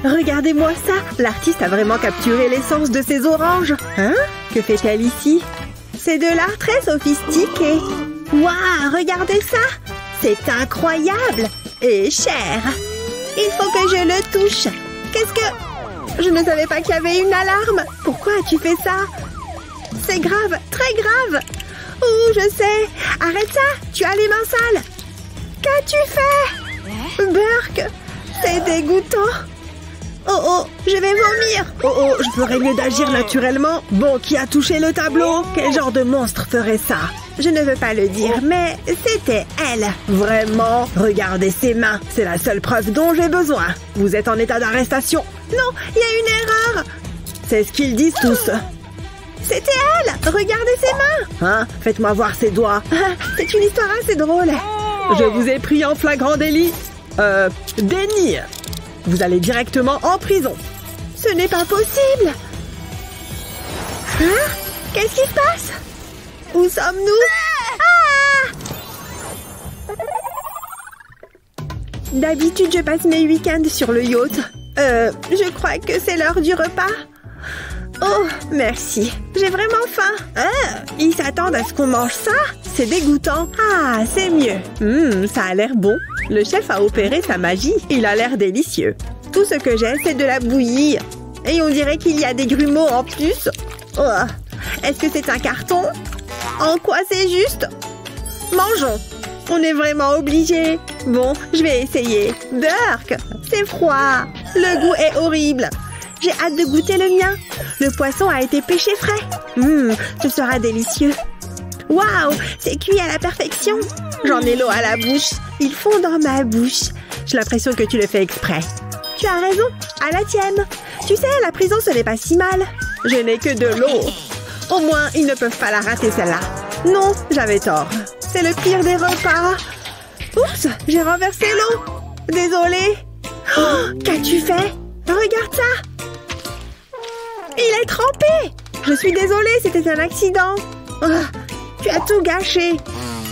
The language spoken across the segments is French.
Regardez-moi ça! L'artiste a vraiment capturé l'essence de ces oranges. Hein? Que fait-elle ici? C'est de l'art très sophistiqué. Waouh! Regardez ça! C'est incroyable! Et cher! Il faut que je le touche. Qu'est-ce que... Je ne savais pas qu'il y avait une alarme. Pourquoi as-tu fait ça? C'est grave, très grave. Oh, je sais. Arrête ça, tu as les mains sales. Qu'as-tu fait? Burke, c'est dégoûtant. Oh, je vais vomir. Oh, je ferais mieux d'agir naturellement. Bon, qui a touché le tableau? Quel genre de monstre ferait ça? Je ne veux pas le dire, mais c'était elle. Vraiment? Regardez ses mains. C'est la seule preuve dont j'ai besoin. Vous êtes en état d'arrestation. Non, il y a une erreur. C'est ce qu'ils disent tous. C'était elle. Regardez ses mains. Hein? Faites-moi voir ses doigts. C'est une histoire assez drôle. Je vous ai pris en flagrant délit. Déni. Vous allez directement en prison. Ce n'est pas possible. Hein? Qu'est-ce qui se passe? Où sommes-nous? Ah! D'habitude, je passe mes week-ends sur le yacht. Je crois que c'est l'heure du repas. Oh, merci. J'ai vraiment faim. Ils s'attendent à ce qu'on mange ça? C'est dégoûtant. Ah, c'est mieux. Ça a l'air bon. Le chef a opéré sa magie. Il a l'air délicieux. Tout ce que j'ai, c'est de la bouillie. Et on dirait qu'il y a des grumeaux en plus. Oh. Est-ce que c'est un carton? En quoi c'est juste? Mangeons. On est vraiment obligés. Bon, je vais essayer. Burke, c'est froid. Le goût est horrible. J'ai hâte de goûter le mien. Le poisson a été pêché frais. Ce sera délicieux. Waouh, c'est cuit à la perfection. J'en ai l'eau à la bouche. Il fond dans ma bouche. J'ai l'impression que tu le fais exprès. Tu as raison, à la tienne. Tu sais, la prison, ce n'est pas si mal. Je n'ai que de l'eau. Au moins, ils ne peuvent pas la rater, celle-là. Non, j'avais tort. C'est le pire des repas. Oups, j'ai renversé l'eau. Désolée. Oh, qu'as-tu fait? Regarde ça. Il est trempé. Je suis désolée, c'était un accident. Oh, tu as tout gâché.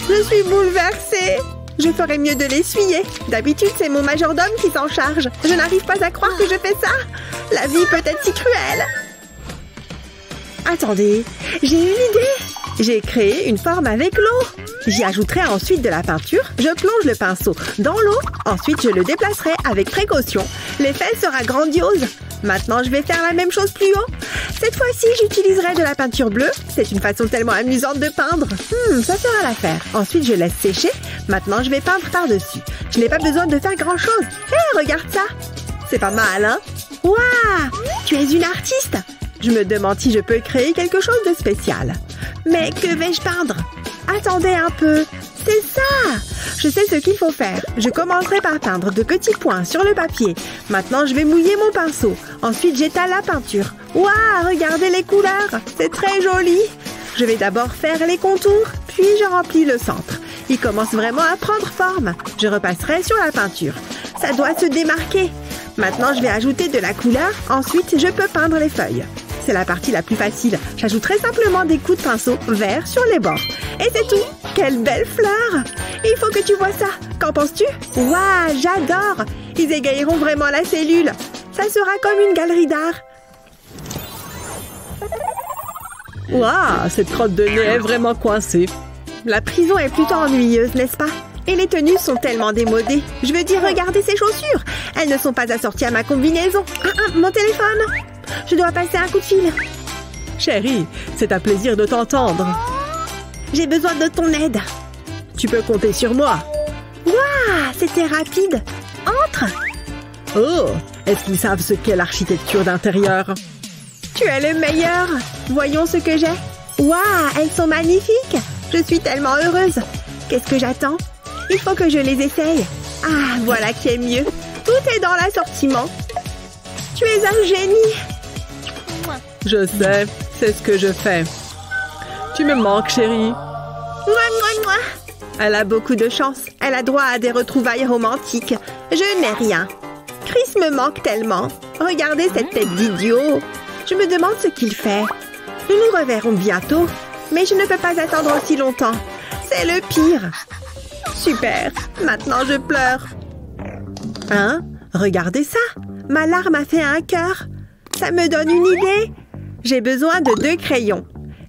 Je suis bouleversée. Je ferais mieux de l'essuyer. D'habitude, c'est mon majordome qui s'en charge. Je n'arrive pas à croire que je fais ça. La vie peut être si cruelle. Attendez, j'ai une idée. J'ai créé une forme avec l'eau. J'y ajouterai ensuite de la peinture. Je plonge le pinceau dans l'eau. Ensuite, je le déplacerai avec précaution. L'effet sera grandiose. Maintenant, je vais faire la même chose plus haut. Cette fois-ci, j'utiliserai de la peinture bleue. C'est une façon tellement amusante de peindre. Ça fera l'affaire. Ensuite, je laisse sécher. Maintenant, je vais peindre par-dessus. Je n'ai pas besoin de faire grand-chose. Hé, regarde ça. C'est pas mal, hein? Waouh! Tu es une artiste. Je me demande si je peux créer quelque chose de spécial. Mais que vais-je peindre? Attendez un peu. C'est ça! Je sais ce qu'il faut faire. Je commencerai par peindre de petits points sur le papier. Maintenant, je vais mouiller mon pinceau. Ensuite, j'étale la peinture. Waouh! Regardez les couleurs! C'est très joli! Je vais d'abord faire les contours, puis je remplis le centre. Il commence vraiment à prendre forme. Je repasserai sur la peinture. Ça doit se démarquer. Maintenant, je vais ajouter de la couleur. Ensuite, je peux peindre les feuilles. C'est la partie la plus facile. J'ajouterai simplement des coups de pinceau verts sur les bords. Et c'est tout. Quelle belle fleur! Il faut que tu vois ça. Qu'en penses-tu? Waouh, j'adore! Ils égayeront vraiment la cellule. Ça sera comme une galerie d'art. Waouh, cette crotte de nez est vraiment coincée. La prison est plutôt ennuyeuse, n'est-ce pas? Et les tenues sont tellement démodées. Je veux dire, regardez ces chaussures. Elles ne sont pas assorties à ma combinaison. Mon téléphone. Je dois passer un coup de fil. Chérie, c'est un plaisir de t'entendre. J'ai besoin de ton aide. Tu peux compter sur moi. Waouh, c'était rapide. Entre. Oh, est-ce qu'ils savent ce qu'est l'architecture d'intérieur? Tu es le meilleur. Voyons ce que j'ai. Waouh, elles sont magnifiques. Je suis tellement heureuse. Qu'est-ce que j'attends? Il faut que je les essaye. Ah, voilà qui est mieux. Tout est dans l'assortiment. Tu es un génie. Je sais, c'est ce que je fais. Tu me manques, chérie. Elle a beaucoup de chance. Elle a droit à des retrouvailles romantiques. Je n'ai rien. Chris me manque tellement. Regardez cette tête d'idiot. Je me demande ce qu'il fait. Nous nous reverrons bientôt. Mais je ne peux pas attendre aussi longtemps. C'est le pire. Super. Maintenant, je pleure. Hein? Regardez ça. Ma larme a fait un cœur. Ça me donne une idée. J'ai besoin de 2 crayons.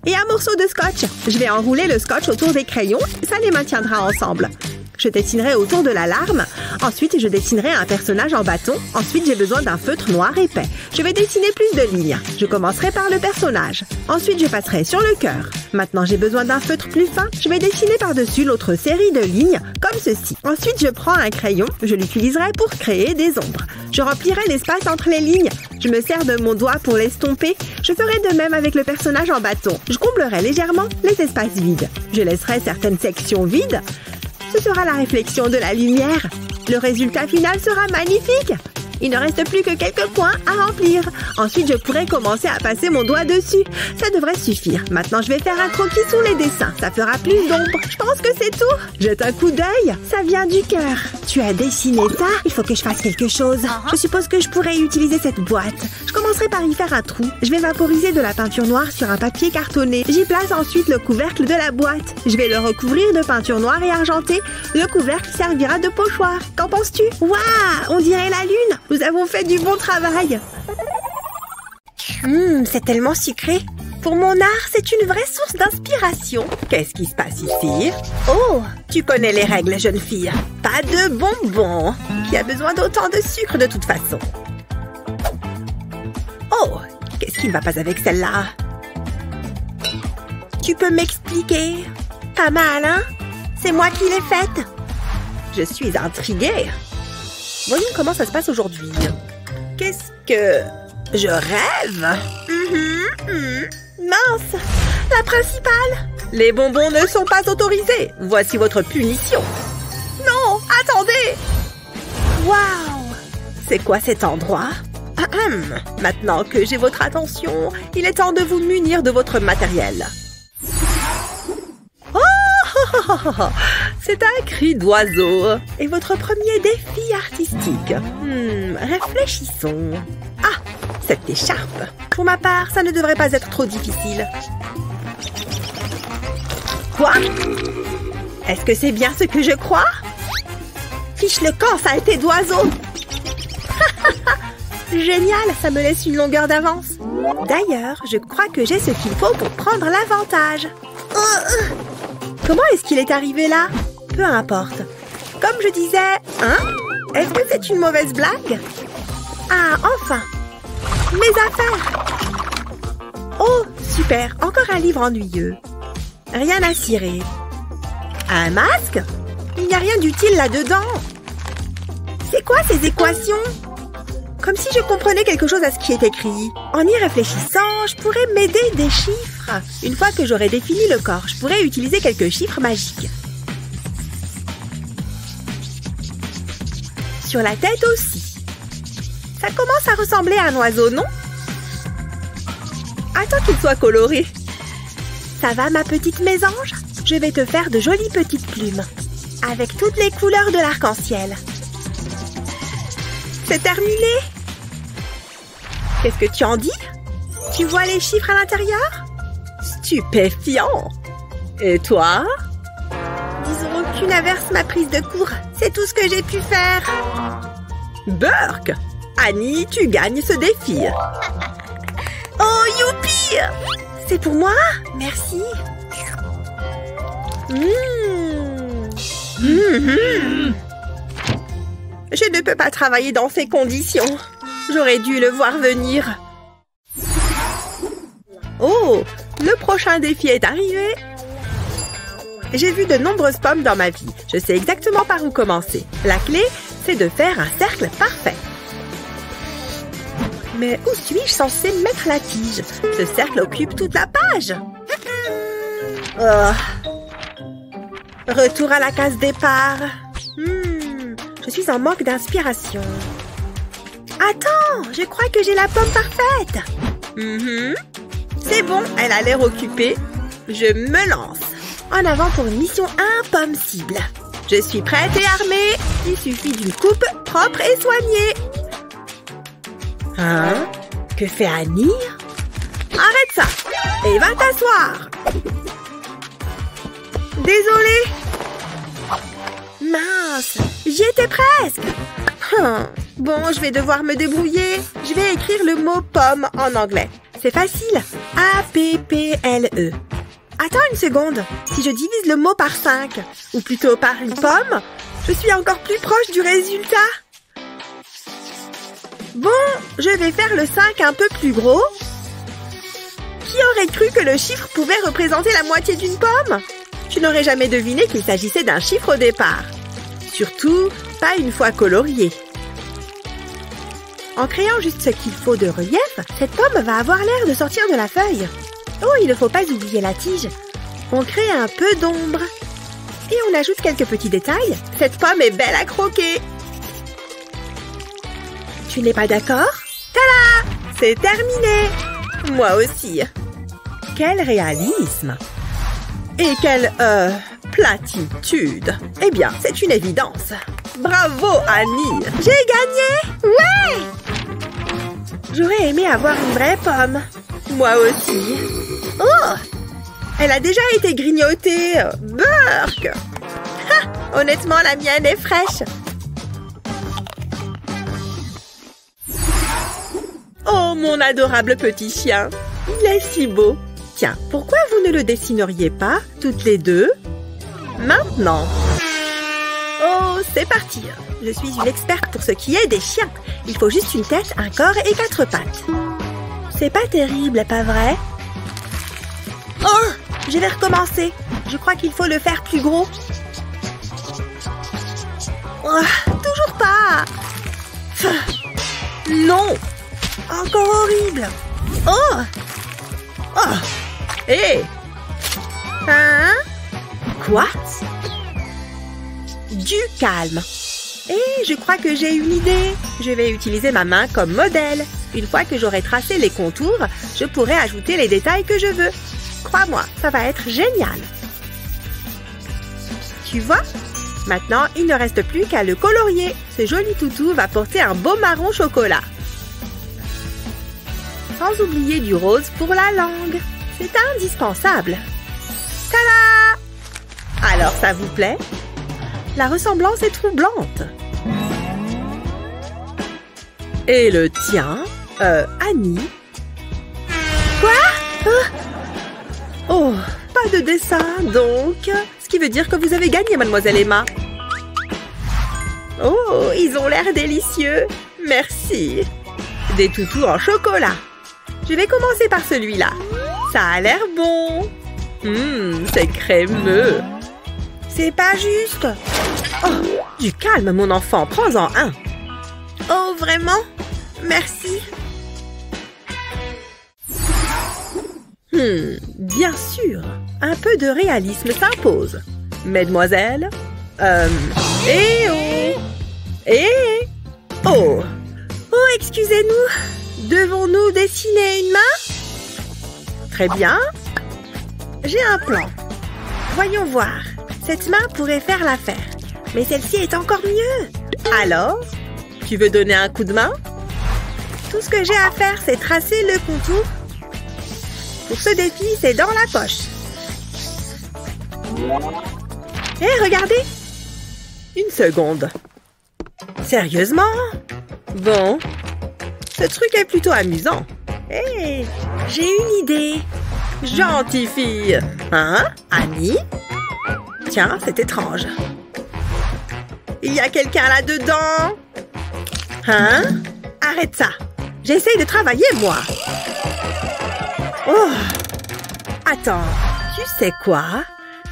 Et un morceau de scotch. Je vais enrouler le scotch autour des crayons. Ça les maintiendra ensemble. Je dessinerai autour de la larme. Ensuite, je dessinerai un personnage en bâton. Ensuite, j'ai besoin d'un feutre noir épais. Je vais dessiner plus de lignes. Je commencerai par le personnage. Ensuite, je passerai sur le cœur. Maintenant, j'ai besoin d'un feutre plus fin. Je vais dessiner par-dessus l'autre série de lignes, comme ceci. Ensuite, je prends un crayon. Je l'utiliserai pour créer des ombres. Je remplirai l'espace entre les lignes. Je me sers de mon doigt pour l'estomper. Je ferai de même avec le personnage en bâton. Je comblerai légèrement les espaces vides. Je laisserai certaines sections vides. Ce sera la réflexion de la lumière. Le résultat final sera magnifique. Il ne reste plus que quelques points à remplir. Ensuite, je pourrai commencer à passer mon doigt dessus. Ça devrait suffire. Maintenant, je vais faire un croquis sous les dessins. Ça fera plus d'ombre. Je pense que c'est tout. Jette un coup d'œil. Ça vient du cœur. Tu as dessiné ça? Il faut que je fasse quelque chose. Je suppose que je pourrais utiliser cette boîte. Je commencerai par y faire un trou. Je vais vaporiser de la peinture noire sur un papier cartonné. J'y place ensuite le couvercle de la boîte. Je vais le recouvrir de peinture noire et argentée. Le couvercle servira de pochoir. Qu'en penses-tu? Waouh! On dirait la lune. Nous avons fait du bon travail. C'est tellement sucré. Pour mon art, c'est une vraie source d'inspiration. Qu'est-ce qui se passe ici? Oh, tu connais les règles, jeune fille. Pas de bonbons. Qui a besoin d'autant de sucre de toute façon? Oh, qu'est-ce qui ne va pas avec celle-là? Tu peux m'expliquer? Pas mal, hein? C'est moi qui l'ai faite. Je suis intriguée. Voyons comment ça se passe aujourd'hui. Qu'est-ce que... Je rêve? Mince! La principale! Les bonbons ne sont pas autorisés. Voici votre punition. Non! Attendez! Waouh! C'est quoi cet endroit? Maintenant que j'ai votre attention, il est temps de vous munir de votre matériel. C'est un cri d'oiseau. Et votre premier défi artistique? Réfléchissons. Ah, cette écharpe. Pour ma part, ça ne devrait pas être trop difficile. Quoi? Est-ce que c'est bien ce que je crois? Fiche le camp, saleté d'oiseau. Génial, ça me laisse une longueur d'avance. D'ailleurs, je crois que j'ai ce qu'il faut pour prendre l'avantage. Comment est-ce qu'il est arrivé là? Peu importe. Comme je disais... Hein? Est-ce que c'est une mauvaise blague? Ah, enfin! Mes affaires! Oh, super! Encore un livre ennuyeux. Rien à cirer. Un masque? Il n'y a rien d'utile là-dedans. C'est quoi ces équations? Comme si je comprenais quelque chose à ce qui est écrit. En y réfléchissant, je pourrais m'aider des chiffres. Une fois que j'aurai défini le corps, je pourrais utiliser quelques chiffres magiques. Sur la tête aussi. Ça commence à ressembler à un oiseau, non? Attends qu'il soit coloré. Ça va, ma petite mésange? Je vais te faire de jolies petites plumes. Avec toutes les couleurs de l'arc-en-ciel. C'est terminé. Qu'est-ce que tu en dis? Tu vois les chiffres à l'intérieur? Stupéfiant. Et toi? Disons qu'une averse m'a prise de court. C'est tout ce que j'ai pu faire. Burk! Annie, tu gagnes ce défi. Oh, youpi! C'est pour moi? Merci. Je ne peux pas travailler dans ces conditions. J'aurais dû le voir venir. Oh, le prochain défi est arrivé. J'ai vu de nombreuses pommes dans ma vie. Je sais exactement par où commencer. La clé, c'est de faire un cercle parfait. Mais où suis-je censée mettre la tige? Ce cercle occupe toute la page. Retour à la case départ. Je suis en manque d'inspiration. Attends, je crois que j'ai la pomme parfaite. C'est bon, elle a l'air occupée. Je me lance. En avant pour une mission impossible. Je suis prête et armée. Il suffit d'une coupe propre et soignée. Hein? Que fait Annie? Arrête ça et va t'asseoir. Désolée. Mince, j'y étais presque. Bon, je vais devoir me débrouiller. Je vais écrire le mot pomme en anglais. C'est facile. A-P-P-L-E. Attends une seconde. Si je divise le mot par 5, ou plutôt par une pomme, je suis encore plus proche du résultat. Bon, je vais faire le 5 un peu plus gros. Qui aurait cru que le chiffre pouvait représenter la moitié d'une pomme? Tu n'aurais jamais deviné qu'il s'agissait d'un chiffre au départ. Surtout, pas une fois colorié. En créant juste ce qu'il faut de relief, cette pomme va avoir l'air de sortir de la feuille. Oh, il ne faut pas oublier la tige. On crée un peu d'ombre. Et on ajoute quelques petits détails. Cette pomme est belle à croquer. Tu n'es pas d'accord? Tada! C'est terminé! Moi aussi. Quel réalisme! Et quelle, platitude! Eh bien, c'est une évidence. Bravo, Annie! J'ai gagné! Ouais! J'aurais aimé avoir une vraie pomme. Moi aussi. Oh! Elle a déjà été grignotée. Burk! Ha! Honnêtement, la mienne est fraîche. Oh, mon adorable petit chien. Il est si beau. Tiens, pourquoi vous ne le dessineriez pas, toutes les deux? Maintenant. Oh, c'est parti. Je suis une experte pour ce qui est des chiens. Il faut juste une tête, un corps et 4 pattes. C'est pas terrible, pas vrai? Oh! Je vais recommencer. Je crois qu'il faut le faire plus gros. Oh, toujours pas. Non! Encore horrible. Oh! Oh! Hé! Hein? Quoi? Du calme. Et je crois que j'ai une idée. Je vais utiliser ma main comme modèle. Une fois que j'aurai tracé les contours, je pourrai ajouter les détails que je veux. Crois-moi, ça va être génial. Tu vois? Maintenant, il ne reste plus qu'à le colorier. Ce joli toutou va porter un beau marron chocolat. Sans oublier du rose pour la langue. C'est indispensable. Tada! Alors, ça vous plaît? La ressemblance est troublante. Et le tien, Annie? Quoi? Oh, pas de dessin, donc. Ce qui veut dire que vous avez gagné, mademoiselle Emma. Oh, ils ont l'air délicieux. Merci. Des toutous en chocolat. Je vais commencer par celui-là. Ça a l'air bon. C'est crémeux. C'est pas juste. Oh, du calme, mon enfant. Prends-en un. Oh, vraiment? Merci. Bien sûr. Un peu de réalisme s'impose. Mesdemoiselles. Oh. Oh, excusez-nous. Devons-nous dessiner une main? Très bien. J'ai un plan. Voyons voir. Cette main pourrait faire l'affaire. Mais celle-ci est encore mieux. Alors, tu veux donner un coup de main? Tout ce que j'ai à faire, c'est tracer le contour. Pour ce défi, c'est dans la poche. Hé, regardez! Une seconde. Sérieusement? Bon. Ce truc est plutôt amusant. Hé, j'ai une idée. Gentille fille. Hein, Annie? Tiens, c'est étrange. Il y a quelqu'un là-dedans? Hein? Arrête ça. J'essaye de travailler, moi. Oh! Attends, tu sais quoi?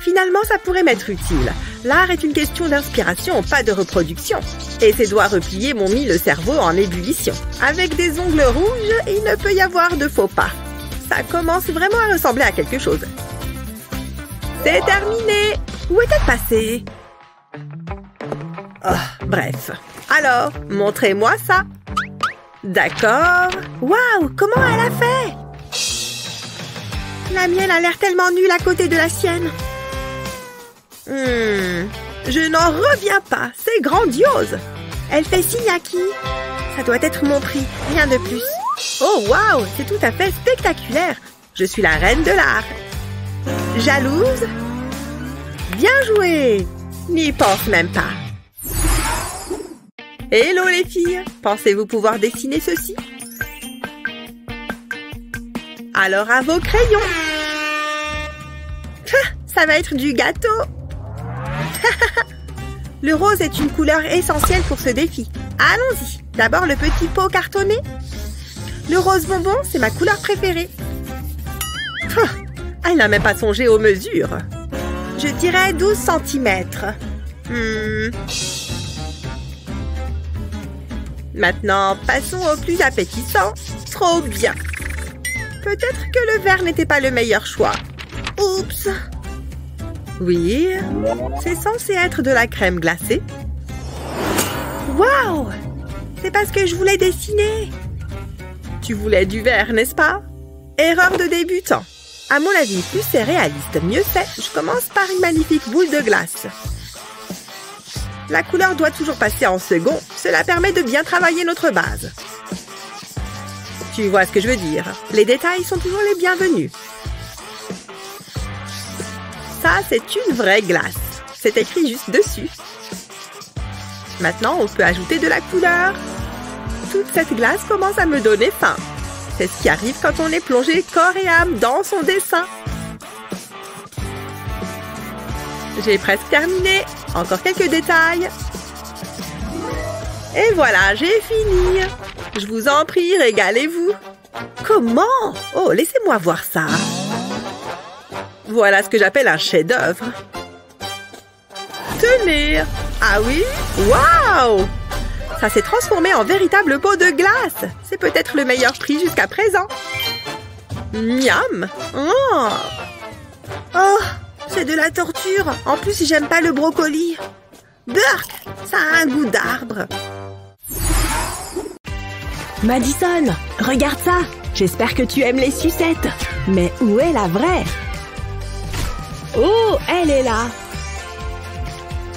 Finalement, ça pourrait m'être utile. L'art est une question d'inspiration, pas de reproduction. Et ces doigts repliés m'ont mis le cerveau en ébullition. Avec des ongles rouges, il ne peut y avoir de faux pas. Ça commence vraiment à ressembler à quelque chose. C'est terminé! Où est-elle passée? Oh, bref. Alors, montrez-moi ça. D'accord. Waouh, comment elle a fait? La mienne a l'air tellement nulle à côté de la sienne. Je n'en reviens pas. C'est grandiose. Elle fait signe à qui? Ça doit être mon prix, rien de plus. Oh, waouh, c'est tout à fait spectaculaire. Je suis la reine de l'art. Jalouse? Bien joué. N'y pense même pas. Hello les filles, pensez-vous pouvoir dessiner ceci? Alors à vos crayons. Ça va être du gâteau. Le rose est une couleur essentielle pour ce défi. Allons-y. D'abord le petit pot cartonné. Le rose bonbon, c'est ma couleur préférée. Elle n'a même pas songé aux mesures. Je dirais 12 cm. Maintenant, passons au plus appétissant. Trop bien. Peut-être que le vert n'était pas le meilleur choix. Oups. Oui, c'est censé être de la crème glacée. Waouh! C'est parce que je voulais dessiner. Tu voulais du vert, n'est-ce pas? Erreur de débutant. À mon avis, plus c'est réaliste, mieux c'est. Je commence par une magnifique boule de glace. La couleur doit toujours passer en second. Cela permet de bien travailler notre base. Tu vois ce que je veux dire. Les détails sont toujours les bienvenus. Ça, c'est une vraie glace. C'est écrit juste dessus. Maintenant, on peut ajouter de la couleur. Toute cette glace commence à me donner faim. C'est ce qui arrive quand on est plongé corps et âme dans son dessin. J'ai presque terminé. Encore quelques détails. Et voilà, j'ai fini. Je vous en prie, régalez-vous. Comment? Oh, laissez-moi voir ça. Voilà ce que j'appelle un chef-d'œuvre. Tenez! Ah oui? Waouh! Ça s'est transformé en véritable pot de glace. C'est peut-être le meilleur prix jusqu'à présent. Miam! Oh, c'est de la torture. En plus, j'aime pas le brocoli. Burk, ça a un goût d'arbre. Madison, regarde ça. J'espère que tu aimes les sucettes. Mais où est la vraie? Oh, elle est là.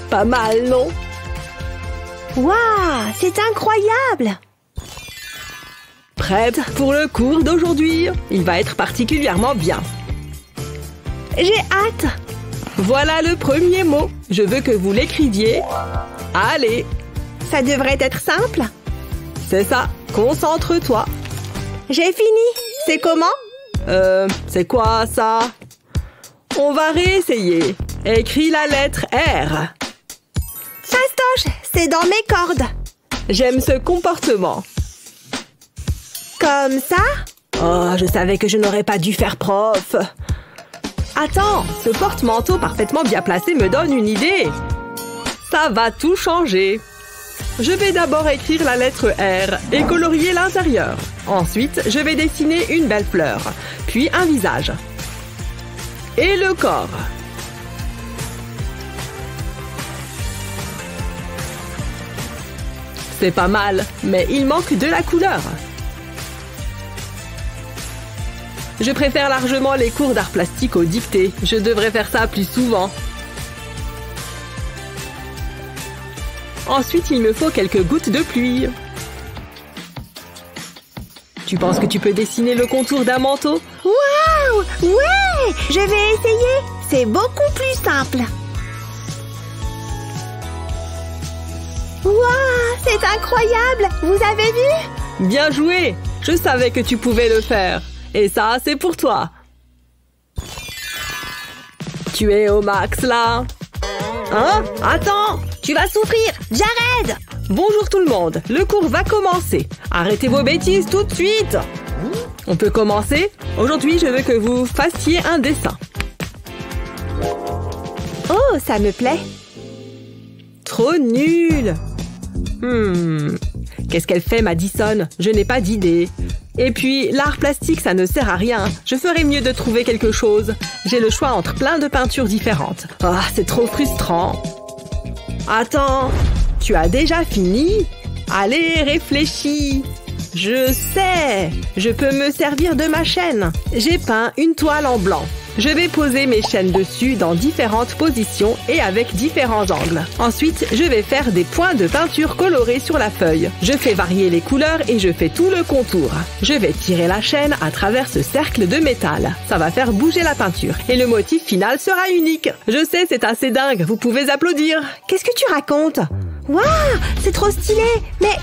Pas mal, non? Waouh, c'est incroyable! Prête pour le cours d'aujourd'hui? Il va être particulièrement bien. J'ai hâte. Voilà le premier mot. Je veux que vous l'écriviez. Allez. Ça devrait être simple. C'est ça. Concentre-toi. J'ai fini. C'est comment? C'est quoi ça? On va réessayer. Écris la lettre R. Fastoche, c'est dans mes cordes. J'aime ce comportement. Comme ça? Oh, je savais que je n'aurais pas dû faire prof. Attends, ce porte-manteau parfaitement bien placé me donne une idée. Ça va tout changer. Je vais d'abord écrire la lettre R et colorier l'intérieur. Ensuite, je vais dessiner une belle fleur, puis un visage. Et le corps. C'est pas mal, mais il manque de la couleur. Je préfère largement les cours d'art plastique aux dictées. Je devrais faire ça plus souvent. Ensuite, il me faut quelques gouttes de pluie. Tu penses que tu peux dessiner le contour d'un manteau? Waouh! Ouais! Je vais essayer. C'est beaucoup plus simple. Waouh! C'est incroyable! Vous avez vu? Bien joué! Je savais que tu pouvais le faire. Et ça, c'est pour toi. Tu es au max, là. Hein? Attends! Tu vas souffrir! Jared! Bonjour tout le monde. Le cours va commencer. Arrêtez vos bêtises tout de suite. On peut commencer? Aujourd'hui, je veux que vous fassiez un dessin. Oh, ça me plaît. Trop nul! Qu'est-ce qu'elle fait, Madison? Je n'ai pas d'idée. Et puis, l'art plastique, ça ne sert à rien. Je ferais mieux de trouver quelque chose. J'ai le choix entre plein de peintures différentes. Ah, c'est trop frustrant. Attends, tu as déjà fini? Allez, réfléchis. Je sais, je peux me servir de ma chaîne. J'ai peint une toile en blanc. Je vais poser mes chaînes dessus dans différentes positions et avec différents angles. Ensuite, je vais faire des points de peinture colorés sur la feuille. Je fais varier les couleurs et je fais tout le contour. Je vais tirer la chaîne à travers ce cercle de métal. Ça va faire bouger la peinture et le motif final sera unique. Je sais, c'est assez dingue, vous pouvez applaudir. Qu'est-ce que tu racontes? Waouh, c'est trop stylé. Mais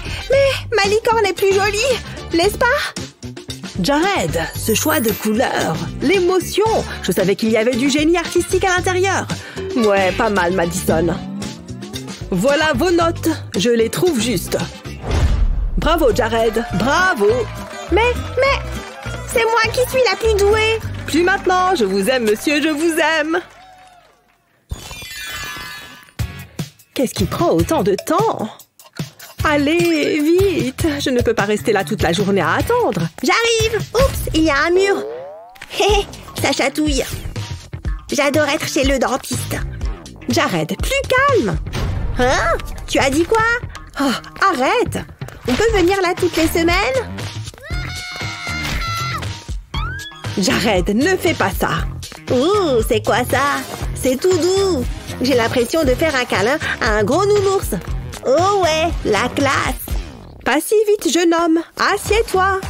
ma licorne est plus jolie, n'est-ce pas? Jared, ce choix de couleurs, l'émotion. Je savais qu'il y avait du génie artistique à l'intérieur. Ouais, pas mal, Madison. Voilà vos notes. Je les trouve justes. Bravo, Jared. Bravo. Mais, c'est moi qui suis la plus douée. Plus maintenant. Je vous aime, monsieur, je vous aime. Qu'est-ce qui prend autant de temps? Allez, vite. Je ne peux pas rester là toute la journée à attendre. J'arrive. Oups, il y a un mur. Hé, ça chatouille. J'adore être chez le dentiste. Jared, plus calme. Hein? Tu as dit quoi? Oh, arrête. On peut venir là toutes les semaines? Jared, ne fais pas ça. Ouh, c'est quoi ça? C'est tout doux. J'ai l'impression de faire un câlin à un gros nounours. Oh ouais, la classe. Pas si vite, jeune homme. Assieds-toi.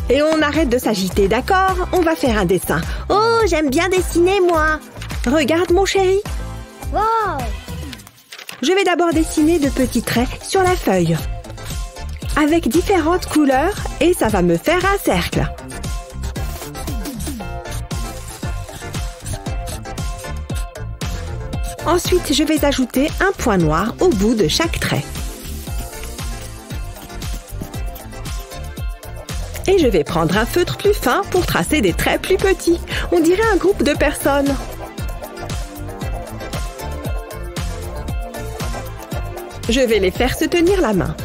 Et on arrête de s'agiter, d'accord? On va faire un dessin. Oh, j'aime bien dessiner, moi. Regarde, mon chéri. Wow. Je vais d'abord dessiner de petits traits sur la feuille. Avec différentes couleurs et ça va me faire un cercle. Ensuite, je vais ajouter un point noir au bout de chaque trait. Et je vais prendre un feutre plus fin pour tracer des traits plus petits. On dirait un groupe de personnes. Je vais les faire se tenir la main.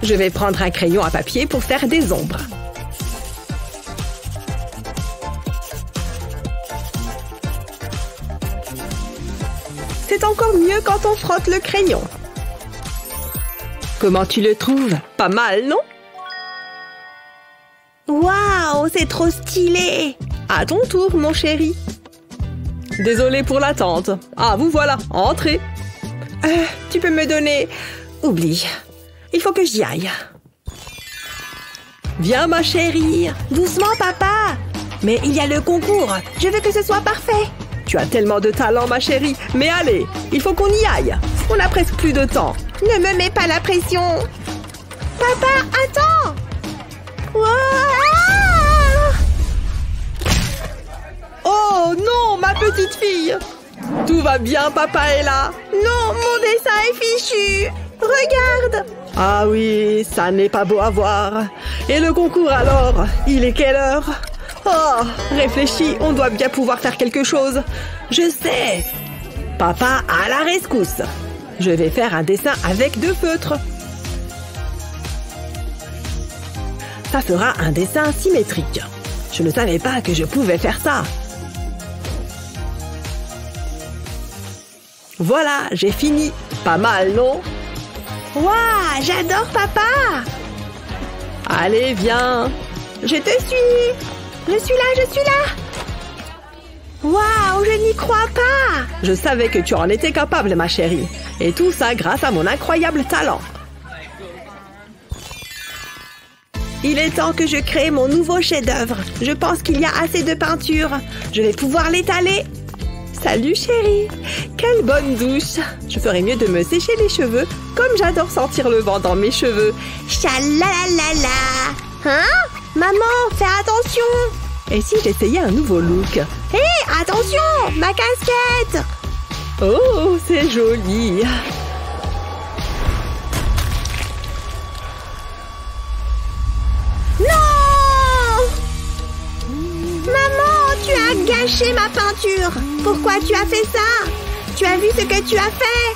Je vais prendre un crayon à papier pour faire des ombres. C'est encore mieux quand on frotte le crayon. Comment tu le trouves? Pas mal, non? Waouh, c'est trop stylé! À ton tour, mon chéri. Désolée pour l'attente. Ah, vous voilà, entrez. Tu peux me donner... Oublie. Il faut que j'y aille. Viens, ma chérie. Doucement, papa. Mais il y a le concours. Je veux que ce soit parfait. Tu as tellement de talent, ma chérie. Mais allez, il faut qu'on y aille. On a presque plus de temps. Ne me mets pas la pression. Papa, attends. Oh non, ma petite fille. Tout va bien, papa est là. Non, mon dessin est fichu. Regarde. Ah oui, ça n'est pas beau à voir. Et le concours alors? Il est quelle heure? Oh, réfléchis, on doit bien pouvoir faire quelque chose. Je sais. Papa à la rescousse. Je vais faire un dessin avec 2 feutres. Ça fera un dessin symétrique. Je ne savais pas que je pouvais faire ça. Voilà, j'ai fini. Pas mal, non? Waouh, j'adore papa. Allez, viens. Je te suis. Je suis là. Waouh, je n'y crois pas. Je savais que tu en étais capable, ma chérie. Et tout ça grâce à mon incroyable talent. Il est temps que je crée mon nouveau chef-d'œuvre. Je pense qu'il y a assez de peinture. Je vais pouvoir l'étaler. Salut chérie. Quelle bonne douche. Je ferais mieux de me sécher les cheveux, comme j'adore sentir le vent dans mes cheveux. Chalalalala. Hein? Maman, fais attention. Et si j'essayais un nouveau look? Hé, attention, ma casquette. Oh, c'est joli. Non! Maman, tu as gâché ma peinture. Pourquoi tu as fait ça? Tu as vu ce que tu as fait?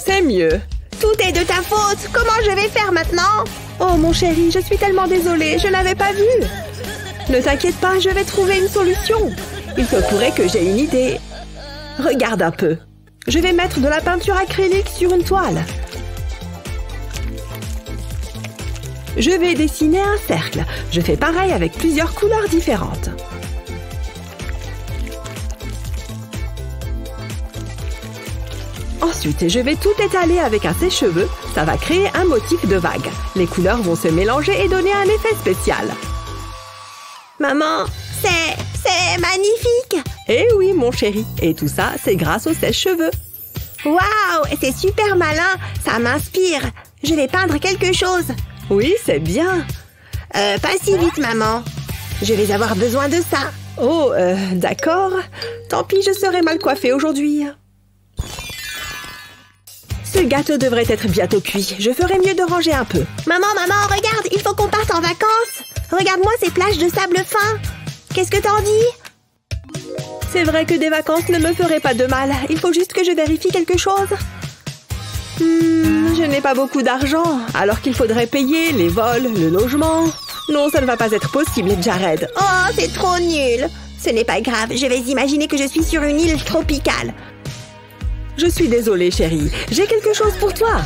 C'est mieux. Tout est de ta faute. Comment je vais faire maintenant? Oh mon chéri, je suis tellement désolée, je n'avais pas vu. Ne t'inquiète pas, je vais trouver une solution. Il se pourrait que j'ai une idée. Regarde un peu. Je vais mettre de la peinture acrylique sur une toile. Je vais dessiner un cercle. Je fais pareil avec plusieurs couleurs différentes. Ensuite, je vais tout étaler avec un sèche-cheveux. Ça va créer un motif de vague. Les couleurs vont se mélanger et donner un effet spécial. Maman, c'est magnifique! Eh oui, mon chéri. Et tout ça, c'est grâce au sèche-cheveux. Waouh, c'est super malin, ça m'inspire. Je vais peindre quelque chose. Oui, c'est bien. Pas si vite, maman. Je vais avoir besoin de ça. Oh, d'accord. Tant pis, je serai mal coiffée aujourd'hui. Ce gâteau devrait être bientôt cuit. Je ferai mieux de ranger un peu. Maman, regarde, il faut qu'on parte en vacances. Regarde-moi ces plages de sable fin. Qu'est-ce que t'en dis? C'est vrai que des vacances ne me feraient pas de mal. Il faut juste que je vérifie quelque chose. Je n'ai pas beaucoup d'argent, alors qu'il faudrait payer les vols, le logement. Non, ça ne va pas être possible, Jared. Oh, c'est trop nul. Ce n'est pas grave, je vais imaginer que je suis sur une île tropicale. Je suis désolée, chérie. J'ai quelque chose pour toi.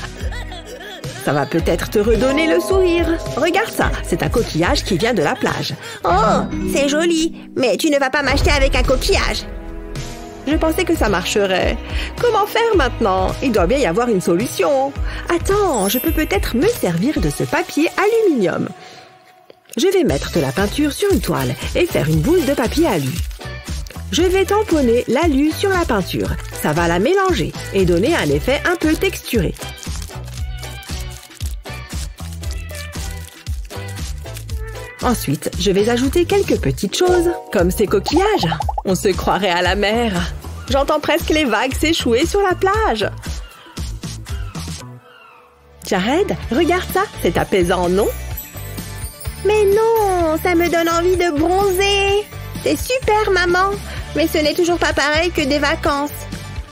Ça va peut-être te redonner le sourire. Regarde ça, c'est un coquillage qui vient de la plage. Oh, c'est joli, mais tu ne vas pas m'acheter avec un coquillage. Je pensais que ça marcherait. Comment faire maintenant? Il doit bien y avoir une solution. Attends, je peux peut-être me servir de ce papier aluminium. Je vais mettre de la peinture sur une toile et faire une boule de papier alu. Je vais tamponner l'alu sur la peinture. Ça va la mélanger et donner un effet un peu texturé. Ensuite, je vais ajouter quelques petites choses, comme ces coquillages. On se croirait à la mer. J'entends presque les vagues s'échouer sur la plage. Jared, regarde ça, c'est apaisant, non? Mais non, ça me donne envie de bronzer. C'est super, maman. Mais ce n'est toujours pas pareil que des vacances.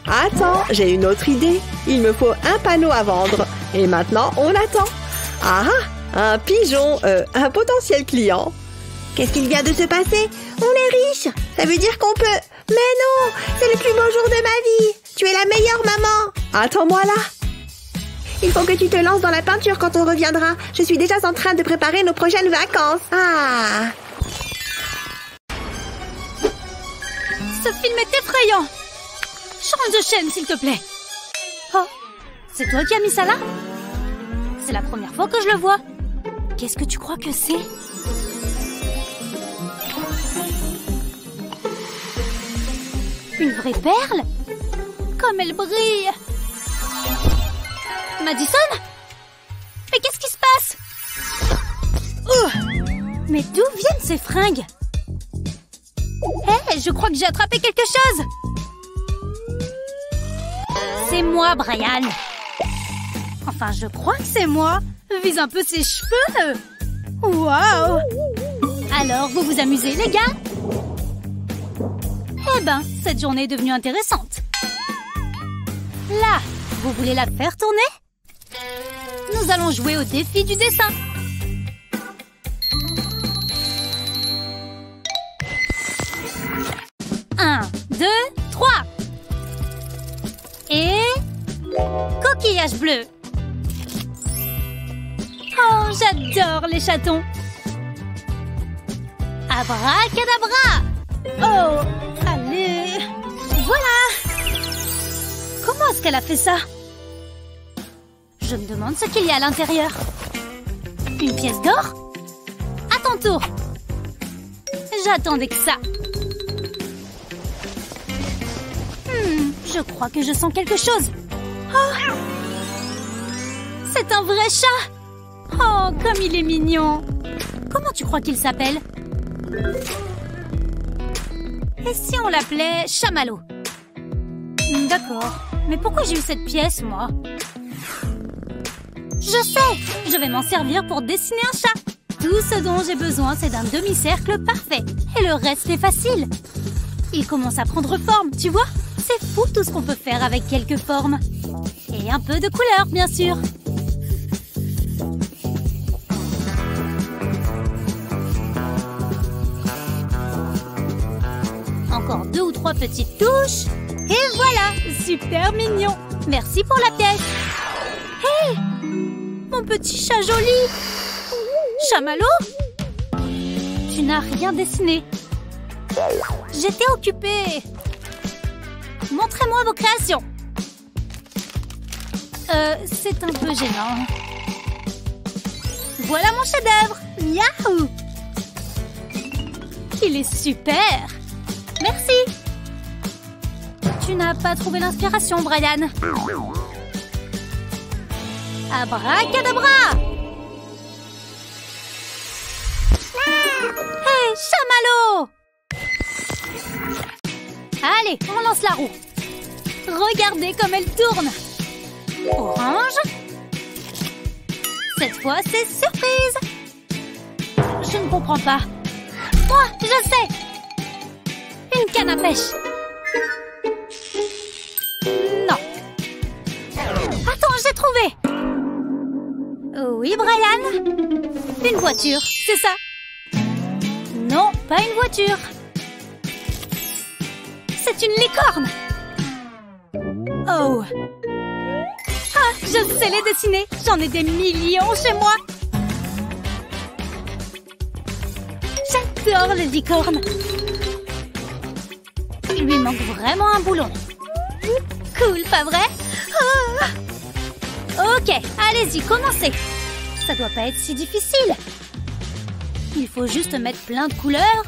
Attends, j'ai une autre idée. Il me faut un panneau à vendre. Et maintenant, on attend. Ah, un pigeon, un potentiel client. Qu'est-ce qu'il vient de se passer? On est riche. Ça veut dire qu'on peut... Mais non, c'est le plus beau jour de ma vie. Tu es la meilleure, maman. Attends-moi là. Il faut que tu te lances dans la peinture quand on reviendra. Je suis déjà en train de préparer nos prochaines vacances. Ah. Ce film est effrayant. Change de chaîne, s'il te plaît. Oh, c'est toi qui as mis ça là? C'est la première fois que je le vois. Qu'est-ce que tu crois que c'est? Une vraie perle? Comme elle brille! Madison? Mais qu'est-ce qui se passe? Mais d'où viennent ces fringues? Hé, je crois que j'ai attrapé quelque chose! C'est moi, Brian! Enfin, je crois que c'est moi! Vise un peu ses cheveux! Waouh! Alors, vous vous amusez, les gars? Eh ben, cette journée est devenue intéressante. Là, vous voulez la faire tourner? Nous allons jouer au défi du dessin. Un, deux, trois. Et... coquillage bleu. Oh, j'adore les chatons. Abracadabra. Oh, allez. Voilà. Comment est-ce qu'elle a fait ça? Je me demande ce qu'il y a à l'intérieur. Une pièce d'or? À ton tour. J'attendais que ça. Je crois que je sens quelque chose. Oh, c'est un vrai chat. Oh, comme il est mignon. Comment tu crois qu'il s'appelle? Et si on l'appelait Chamallow? D'accord. Mais pourquoi j'ai eu cette pièce, moi? Je sais! Je vais m'en servir pour dessiner un chat. Tout ce dont j'ai besoin, c'est d'un demi-cercle parfait. Et le reste est facile. Il commence à prendre forme, tu vois? C'est fou tout ce qu'on peut faire avec quelques formes. Et un peu de couleur, bien sûr. Encore 2 ou 3 petites touches. Et voilà, super mignon. Merci pour la pièce. Hé, mon petit chat joli. Chamallow? Tu n'as rien dessiné. J'étais occupée. Montrez-moi vos créations. C'est un peu gênant. Voilà mon chef-d'œuvre! Yahoo! Il est super! Merci! Tu n'as pas trouvé l'inspiration, Brian? Abracadabra! Hey, chamallow! Allez, on lance la roue. Regardez comme elle tourne. Orange. Cette fois, c'est surprise. Je ne comprends pas. Moi, je sais. Une canne à pêche. Non. Attends, j'ai trouvé. Oui, Brian. Une voiture, c'est ça. Non, pas une voiture. C'est une licorne. Oh. Ah, je sais les dessiner. J'en ai des millions chez moi. J'adore les licornes. Il lui manque vraiment un boulon. Cool, pas vrai? Ah. Ok, allez-y, commencez. Ça doit pas être si difficile. Il faut juste mettre plein de couleurs.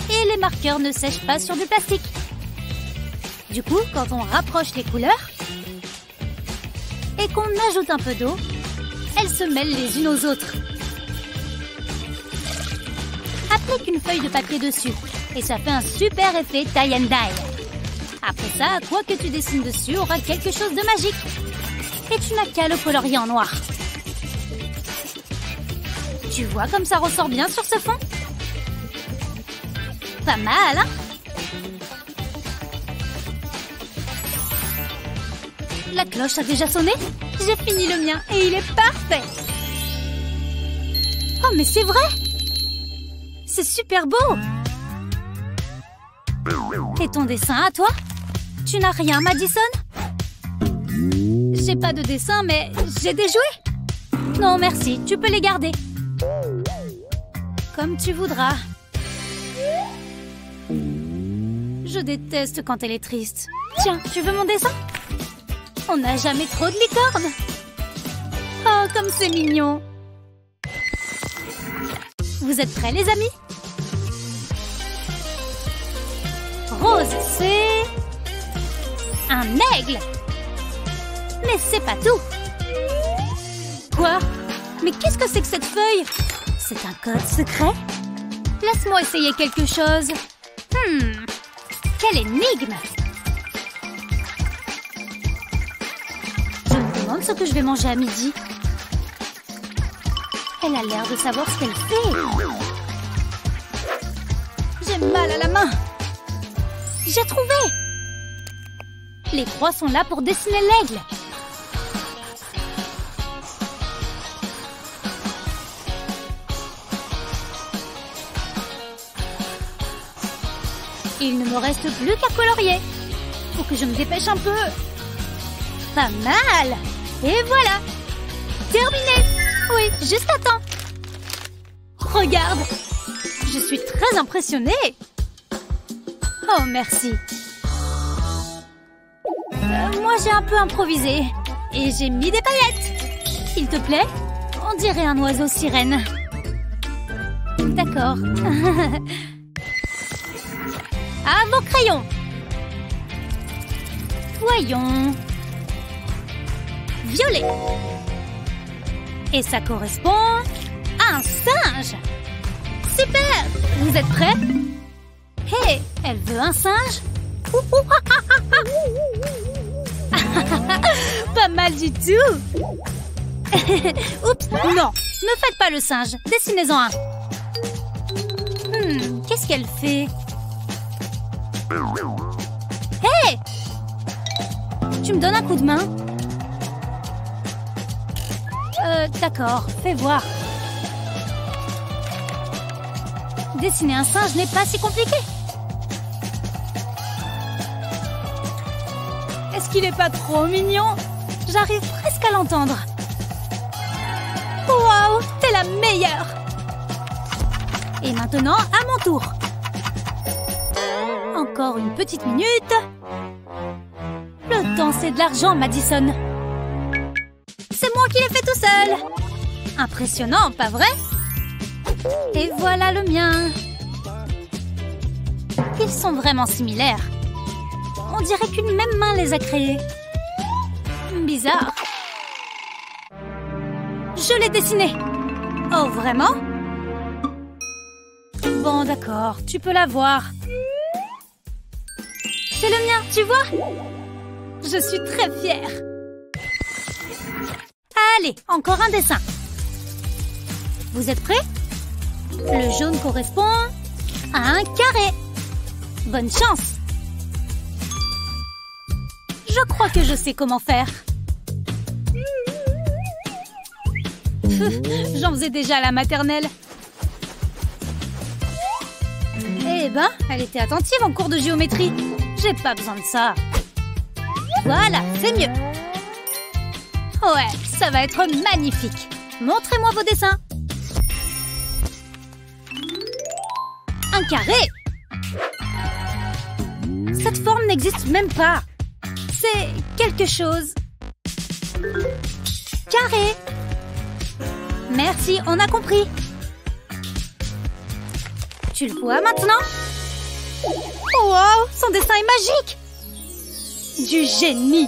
Et les marqueurs ne sèchent pas sur du plastique. Du coup, quand on rapproche les couleurs et qu'on ajoute un peu d'eau, elles se mêlent les unes aux autres. Applique une feuille de papier dessus et ça fait un super effet tie and dye. Après ça, quoi que tu dessines dessus aura quelque chose de magique. Et tu n'as qu'à le colorier en noir. Tu vois comme ça ressort bien sur ce fond? Pas mal, hein? La cloche a déjà sonné? J'ai fini le mien et il est parfait! Oh, mais c'est vrai! C'est super beau! Et ton dessin à toi? Tu n'as rien, Madison? J'ai pas de dessin, mais j'ai des jouets! Non, merci, tu peux les garder. Comme tu voudras. Je déteste quand elle est triste. Tiens, tu veux mon dessin? On n'a jamais trop de licornes. Oh, comme c'est mignon. Vous êtes prêts, les amis? Rose, c'est... un aigle. Mais c'est pas tout. Quoi? Mais qu'est-ce que c'est que cette feuille? C'est un code secret? Laisse-moi essayer quelque chose. Quelle énigme! Je me demande ce que je vais manger à midi. Elle a l'air de savoir ce qu'elle fait. J'ai mal à la main. J'ai trouvé! Les croix sont là pour dessiner l'aigle. Il ne me reste plus qu'à colorier. Faut que je me dépêche un peu. Pas mal. Et voilà. Terminé. Oui, juste à temps. Regarde. Je suis très impressionnée. Oh, merci. Moi, j'ai un peu improvisé. Et j'ai mis des paillettes. S'il te plaît, on dirait un oiseau sirène. D'accord. À vos crayons. Voyons. Violet. Et ça correspond à un singe. Super. Vous êtes prêts? Hé, elle veut un singe? Pas mal du tout. Oups, non. Ne faites pas le singe. Dessinez-en un. Qu'est-ce qu'elle fait? Hé! Tu me donnes un coup de main? D'accord, fais voir. Dessiner un singe n'est pas si compliqué. Est-ce qu'il n'est pas trop mignon? J'arrive presque à l'entendre. Waouh, t'es la meilleure! Et maintenant, à mon tour. Encore une petite minute. Le temps, c'est de l'argent, Madison. C'est moi qui l'ai fait tout seul. Impressionnant, pas vrai? Et voilà le mien. Ils sont vraiment similaires. On dirait qu'une même main les a créés. Bizarre. Je l'ai dessiné. Oh, vraiment? Bon, d'accord, tu peux la voir. C'est le mien, tu vois? Je suis très fière. Allez, encore un dessin. Vous êtes prêts? Le jaune correspond à un carré. Bonne chance. Je crois que je sais comment faire. J'en faisais déjà à la maternelle. Eh ben, elle était attentive en cours de géométrie. J'ai pas besoin de ça. Voilà, c'est mieux. Ouais, ça va être magnifique. Montrez-moi vos dessins. Un carré. Cette forme n'existe même pas. C'est quelque chose. Carré. Merci, on a compris. Tu le vois maintenant? Wow, son dessin est magique. Du génie.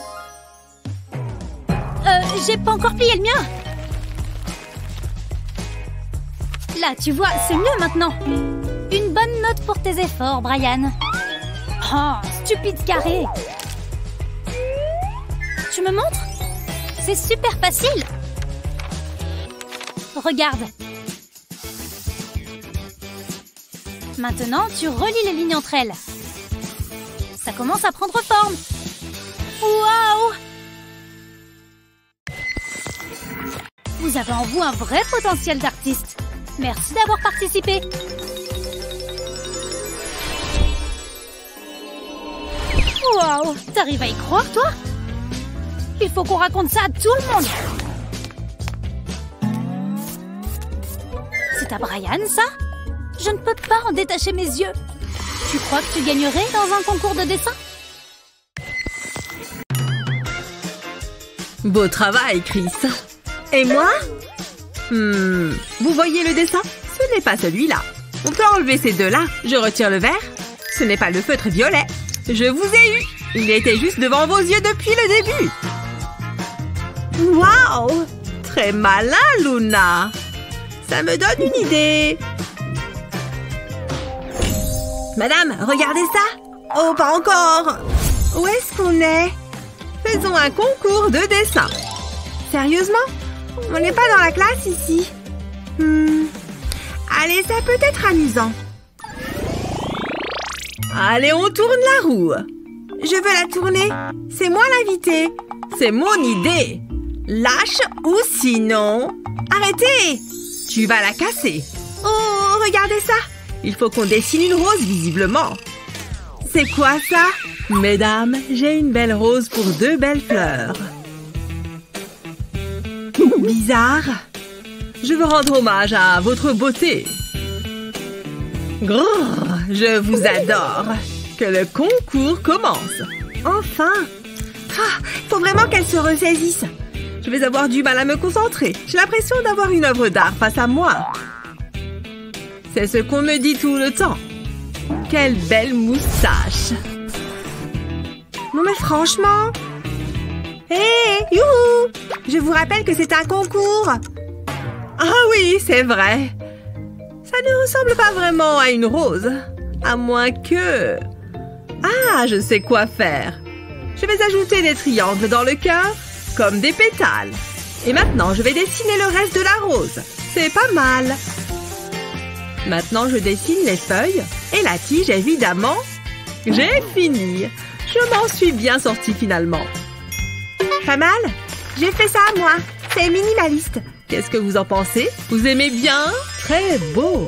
J'ai pas encore plié le mien. Là, tu vois, c'est mieux maintenant. Une bonne note pour tes efforts, Brian. Oh, stupide carré. Tu me montres? C'est super facile. Regarde. Maintenant, tu relis les lignes entre elles. Ça commence à prendre forme. Waouh! Vous avez en vous un vrai potentiel d'artiste. Merci d'avoir participé. Waouh! T'arrives à y croire, toi? Il faut qu'on raconte ça à tout le monde. C'est à Brian, ça? Je ne peux pas en détacher mes yeux. Tu crois que tu gagnerais dans un concours de dessin? Beau travail, Chris. Et moi? Vous voyez le dessin? Ce n'est pas celui-là. On peut enlever ces deux-là. Je retire le vert. Ce n'est pas le feutre violet. Je vous ai eu. Il était juste devant vos yeux depuis le début. Waouh! Très malin, Luna. Ça me donne une idée. Madame, regardez ça. Oh, pas encore. Où est-ce qu'on est? Faisons un concours de dessin. Sérieusement? On n'est pas dans la classe ici. Allez, ça peut être amusant. Allez, on tourne la roue. Je veux la tourner. C'est moi l'invité. C'est mon idée. Lâche ou sinon... Arrêtez! Tu vas la casser. Oh, regardez ça. Il faut qu'on dessine une rose, visiblement. C'est quoi ça? Mesdames, j'ai une belle rose pour deux belles fleurs. Bizarre. Je veux rendre hommage à votre beauté. Grrr, je vous adore. Que le concours commence. Enfin. Faut vraiment qu'elle se ressaisisse. Je vais avoir du mal à me concentrer. J'ai l'impression d'avoir une œuvre d'art face à moi. C'est ce qu'on me dit tout le temps. Quelle belle moustache. Non mais franchement. Hé, youhou! Je vous rappelle que c'est un concours. Ah oui, c'est vrai. Ça ne ressemble pas vraiment à une rose. À moins que... Ah, je sais quoi faire. Je vais ajouter des triangles dans le cœur, comme des pétales. Et maintenant, je vais dessiner le reste de la rose. C'est pas mal. Maintenant, je dessine les feuilles et la tige, évidemment. J'ai fini. Je m'en suis bien sortie finalement. Pas mal? J'ai fait ça à moi. C'est minimaliste. Qu'est-ce que vous en pensez? Vous aimez bien? Très beau.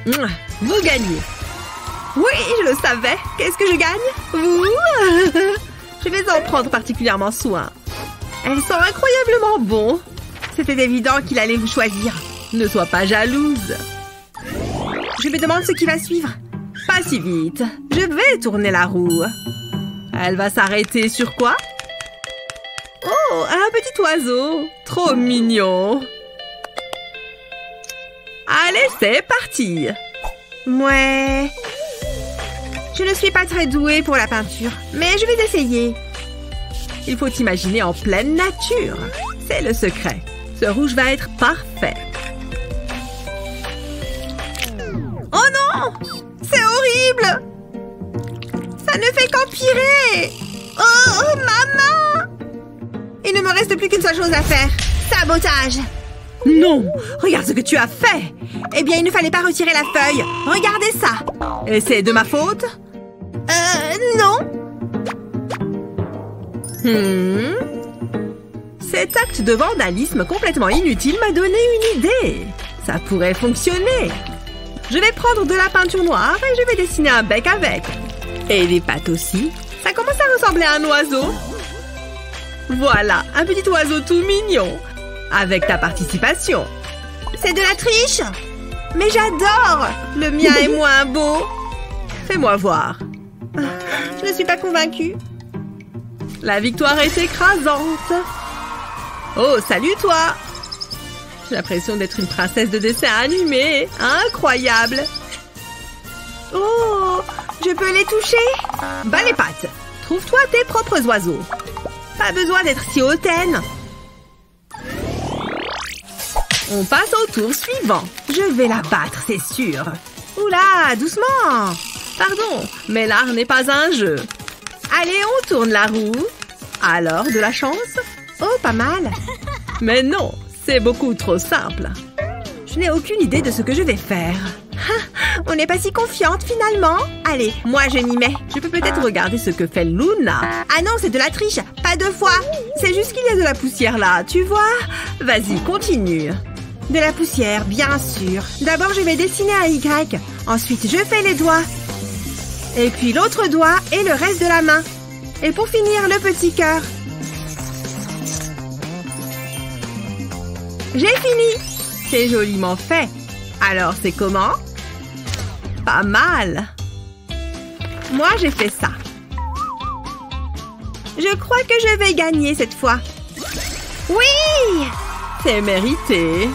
Vous gagnez. Oui, je le savais. Qu'est-ce que je gagne? Vous? Je vais en prendre particulièrement soin. Elles sont incroyablement bons. C'était évident qu'il allait vous choisir. Ne sois pas jalouse. Je me demande ce qui va suivre. Pas si vite. Je vais tourner la roue. Elle va s'arrêter sur quoi? Oh, un petit oiseau. Trop mignon. Allez, c'est parti. Ouais. Je ne suis pas très douée pour la peinture, mais je vais essayer. Il faut imaginer en pleine nature. C'est le secret. Ce rouge va être parfait. Oh non! C'est horrible! Ça ne fait qu'empirer! Oh, maman! Il ne me reste plus qu'une seule chose à faire. Sabotage! Non! Regarde ce que tu as fait! Eh bien, il ne fallait pas retirer la feuille. Regardez ça! Et c'est de ma faute? Non. Cet acte de vandalisme complètement inutile m'a donné une idée. Ça pourrait fonctionner. Je vais prendre de la peinture noire et je vais dessiner un bec avec. Et des pattes aussi. Ça commence à ressembler à un oiseau. Voilà, un petit oiseau tout mignon. Avec ta participation. C'est de la triche! Mais j'adore! Le mien est moins beau. Fais-moi voir. Je ne suis pas convaincue. La victoire est écrasante. Oh, salut toi! J'ai l'impression d'être une princesse de dessin animé. Incroyable! Oh, je peux les toucher? Bas les pattes. Trouve-toi tes propres oiseaux. Pas besoin d'être si hautaine. On passe au tour suivant. Je vais la battre, c'est sûr. Oula, doucement! Pardon, mais l'art n'est pas un jeu. Allez, on tourne la roue. Alors, de la chance? Oh, pas mal. Mais non, c'est beaucoup trop simple. Je n'ai aucune idée de ce que je vais faire. On n'est pas si confiante finalement. Allez, moi je m'y mets. Je peux peut-être regarder ce que fait Luna. Ah non, c'est de la triche, pas 2 fois. C'est juste qu'il y a de la poussière là, tu vois? Vas-y, continue. De la poussière, bien sûr. D'abord, je vais dessiner un Y. Ensuite, je fais les doigts. Et puis l'autre doigt et le reste de la main. Et pour finir, le petit cœur. J'ai fini. C'est joliment fait. Alors, c'est comment? Pas mal. Moi, j'ai fait ça. Je crois que je vais gagner cette fois. Oui! C'est mérité.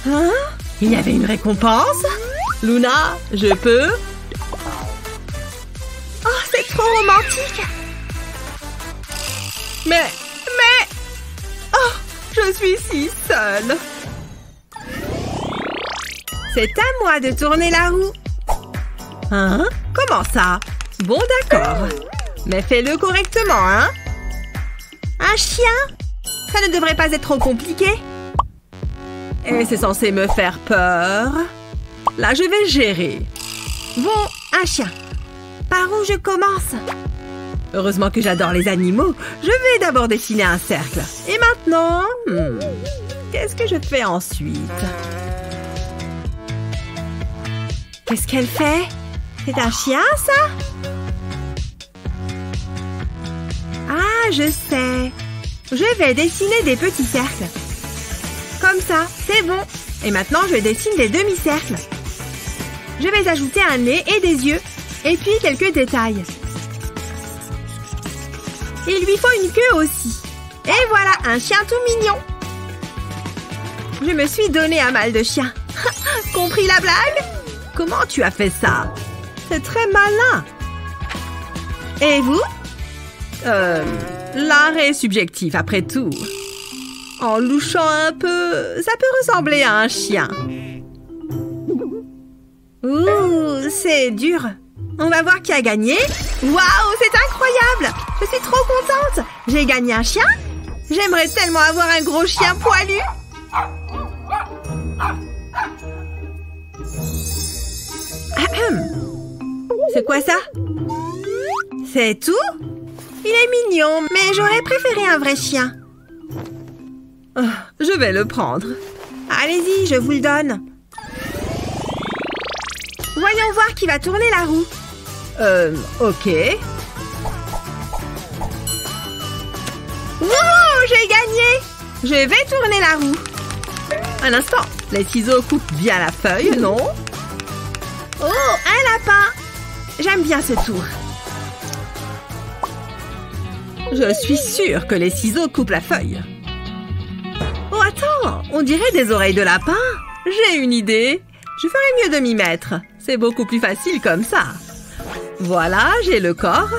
Hein? Il y avait une récompense? Luna, je peux? Oh, c'est trop romantique! Mais... Oh, je suis si seule. C'est à moi de tourner la roue. Hein? Comment ça? Bon, d'accord. Mais fais-le correctement, hein? Un chien? Ça ne devrait pas être trop compliqué. Et c'est censé me faire peur. Là, je vais gérer. Bon, un chien. Par où je commence? Heureusement que j'adore les animaux. Je vais d'abord dessiner un cercle. Et maintenant... qu'est-ce que je fais ensuite? Qu'est-ce qu'elle fait? C'est un chien, ça? Ah, je sais. Je vais dessiner des petits cercles. Comme ça, c'est bon. Et maintenant, je dessine des demi-cercles. Je vais ajouter un nez et des yeux. Et puis quelques détails. Il lui faut une queue aussi. Et voilà, un chien tout mignon. Je me suis donné un mal de chien. Compris la blague? Comment tu as fait ça? C'est très malin. Et vous? L'art est subjectif, après tout. En louchant un peu, ça peut ressembler à un chien. Ouh, c'est dur. On va voir qui a gagné. Waouh, c'est incroyable! Je suis trop contente. J'ai gagné un chien? J'aimerais tellement avoir un gros chien poilu. C'est quoi ça? C'est tout? Il est mignon, mais j'aurais préféré un vrai chien. Oh, je vais le prendre. Allez-y, je vous le donne. Voyons voir qui va tourner la roue. Ok. Wouhou, j'ai gagné! Je vais tourner la roue. Un instant, les ciseaux coupent bien la feuille, non? Oh, un lapin! J'aime bien ce tour. Je suis sûre que les ciseaux coupent la feuille. Oh, attends, on dirait des oreilles de lapin. J'ai une idée. Je ferais mieux de m'y mettre. C'est beaucoup plus facile comme ça. Voilà, j'ai le corps.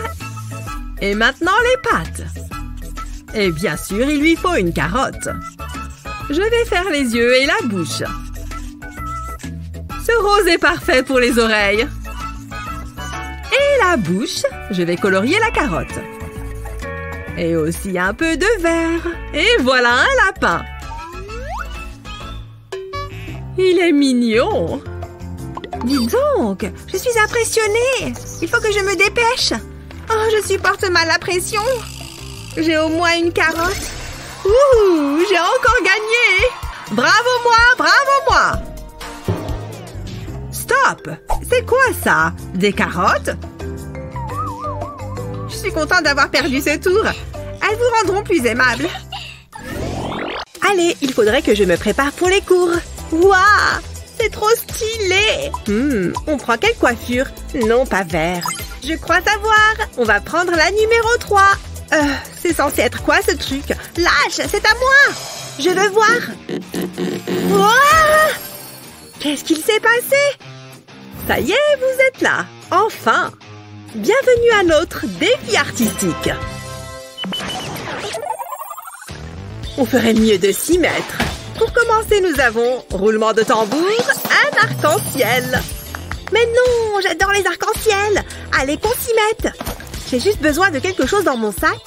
Et maintenant les pattes. Et bien sûr, il lui faut une carotte. Je vais faire les yeux et la bouche. Ce rose est parfait pour les oreilles. Et la bouche, je vais colorier la carotte. Et aussi un peu de vert. Et voilà un lapin. Il est mignon. Dis donc, je suis impressionnée. Il faut que je me dépêche. Oh, je supporte mal la pression. J'ai au moins une carotte. Ouh, j'ai encore gagné. Bravo moi, bravo moi. Stop. C'est quoi ça? Des carottes? Je suis contente d'avoir perdu ce tour. Elles vous rendront plus aimable. Allez, il faudrait que je me prépare pour les cours. Waouh, c'est trop stylé. On prend quelle coiffure? Non, pas vert. Je crois savoir. On va prendre la numéro 3. C'est censé être quoi ce truc? Lâche, c'est à moi. Je veux voir. Waouh! Qu'est-ce qu'il s'est passé? Ça y est, vous êtes là. Enfin. Bienvenue à notre défi artistique. On ferait mieux de s'y mettre. Pour commencer, nous avons roulement de tambour, un arc-en-ciel. Mais non, j'adore les arcs-en-ciel. Allez, qu'on s'y mette. J'ai juste besoin de quelque chose dans mon sac.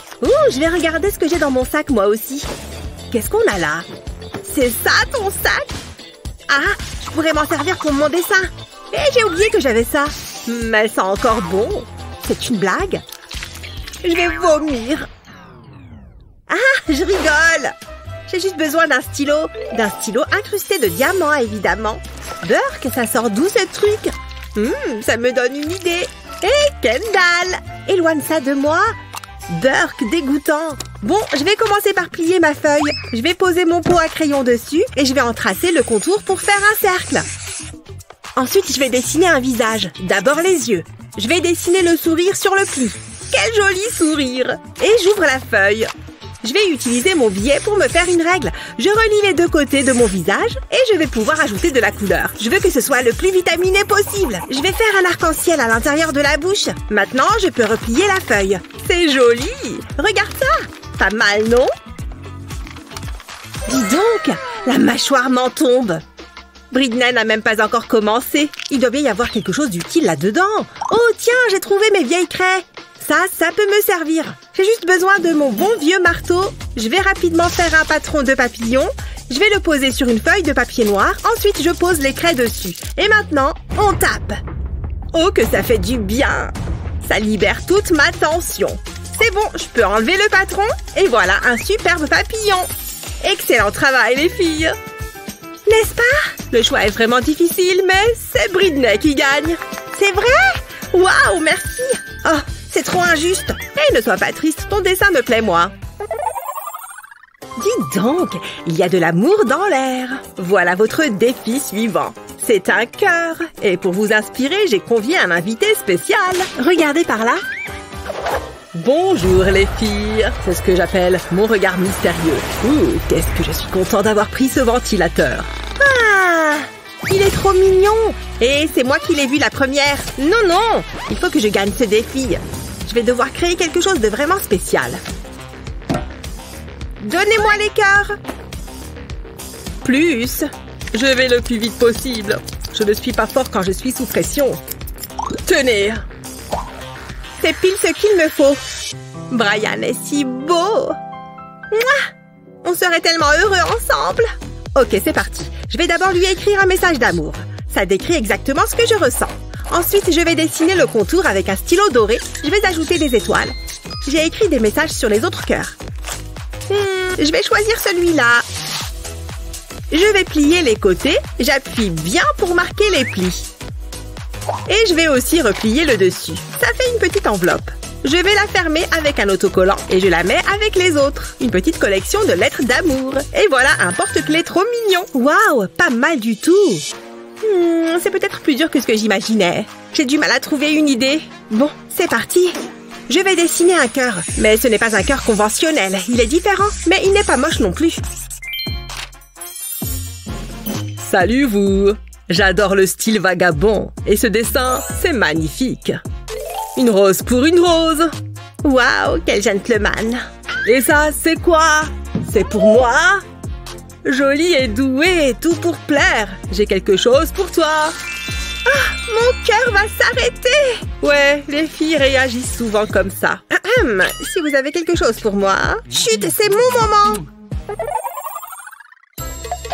Je vais regarder ce que j'ai dans mon sac, moi aussi. Qu'est-ce qu'on a là? C'est ça, ton sac? Ah, je pourrais m'en servir pour mon dessin. Et j'ai oublié que j'avais ça. Mais c'est encore bon. C'est une blague? Je vais vomir. Ah, je rigole. J'ai juste besoin d'un stylo incrusté de diamants, évidemment. Burk, ça sort d'où ce truc? Ça me donne une idée. Hé, Kendall, éloigne ça de moi. Burk, dégoûtant. Bon, je vais commencer par plier ma feuille. Je vais poser mon pot à crayon dessus et je vais en tracer le contour pour faire un cercle. Ensuite, je vais dessiner un visage. D'abord les yeux. Je vais dessiner le sourire sur le pli. Quel joli sourire! Et j'ouvre la feuille. Je vais utiliser mon billet pour me faire une règle. Je relie les deux côtés de mon visage et je vais pouvoir ajouter de la couleur. Je veux que ce soit le plus vitaminé possible. Je vais faire un arc-en-ciel à l'intérieur de la bouche. Maintenant, je peux replier la feuille. C'est joli! Regarde ça! Pas mal, non? Dis donc, la mâchoire m'en tombe. Britney n'a même pas encore commencé. Il doit bien y avoir quelque chose d'utile là-dedans. Oh tiens, j'ai trouvé mes vieilles craies. Ça peut me servir. J'ai juste besoin de mon bon vieux marteau. Je vais rapidement faire un patron de papillon. Je vais le poser sur une feuille de papier noir. Ensuite, je pose les craies dessus. Et maintenant, on tape. Oh, que ça fait du bien. Ça libère toute ma tension. C'est bon, je peux enlever le patron. Et voilà un superbe papillon. Excellent travail, les filles. N'est-ce pas? Le choix est vraiment difficile, mais c'est Britney qui gagne. C'est vrai? Waouh, merci. Oh, c'est trop injuste. Et ne sois pas triste, ton dessin me plaît, moi. Dis donc, il y a de l'amour dans l'air. Voilà votre défi suivant. C'est un cœur. Et pour vous inspirer, j'ai convié un invité spécial. Regardez par là. Bonjour les filles. C'est ce que j'appelle mon regard mystérieux. Ouh, qu'est-ce que je suis content d'avoir pris ce ventilateur. Ah, il est trop mignon. Et c'est moi qui l'ai vu la première. Non, il faut que je gagne ce défi. Je vais devoir créer quelque chose de vraiment spécial. Donnez-moi les cœurs. Plus. Je vais le plus vite possible. Je ne suis pas fort quand je suis sous pression. Tenez. C'est pile ce qu'il me faut. Brian est si beau. Mouah! On serait tellement heureux ensemble. Ok, c'est parti. Je vais d'abord lui écrire un message d'amour. Ça décrit exactement ce que je ressens. Ensuite, je vais dessiner le contour avec un stylo doré. Je vais ajouter des étoiles. J'ai écrit des messages sur les autres cœurs. Je vais choisir celui-là. Je vais plier les côtés. J'appuie bien pour marquer les plis. Et je vais aussi replier le dessus. Ça fait une petite enveloppe. Je vais la fermer avec un autocollant et je la mets avec les autres. Une petite collection de lettres d'amour. Et voilà un porte-clés trop mignon. Waouh, pas mal du tout. C'est peut-être plus dur que ce que j'imaginais. J'ai du mal à trouver une idée. Bon, c'est parti. Je vais dessiner un cœur. Mais ce n'est pas un cœur conventionnel. Il est différent, mais il n'est pas moche non plus. Salut vous! J'adore le style vagabond. Et ce dessin, c'est magnifique. Une rose pour une rose. Waouh, quel gentleman. Et ça, c'est quoi? C'est pour moi? Jolie et douée, tout pour plaire. J'ai quelque chose pour toi. Ah, mon cœur va s'arrêter. Ouais, les filles réagissent souvent comme ça. Si vous avez quelque chose pour moi... Chut, c'est mon moment.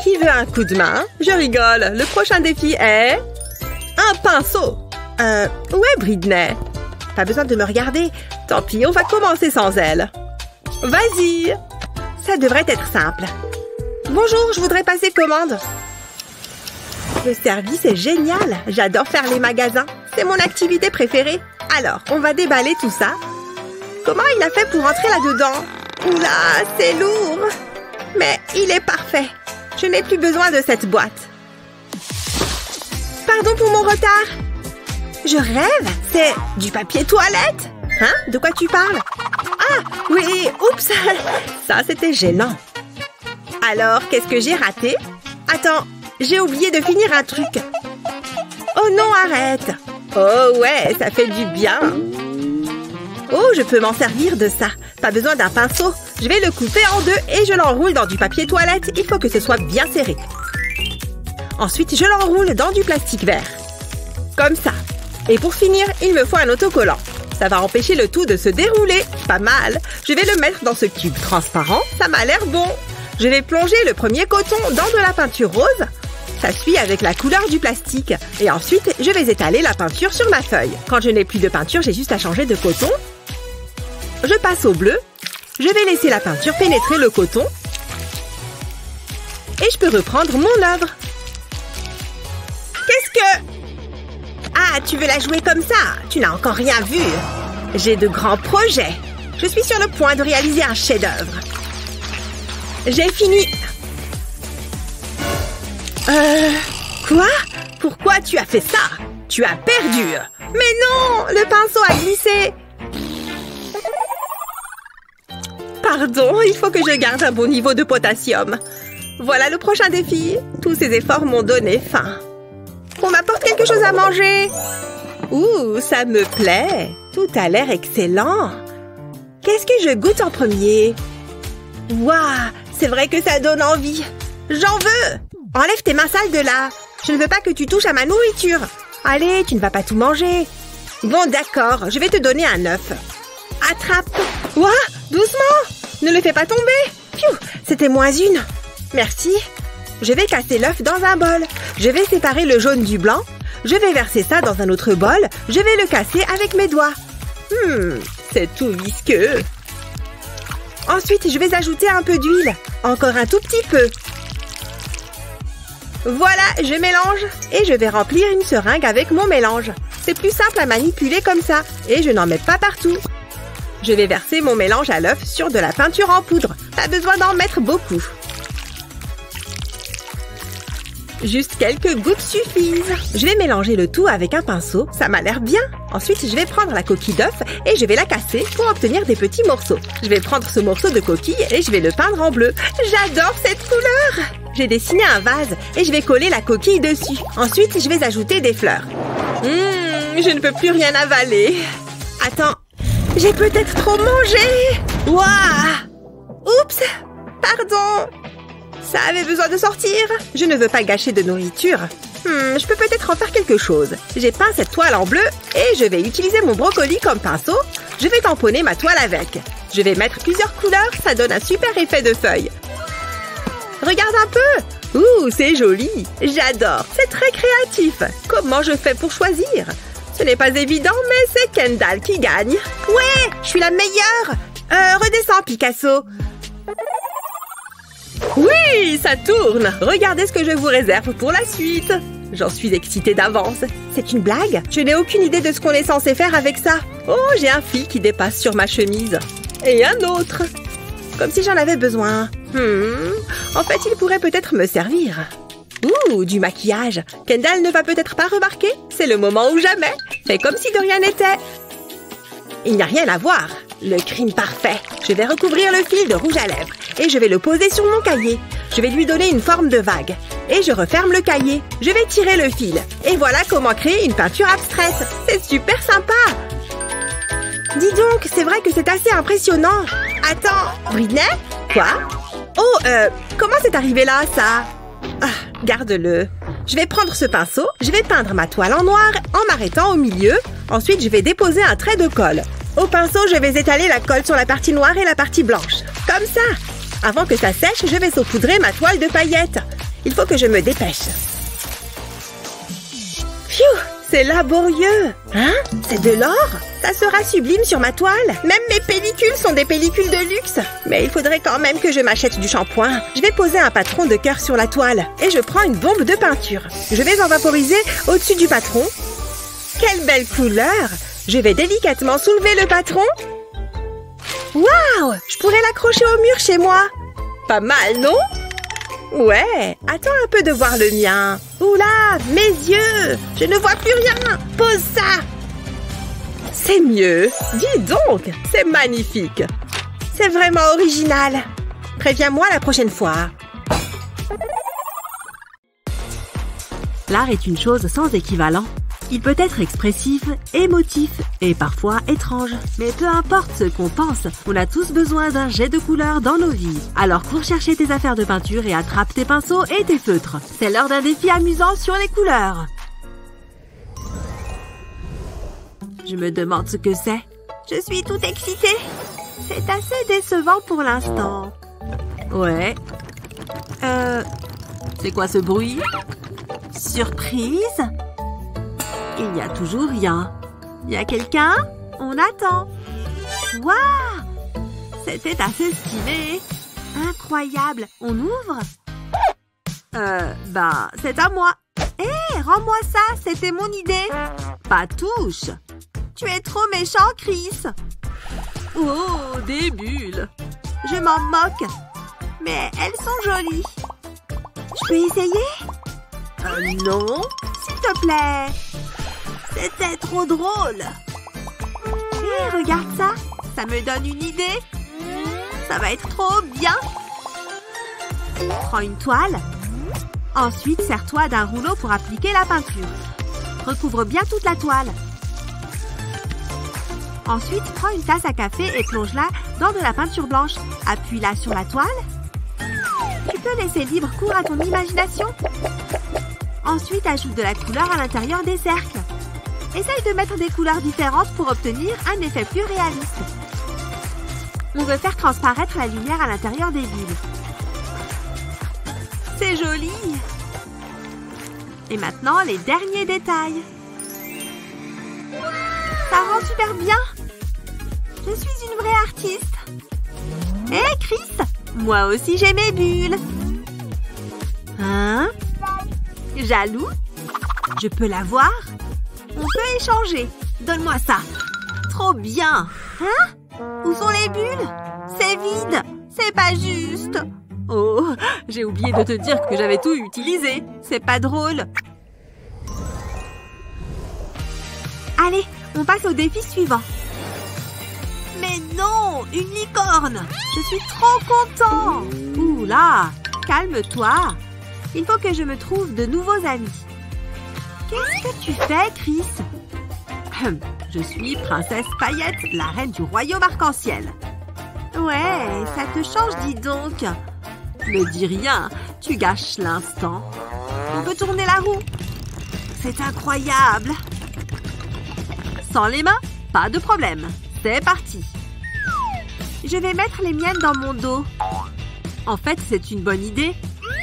Qui veut un coup de main? Je rigole. Le prochain défi est... un pinceau. Ouais, Britney. Pas besoin de me regarder. Tant pis, on va commencer sans elle. Vas-y. Ça devrait être simple. Bonjour, je voudrais passer commande. Le service est génial. J'adore faire les magasins. C'est mon activité préférée. Alors, on va déballer tout ça. Comment il a fait pour entrer là-dedans? Oula, c'est lourd. Mais il est parfait. Je n'ai plus besoin de cette boîte. Pardon pour mon retard. Je rêve. C'est du papier toilette. Hein? De quoi tu parles? Ah, oui, oups. Ça, c'était gênant. Alors, qu'est-ce que j'ai raté? Attends, j'ai oublié de finir un truc. Oh non, arrête. Oh ouais, ça fait du bien. Oh, je peux m'en servir de ça. Pas besoin d'un pinceau. Je vais le couper en deux et je l'enroule dans du papier toilette. Il faut que ce soit bien serré. Ensuite, je l'enroule dans du plastique vert. Comme ça. Et pour finir, il me faut un autocollant. Ça va empêcher le tout de se dérouler. Pas mal. Je vais le mettre dans ce cube transparent. Ça m'a l'air bon. Je vais plonger le premier coton dans de la peinture rose. Ça suit avec la couleur du plastique. Et ensuite, je vais étaler la peinture sur ma feuille. Quand je n'ai plus de peinture, j'ai juste à changer de coton. Je passe au bleu. Je vais laisser la peinture pénétrer le coton. Et je peux reprendre mon œuvre. Qu'est-ce que... Ah, tu veux la jouer comme ça? Tu n'as encore rien vu. J'ai de grands projets. Je suis sur le point de réaliser un chef-d'œuvre. J'ai fini. Quoi? Pourquoi tu as fait ça? Tu as perdu. Mais non, le pinceau a glissé. Pardon, il faut que je garde un bon niveau de potassium. Voilà le prochain défi. Tous ces efforts m'ont donné faim. On m'apporte quelque chose à manger. Ouh, ça me plaît. Tout a l'air excellent. Qu'est-ce que je goûte en premier? Waouh, c'est vrai que ça donne envie. J'en veux. Enlève tes mains sales de là. Je ne veux pas que tu touches à ma nourriture. Allez, tu ne vas pas tout manger. Bon, d'accord, je vais te donner un œuf. Attrape. Ouah, doucement. Ne le fais pas tomber. Pfiou, c'était moins une. Merci. Je vais casser l'œuf dans un bol. Je vais séparer le jaune du blanc. Je vais verser ça dans un autre bol. Je vais le casser avec mes doigts. C'est tout visqueux. Ensuite, je vais ajouter un peu d'huile. Encore un tout petit peu. Voilà, je mélange. Et je vais remplir une seringue avec mon mélange. C'est plus simple à manipuler comme ça. Et je n'en mets pas partout. Je vais verser mon mélange à l'œuf sur de la peinture en poudre. Pas besoin d'en mettre beaucoup. Juste quelques gouttes suffisent. Je vais mélanger le tout avec un pinceau. Ça m'a l'air bien. Ensuite, je vais prendre la coquille d'œuf et je vais la casser pour obtenir des petits morceaux. Je vais prendre ce morceau de coquille et je vais le peindre en bleu. J'adore cette couleur! J'ai dessiné un vase et je vais coller la coquille dessus. Ensuite, je vais ajouter des fleurs. Je ne peux plus rien avaler. Attends, j'ai peut-être trop mangé. Waouh! Oups! Pardon! Ça avait besoin de sortir. Je ne veux pas gâcher de nourriture. Je peux peut-être en faire quelque chose. J'ai peint cette toile en bleu et je vais utiliser mon brocoli comme pinceau. Je vais tamponner ma toile avec. Je vais mettre plusieurs couleurs, ça donne un super effet de feuille. Regarde un peu. Ouh, c'est joli. J'adore, c'est très créatif. Comment je fais pour choisir? Ce n'est pas évident, mais c'est Kendall qui gagne. Ouais, je suis la meilleure. Redescends, Picasso. Oui, ça tourne. Regardez ce que je vous réserve pour la suite. J'en suis excitée d'avance. C'est une blague? Je n'ai aucune idée de ce qu'on est censé faire avec ça. Oh, j'ai un fil qui dépasse sur ma chemise. Et un autre. Comme si j'en avais besoin. En fait, il pourrait peut-être me servir. Ouh, du maquillage. Kendall ne va peut-être pas remarquer. C'est le moment ou jamais. Fais comme si de rien n'était. Il n'y a rien à voir. Le crime parfait. Je vais recouvrir le fil de rouge à lèvres et je vais le poser sur mon cahier. Je vais lui donner une forme de vague. Et je referme le cahier. Je vais tirer le fil. Et voilà comment créer une peinture abstraite. C'est super sympa. Dis donc, c'est vrai que c'est assez impressionnant. Attends, Britney? Quoi? Oh, comment c'est arrivé là, ça? Ah, garde-le. Je vais prendre ce pinceau, je vais peindre ma toile en noir en m'arrêtant au milieu. Ensuite, je vais déposer un trait de colle. Au pinceau, je vais étaler la colle sur la partie noire et la partie blanche. Comme ça. Avant que ça sèche, je vais saupoudrer ma toile de paillettes. Il faut que je me dépêche. Pfiou, c'est laborieux. Hein? C'est de l'or? Ça sera sublime sur ma toile. Même mes pellicules sont des pellicules de luxe. Mais il faudrait quand même que je m'achète du shampoing. Je vais poser un patron de cœur sur la toile. Et je prends une bombe de peinture. Je vais en vaporiser au-dessus du patron. Quelle belle couleur! Je vais délicatement soulever le patron. Waouh! Je pourrais l'accrocher au mur chez moi. Pas mal, non? Ouais, attends un peu de voir le mien. Oula, mes yeux! Je ne vois plus rien. Pose ça. C'est mieux. Dis donc, c'est magnifique. C'est vraiment original. Préviens-moi la prochaine fois. L'art est une chose sans équivalent. Il peut être expressif, émotif et parfois étrange. Mais peu importe ce qu'on pense, on a tous besoin d'un jet de couleur dans nos vies. Alors cours chercher tes affaires de peinture et attrape tes pinceaux et tes feutres. C'est l'heure d'un défi amusant sur les couleurs. Je me demande ce que c'est. Je suis toute excitée. C'est assez décevant pour l'instant. Ouais. C'est quoi ce bruit? Surprise? Il n'y a toujours rien. Y a quelqu'un? On attend. Waouh! C'était assez stylé. Incroyable. On ouvre? C'est à moi. Hé, rends-moi ça. C'était mon idée. Pas touche. Tu es trop méchant, Chris. Oh, des bulles. Je m'en moque. Mais elles sont jolies. Je peux essayer? Non. S'il te plaît. C'était trop drôle. Hé, regarde ça. Ça me donne une idée. Ça va être trop bien. Prends une toile. Ensuite, serre-toi d'un rouleau pour appliquer la peinture. Recouvre bien toute la toile. Ensuite, prends une tasse à café et plonge-la dans de la peinture blanche. Appuie-la sur la toile. Tu peux laisser libre cours à ton imagination. Ensuite, ajoute de la couleur à l'intérieur des cercles. Essaye de mettre des couleurs différentes pour obtenir un effet plus réaliste. On veut faire transparaître la lumière à l'intérieur des bulles. C'est joli! Et maintenant, les derniers détails. Ça rend super bien! Je suis une vraie artiste. Hé, Chris! Moi aussi, j'ai mes bulles. Hein? Jaloux? Je peux la voir? On peut échanger. Donne-moi ça. Trop bien. Hein? Où sont les bulles? C'est vide. C'est pas juste. Oh, j'ai oublié de te dire que j'avais tout utilisé. C'est pas drôle. Allez, on passe au défi suivant. Mais non, une licorne. Je suis trop content. Ouh là, calme-toi. Il faut que je me trouve de nouveaux amis. Qu'est-ce que tu fais, Chris? Je suis Princesse Paillette, la reine du royaume arc-en-ciel. Ouais, ça te change, dis donc. Ne dis rien, tu gâches l'instant. On peut tourner la roue. C'est incroyable. Sans les mains, pas de problème. C'est parti. Je vais mettre les miennes dans mon dos. En fait, c'est une bonne idée.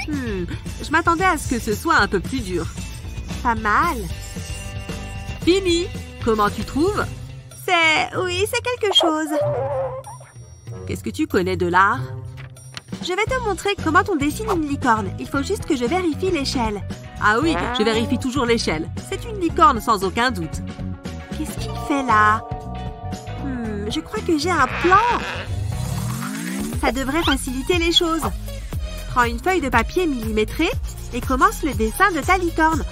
Je m'attendais à ce que ce soit un peu plus dur. Pas mal. Fini. Comment tu trouves? Oui, c'est quelque chose. Qu'est-ce que tu connais de l'art? Je vais te montrer comment on dessine une licorne. Il faut juste que je vérifie l'échelle. Ah oui, je vérifie toujours l'échelle. C'est une licorne sans aucun doute. Qu'est-ce qu'il fait là? Je crois que j'ai un plan. Ça devrait faciliter les choses. Prends une feuille de papier millimétrée et commence le dessin de ta licorne.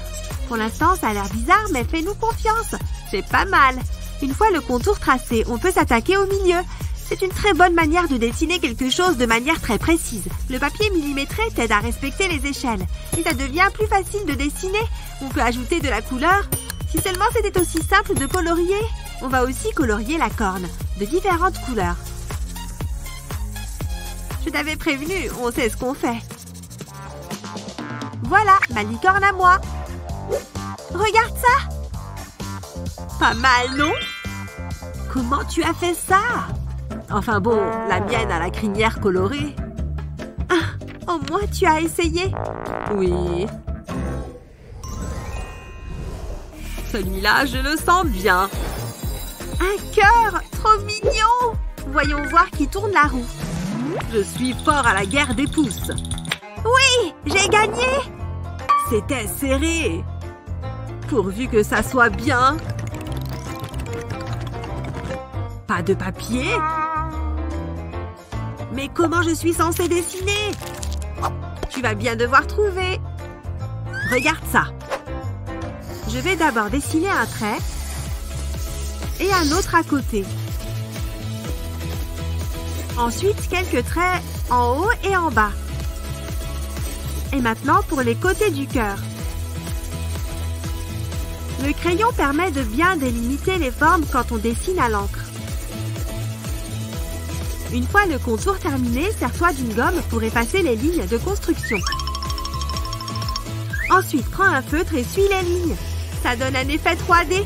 Pour l'instant, ça a l'air bizarre, mais fais-nous confiance. C'est pas mal. Une fois le contour tracé, on peut s'attaquer au milieu. C'est une très bonne manière de dessiner quelque chose de manière très précise. Le papier millimétré t'aide à respecter les échelles. Et ça devient plus facile de dessiner. On peut ajouter de la couleur. Si seulement c'était aussi simple de colorier. On va aussi colorier la corne, de différentes couleurs. Je t'avais prévenu, on sait ce qu'on fait. Voilà, ma licorne à moi. Regarde ça. Pas mal, non? Comment tu as fait ça? Enfin bon, la mienne a la crinière colorée. Ah, au moins tu as essayé. Oui. Celui-là, je le sens bien. Un cœur, trop mignon. Voyons voir qui tourne la roue. Je suis fort à la guerre des pouces. Oui, j'ai gagné. C'était serré. Pourvu que ça soit bien. Pas de papier? Mais comment je suis censée dessiner? Tu vas bien devoir trouver. Regarde ça. Je vais d'abord dessiner un trait et un autre à côté. Ensuite, quelques traits en haut et en bas. Et maintenant pour les côtés du cœur. Le crayon permet de bien délimiter les formes quand on dessine à l'encre. Une fois le contour terminé, sers-toi d'une gomme pour effacer les lignes de construction. Ensuite, prends un feutre et suis les lignes. Ça donne un effet 3D.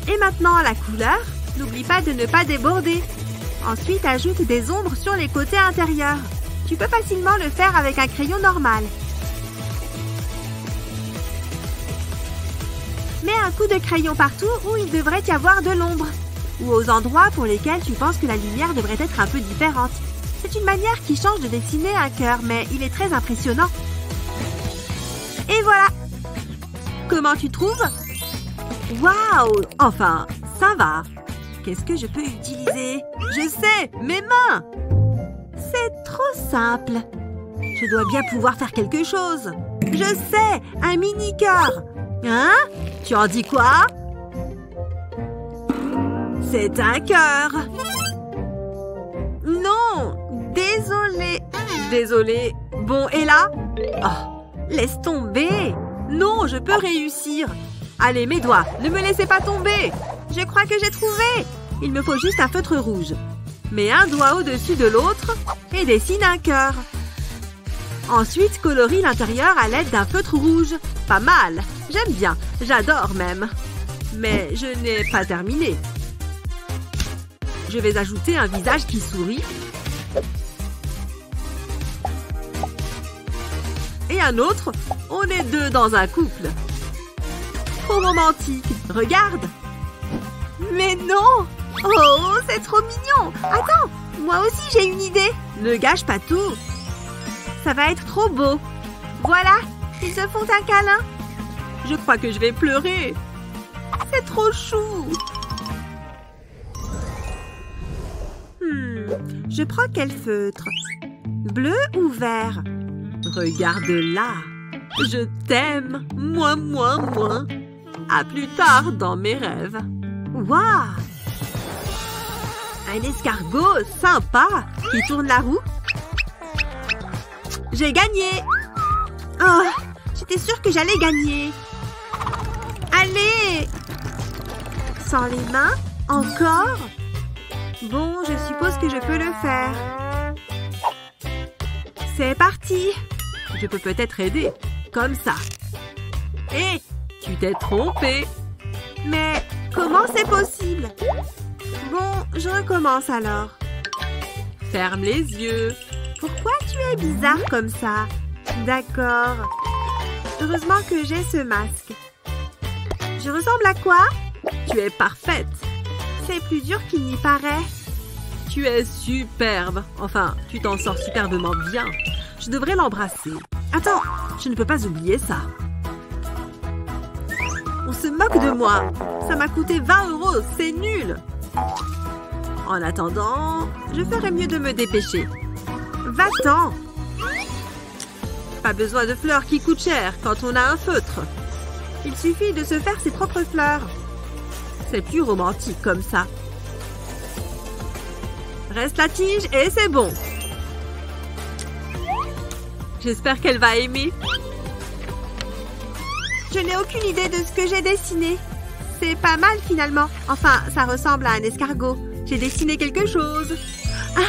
Et maintenant, la couleur. N'oublie pas de ne pas déborder. Ensuite, ajoute des ombres sur les côtés intérieurs. Tu peux facilement le faire avec un crayon normal. Mets un coup de crayon partout où il devrait y avoir de l'ombre. Ou aux endroits pour lesquels tu penses que la lumière devrait être un peu différente. C'est une manière qui change de dessiner un cœur, mais il est très impressionnant. Et voilà! Comment tu trouves? Waouh! Enfin, ça va. Qu'est-ce que je peux utiliser? Je sais, mes mains! C'est trop simple. Je dois bien pouvoir faire quelque chose. Je sais, un mini-cœur. Hein? Tu en dis quoi? C'est un cœur. Non, désolé. Désolé. Bon, et là? Oh, laisse tomber. Non, je peux réussir. Allez, mes doigts, ne me laissez pas tomber. Je crois que j'ai trouvé. Il me faut juste un feutre rouge. Mets un doigt au-dessus de l'autre et dessine un cœur. Ensuite, colorie l'intérieur à l'aide d'un feutre rouge. Pas mal. J'aime bien. J'adore même. Mais je n'ai pas terminé. Je vais ajouter un visage qui sourit. Et un autre. On est deux dans un couple. Trop romantique. Regarde. Mais non! Oh, c'est trop mignon! Attends, moi aussi j'ai une idée. Ne gâche pas tout. Ça va être trop beau. Voilà, ils se font un câlin. Je crois que je vais pleurer. C'est trop chou. Je prends quel feutre? Bleu ou vert? Regarde là. Je t'aime. Moi. À plus tard dans mes rêves. Waouh! Un escargot sympa qui tourne la roue. J'ai gagné! Oh, j'étais sûre que j'allais gagner. Allez! Sans les mains? Encore? Bon, je suppose que je peux le faire. C'est parti! Je peux peut-être aider. Comme ça. Hé! Tu t'es trompé. Mais comment c'est possible? Bon, je recommence alors. Ferme les yeux. Pourquoi tu es bizarre comme ça? D'accord. Heureusement que j'ai ce masque. Je ressemble à quoi? Tu es parfaite. C'est plus dur qu'il n'y paraît. Tu es superbe. Enfin, tu t'en sors superbement bien. Je devrais l'embrasser. Attends, je ne peux pas oublier ça. On se moque de moi. Ça m'a coûté 20 €. C'est nul. En attendant, je ferais mieux de me dépêcher. Va-t'en. Pas besoin de fleurs qui coûtent cher quand on a un feutre. Il suffit de se faire ses propres fleurs. C'est plus romantique comme ça. Reste la tige et c'est bon. J'espère qu'elle va aimer. Je n'ai aucune idée de ce que j'ai dessiné. C'est pas mal finalement. Enfin, ça ressemble à un escargot. J'ai dessiné quelque chose. Ah,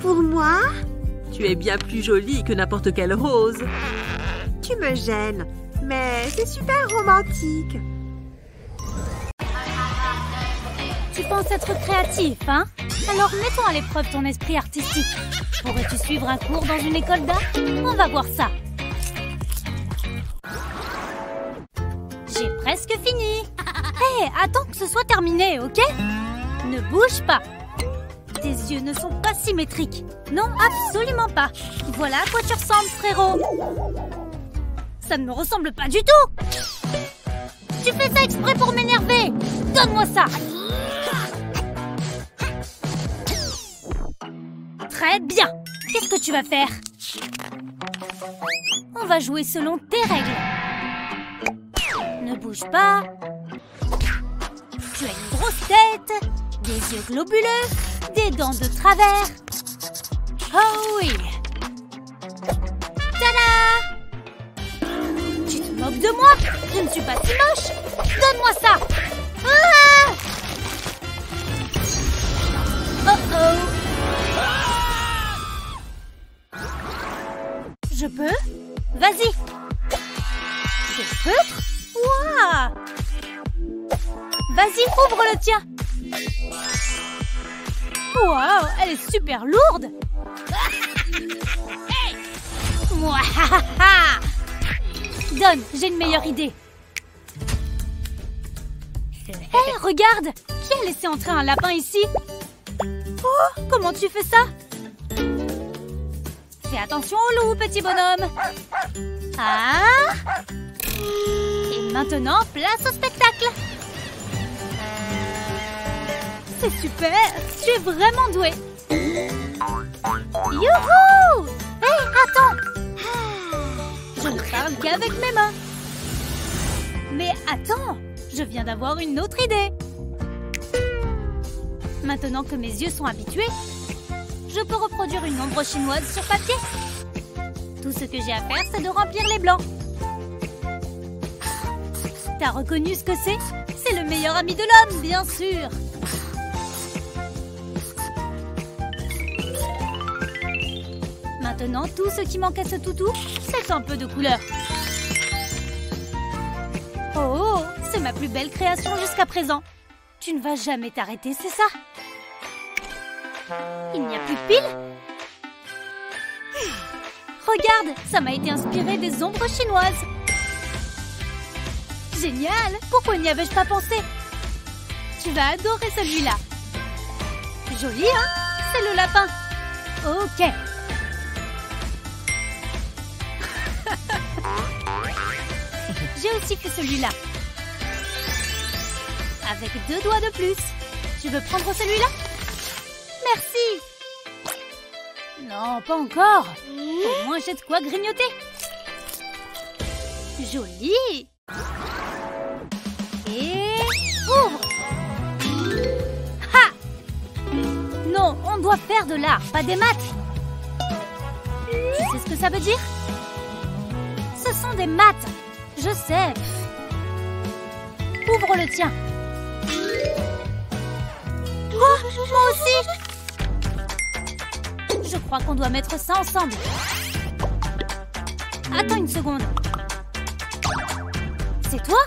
pour moi? Tu es bien plus jolie que n'importe quelle rose. Tu me gênes, mais c'est super romantique. Tu penses être créatif, hein? Alors mettons à l'épreuve ton esprit artistique. Pourrais-tu suivre un cours dans une école d'art? On va voir ça. J'ai presque fini. Hé, attends que ce soit terminé, ok? Ne bouge pas. Tes yeux ne sont pas symétriques. Non, absolument pas. Voilà à quoi tu ressembles, frérot. Ça ne me ressemble pas du tout. Tu fais ça exprès pour m'énerver. Donne-moi ça. Très bien. Qu'est-ce que tu vas faire? On va jouer selon tes règles. Ne bouge pas. Tu as une grosse tête, des yeux globuleux, des dents de travers. Oh oui! Tada! Tu te moques de moi? Je ne suis pas si moche. Donne-moi ça. Ah! Oh oh! Je peux? Vas-y! Des feutres? Waouh! Vas-y, ouvre le tien! Waouh, elle est super lourde! Mouahaha! Donne, j'ai une meilleure idée. Hé, regarde! Qui a laissé entrer un lapin ici? Oh, comment tu fais ça? Fais attention au loup, petit bonhomme. Ah! Et maintenant, place au spectacle. C'est super! Tu es vraiment doué! Youhou! Hé, attends! Je ne parle qu'avec mes mains. Mais attends! Je viens d'avoir une autre idée. Maintenant que mes yeux sont habitués, je peux reproduire une ombre chinoise sur papier. Tout ce que j'ai à faire, c'est de remplir les blancs. T'as reconnu ce que c'est? C'est le meilleur ami de l'homme, bien sûr! Maintenant, tout ce qui manque à ce toutou, c'est un peu de couleur. Oh, c'est ma plus belle création jusqu'à présent. Tu ne vas jamais t'arrêter, c'est ça? Il n'y a plus de piles? Regarde, ça m'a été inspiré des ombres chinoises. Génial! Pourquoi n'y avais-je pas pensé? Tu vas adorer celui-là. Joli, hein? C'est le lapin. Ok. J'ai aussi fait celui-là. Avec 2 doigts de plus. Tu veux prendre celui-là? Merci. Non, pas encore. Au moins, j'ai de quoi grignoter. Joli. Et ouvre. Ha! Non, on doit faire de l'art, pas des maths. Tu sais ce que ça veut dire? Ce sont des maths. Je sais. Ouvre le tien. Oh, moi aussi. Je crois qu'on doit mettre ça ensemble. Attends une seconde. C'est toi?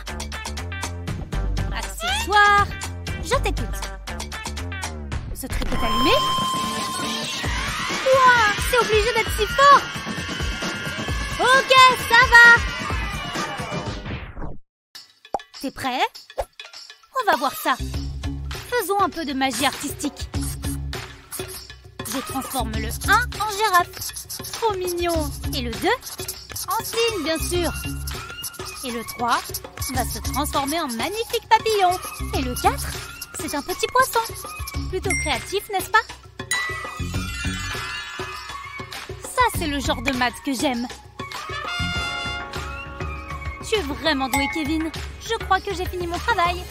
Accessoire. Je t'écoute. Ce truc est allumé? Ouah, c'est obligé d'être si fort. Ok, ça va. T'es prêt? On va voir ça. Faisons un peu de magie artistique. Je transforme le 1 en girafe. Trop mignon. Et le 2 en cygne, bien sûr. Et le 3 va se transformer en magnifique papillon. Et le 4, c'est un petit poisson. Plutôt créatif, n'est-ce pas? Ça, c'est le genre de maths que j'aime. Tu es vraiment doué, Kevin. Je crois que j'ai fini mon travail.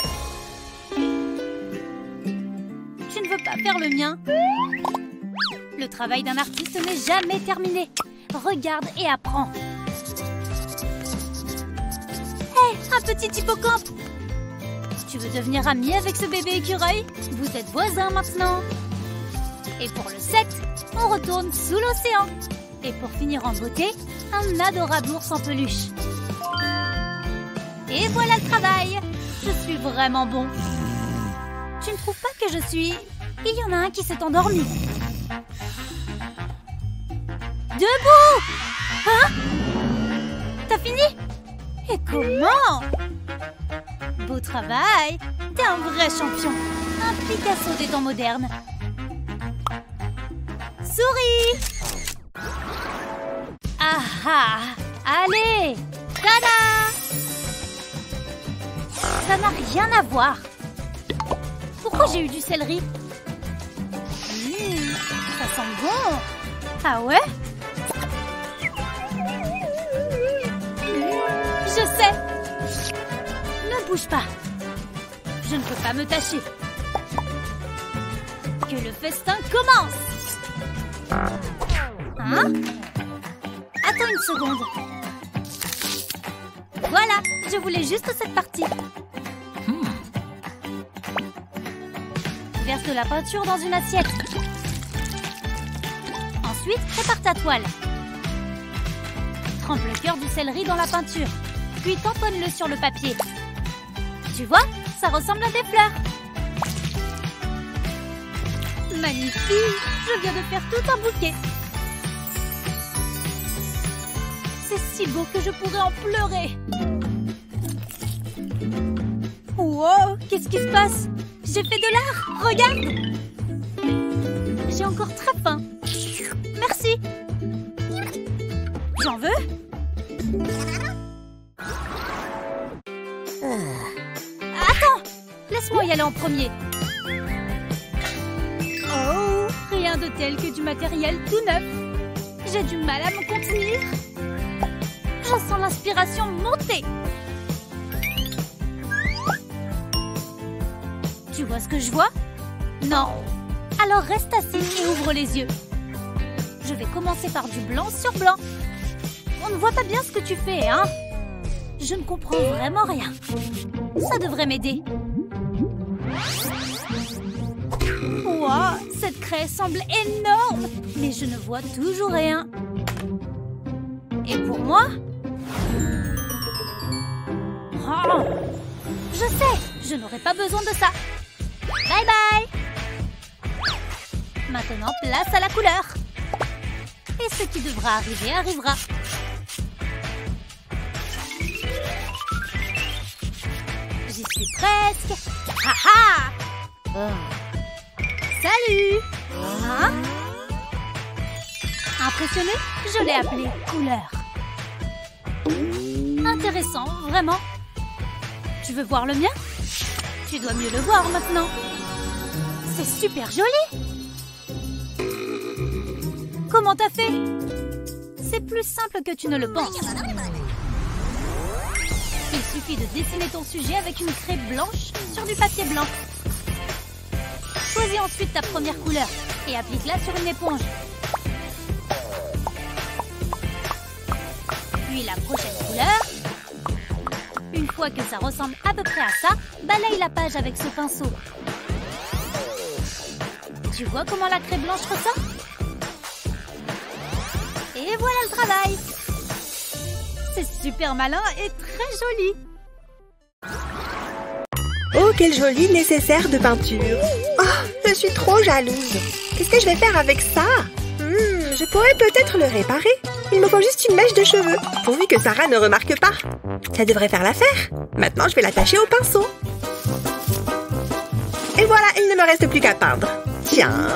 veux pas faire le mien. Le travail d'un artiste n'est jamais terminé. Regarde et apprends. Hé, un petit hippocampe! Tu veux devenir ami avec ce bébé écureuil? Vous êtes voisins maintenant. Et pour le 7, on retourne sous l'océan. Et pour finir en beauté, un adorable ours en peluche. Et voilà le travail. Je suis vraiment bon. Tu ne trouves pas que je suis... Il y en a un qui s'est endormi. Debout! Hein? T'as fini? Et comment? Beau travail! T'es un vrai champion. Un Picasso des temps modernes. Souris! Ah ah! Allez! Tada! Ça n'a rien à voir. Pourquoi j'ai eu du céleri? Ça sent bon. Ah ouais? Je sais. Ne bouge pas. Je ne peux pas me tâcher. Que le festin commence. Hein? Attends une seconde. Voilà, je voulais juste cette partie. Verse de la peinture dans une assiette. Ensuite, prépare ta toile. Trempe le cœur du céleri dans la peinture. Puis tamponne-le sur le papier. Tu vois, ça ressemble à des fleurs. Magnifique! Je viens de faire tout un bouquet. C'est si beau que je pourrais en pleurer. Wow! Qu'est-ce qui se passe? J'ai fait de l'art! Regarde! J'ai encore très faim. Merci. J'en veux? Attends! Laisse-moi y aller en premier. Oh! Rien de tel que du matériel tout neuf. J'ai du mal à me contenir. Je sens l'inspiration monter. Tu vois ce que je vois? Non. Alors reste assis et ouvre les yeux. Je vais commencer par du blanc sur blanc. On ne voit pas bien ce que tu fais, hein? Je ne comprends vraiment rien. Ça devrait m'aider. Wow, cette craie semble énorme, mais je ne vois toujours rien. Et pour moi? Oh, je sais, je n'aurai pas besoin de ça. Bye bye. Maintenant, place à la couleur. Et ce qui devra arriver arrivera. J'y suis presque. Ha ha! Salut! Hein? Impressionné? Je l'ai appelé couleur. Intéressant, vraiment. Tu veux voir le mien? Tu dois mieux le voir maintenant. C'est super joli! Comment t'as fait? C'est plus simple que tu ne le penses. Il suffit de dessiner ton sujet avec une craie blanche sur du papier blanc. Choisis ensuite ta première couleur et applique-la sur une éponge. Puis la prochaine couleur. Une fois que ça ressemble à peu près à ça, balaye la page avec ce pinceau. Tu vois comment la craie blanche ressort? Et voilà le travail! C'est super malin et très joli! Oh, quel joli nécessaire de peinture! Oh, je suis trop jalouse! Qu'est-ce que je vais faire avec ça? Je pourrais peut-être le réparer. Il me faut juste une mèche de cheveux, pourvu que Sarah ne remarque pas. Ça devrait faire l'affaire. Maintenant, je vais l'attacher au pinceau. Et voilà, il ne me reste plus qu'à peindre. Tiens,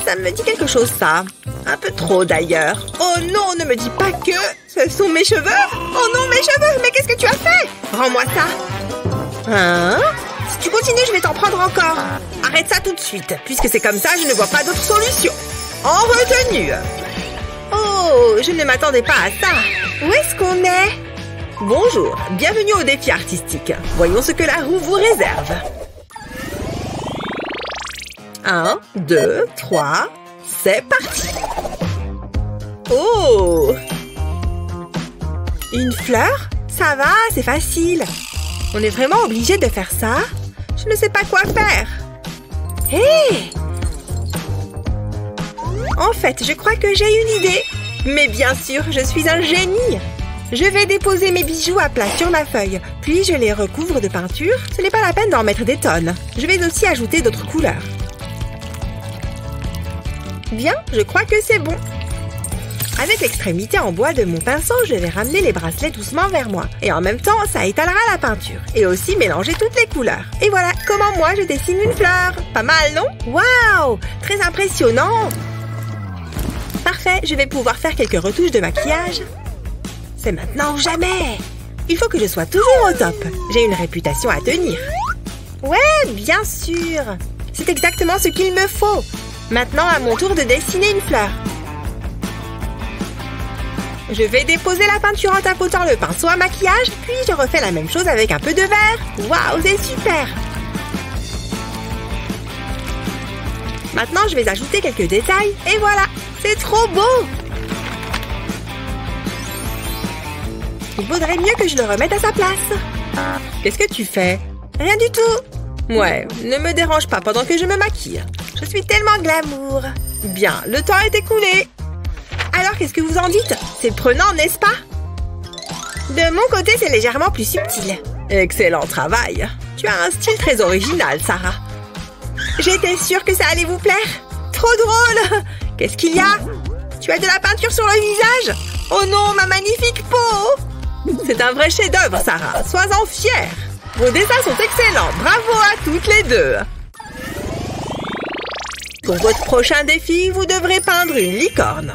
ça me dit quelque chose, ça. Un peu trop, d'ailleurs. Oh non, ne me dis pas que... Ce sont mes cheveux! Oh non, mes cheveux! Mais qu'est-ce que tu as fait? Rends-moi ça! Hein? Si tu continues, je vais t'en prendre encore. Arrête ça tout de suite. Puisque c'est comme ça, je ne vois pas d'autre solution. En retenue. Oh, je ne m'attendais pas à ça. Où est-ce qu'on est? Bonjour, bienvenue au défi artistique. Voyons ce que la roue vous réserve. 1, 2, 3, c'est parti. Oh! Une fleur? Ça va, c'est facile. On est vraiment obligé de faire ça? Je ne sais pas quoi faire. Hé! Hey! En fait, je crois que j'ai une idée. Mais bien sûr, je suis un génie. Je vais déposer mes bijoux à plat sur ma feuille, puis je les recouvre de peinture. Ce n'est pas la peine d'en mettre des tonnes. Je vais aussi ajouter d'autres couleurs. Bien, je crois que c'est bon. Avec l'extrémité en bois de mon pinceau, je vais ramener les bracelets doucement vers moi. Et en même temps, ça étalera la peinture. Et aussi mélanger toutes les couleurs. Et voilà comment moi je dessine une fleur. Pas mal, non? Waouh! Très impressionnant! Parfait, je vais pouvoir faire quelques retouches de maquillage. C'est maintenant ou jamais! Il faut que je sois toujours au top. J'ai une réputation à tenir. Ouais, bien sûr! C'est exactement ce qu'il me faut. Maintenant, à mon tour de dessiner une fleur. Je vais déposer la peinture en tapotant le pinceau à maquillage, puis je refais la même chose avec un peu de vert. Waouh, c'est super! Maintenant, je vais ajouter quelques détails, et voilà! C'est trop beau! Il vaudrait mieux que je le remette à sa place. Qu'est-ce que tu fais? Rien du tout. Ouais, ne me dérange pas pendant que je me maquille. Je suis tellement glamour. Bien, le temps est écoulé. Alors, qu'est-ce que vous en dites? C'est prenant, n'est-ce pas? De mon côté, c'est légèrement plus subtil. Excellent travail. Tu as un style très original, Sarah. J'étais sûre que ça allait vous plaire. Trop drôle! Qu'est-ce qu'il y a? Tu as de la peinture sur le visage? Oh non, ma magnifique peau! C'est un vrai chef-d'œuvre, Sarah. Sois-en fière. Vos dessins sont excellents. Bravo à toutes les deux. Pour votre prochain défi, vous devrez peindre une licorne.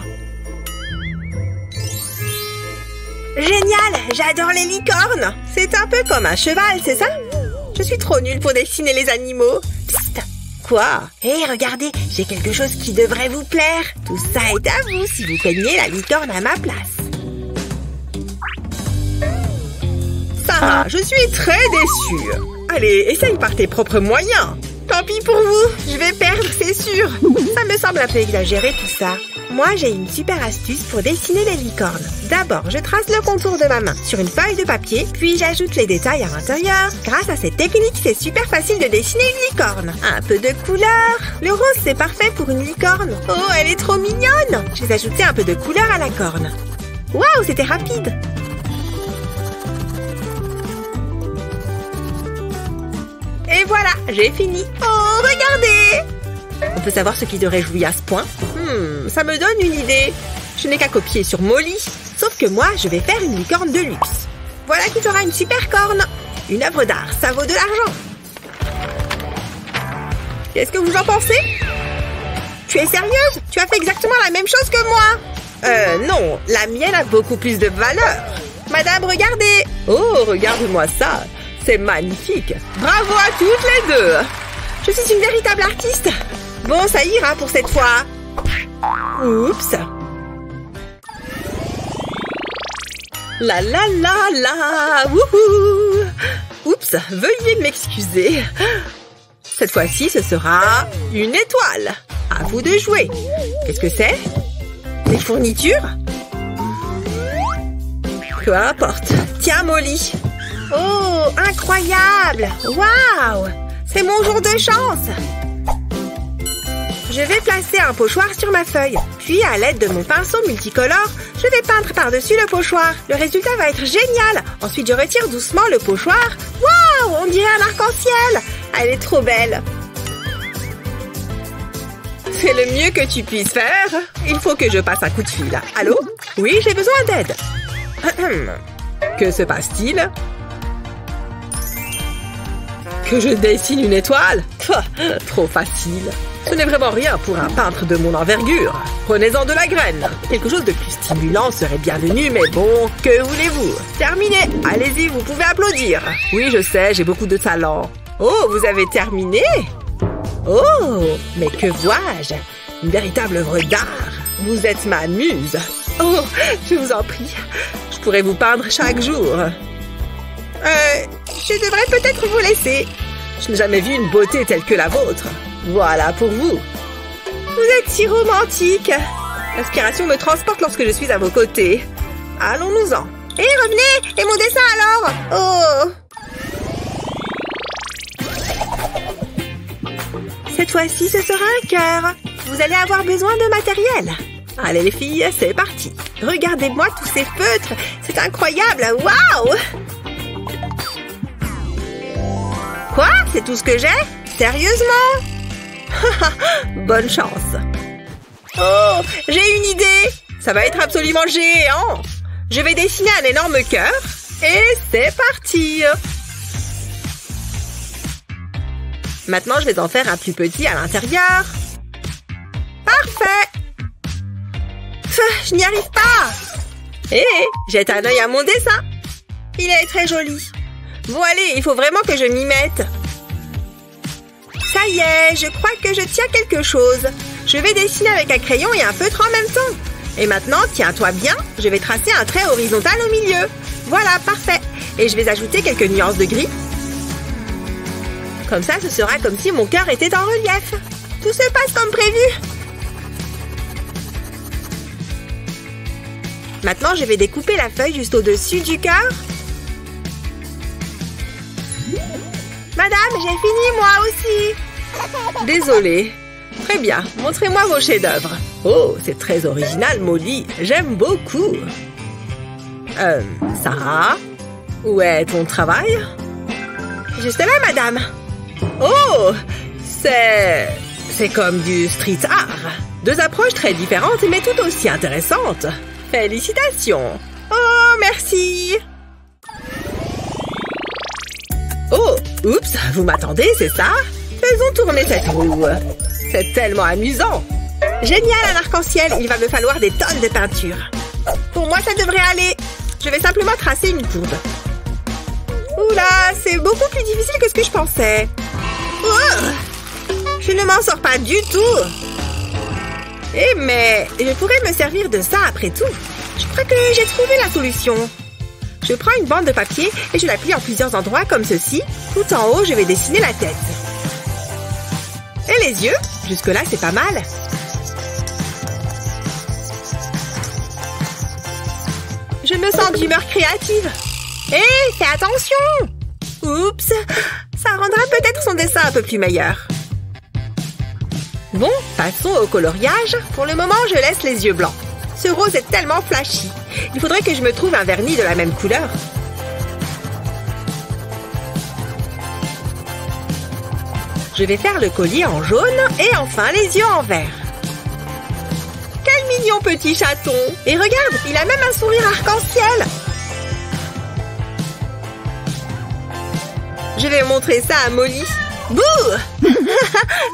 Génial! J'adore les licornes! C'est un peu comme un cheval, c'est ça? Je suis trop nulle pour dessiner les animaux. Psst! Quoi? Hé, regardez, j'ai quelque chose qui devrait vous plaire. Tout ça est à vous si vous peignez la licorne à ma place. Sarah, je suis très déçue. Allez, essaye par tes propres moyens. Tant pis pour vous, je vais perdre, c'est sûr. Ça me semble un peu exagéré tout ça. Moi, j'ai une super astuce pour dessiner les licornes. D'abord, je trace le contour de ma main sur une feuille de papier, puis j'ajoute les détails à l'intérieur. Grâce à cette technique, c'est super facile de dessiner une licorne. Un peu de couleur. Le rose, c'est parfait pour une licorne. Oh, elle est trop mignonne. Je vais ajouter un peu de couleur à la corne. Waouh, c'était rapide. Et voilà, j'ai fini. Oh, regardez! On peut savoir ce qui te réjouit à ce point? Ça me donne une idée. Je n'ai qu'à copier sur Molly. Sauf que moi, je vais faire une licorne de luxe. Voilà qui fera une super corne. Une œuvre d'art, ça vaut de l'argent. Qu'est-ce que vous en pensez? Tu es sérieuse? Tu as fait exactement la même chose que moi. Non, la mienne a beaucoup plus de valeur. Madame, regardez. Oh, regarde-moi ça. C'est magnifique. Bravo à toutes les deux. Je suis une véritable artiste. Bon, ça ira pour cette fois. Oups. La la la la. Wouhou. Oups, veuillez m'excuser. Cette fois-ci, ce sera une étoile. À vous de jouer. Qu'est-ce que c'est? Des fournitures? Peu importe. Tiens, Molly. Oh, incroyable! Waouh! C'est mon jour de chance! Je vais placer un pochoir sur ma feuille. Puis, à l'aide de mon pinceau multicolore, je vais peindre par-dessus le pochoir. Le résultat va être génial! Ensuite, je retire doucement le pochoir. Waouh! On dirait un arc-en-ciel! Elle est trop belle! C'est le mieux que tu puisses faire. Il faut que je passe un coup de fil. Allô? Oui, j'ai besoin d'aide. Que se passe-t-il? Que je dessine une étoile? Trop facile. Ce n'est vraiment rien pour un peintre de mon envergure. Prenez-en de la graine. Quelque chose de plus stimulant serait bienvenu, mais bon, que voulez-vous? Terminé. Allez-y, vous pouvez applaudir. Oui, je sais, j'ai beaucoup de talent. Oh, vous avez terminé? Oh, mais que vois-je? Une véritable œuvre d'art. Vous êtes ma muse. Oh, je vous en prie. Je pourrais vous peindre chaque jour. Je devrais peut-être vous laisser. Je n'ai jamais vu une beauté telle que la vôtre. Voilà pour vous. Vous êtes si romantique. L'inspiration me transporte lorsque je suis à vos côtés. Allons-nous-en. Hé, revenez! Et mon dessin alors? Oh! Cette fois-ci, ce sera un cœur. Vous allez avoir besoin de matériel. Allez les filles, c'est parti. Regardez-moi tous ces feutres. C'est incroyable. Waouh! Quoi? C'est tout ce que j'ai? Sérieusement? Bonne chance. Oh, j'ai une idée. Ça va être absolument géant. Je vais dessiner un énorme cœur. Et c'est parti. Maintenant, je vais en faire un plus petit à l'intérieur. Parfait. Je n'y arrive pas. Hé, jette un œil à mon dessin. Il est très joli. Bon, allez, il faut vraiment que je m'y mette. Ça y est, je crois que je tiens quelque chose. Je vais dessiner avec un crayon et un feutre en même temps. Et maintenant, tiens-toi bien, je vais tracer un trait horizontal au milieu. Voilà, parfait. Et je vais ajouter quelques nuances de gris. Comme ça, ce sera comme si mon cœur était en relief. Tout se passe comme prévu. Maintenant, je vais découper la feuille juste au-dessus du cœur. Madame, j'ai fini moi aussi. Désolée. Très bien, montrez-moi vos chefs-d'œuvre. Oh, c'est très original, Molly. J'aime beaucoup. Sarah, où est ton travail? Juste là, madame. Oh, c'est comme du street art. Deux approches très différentes, mais tout aussi intéressantes. Félicitations. Oh, merci. Oh, oups, vous m'attendez, c'est ça? Faisons tourner cette roue. C'est tellement amusant. Génial, un arc-en-ciel. Il va me falloir des tonnes de peinture. Pour moi, ça devrait aller. Je vais simplement tracer une courbe. Oula, c'est beaucoup plus difficile que ce que je pensais. Oh, je ne m'en sors pas du tout. Eh, mais je pourrais me servir de ça après tout. Je crois que j'ai trouvé la solution. Je prends une bande de papier et je la plie en plusieurs endroits comme ceci. Tout en haut, je vais dessiner la tête. Et les yeux? Jusque-là, c'est pas mal. Je me sens d'humeur créative. Hé, fais attention! Oups, ça rendra peut-être son dessin un peu plus meilleur. Bon, passons au coloriage. Pour le moment, je laisse les yeux blancs. Ce rose est tellement flashy. Il faudrait que je me trouve un vernis de la même couleur. Je vais faire le collier en jaune et enfin les yeux en vert. Quel mignon petit chaton! Et regarde, il a même un sourire arc-en-ciel. Je vais montrer ça à Molly. Bouh!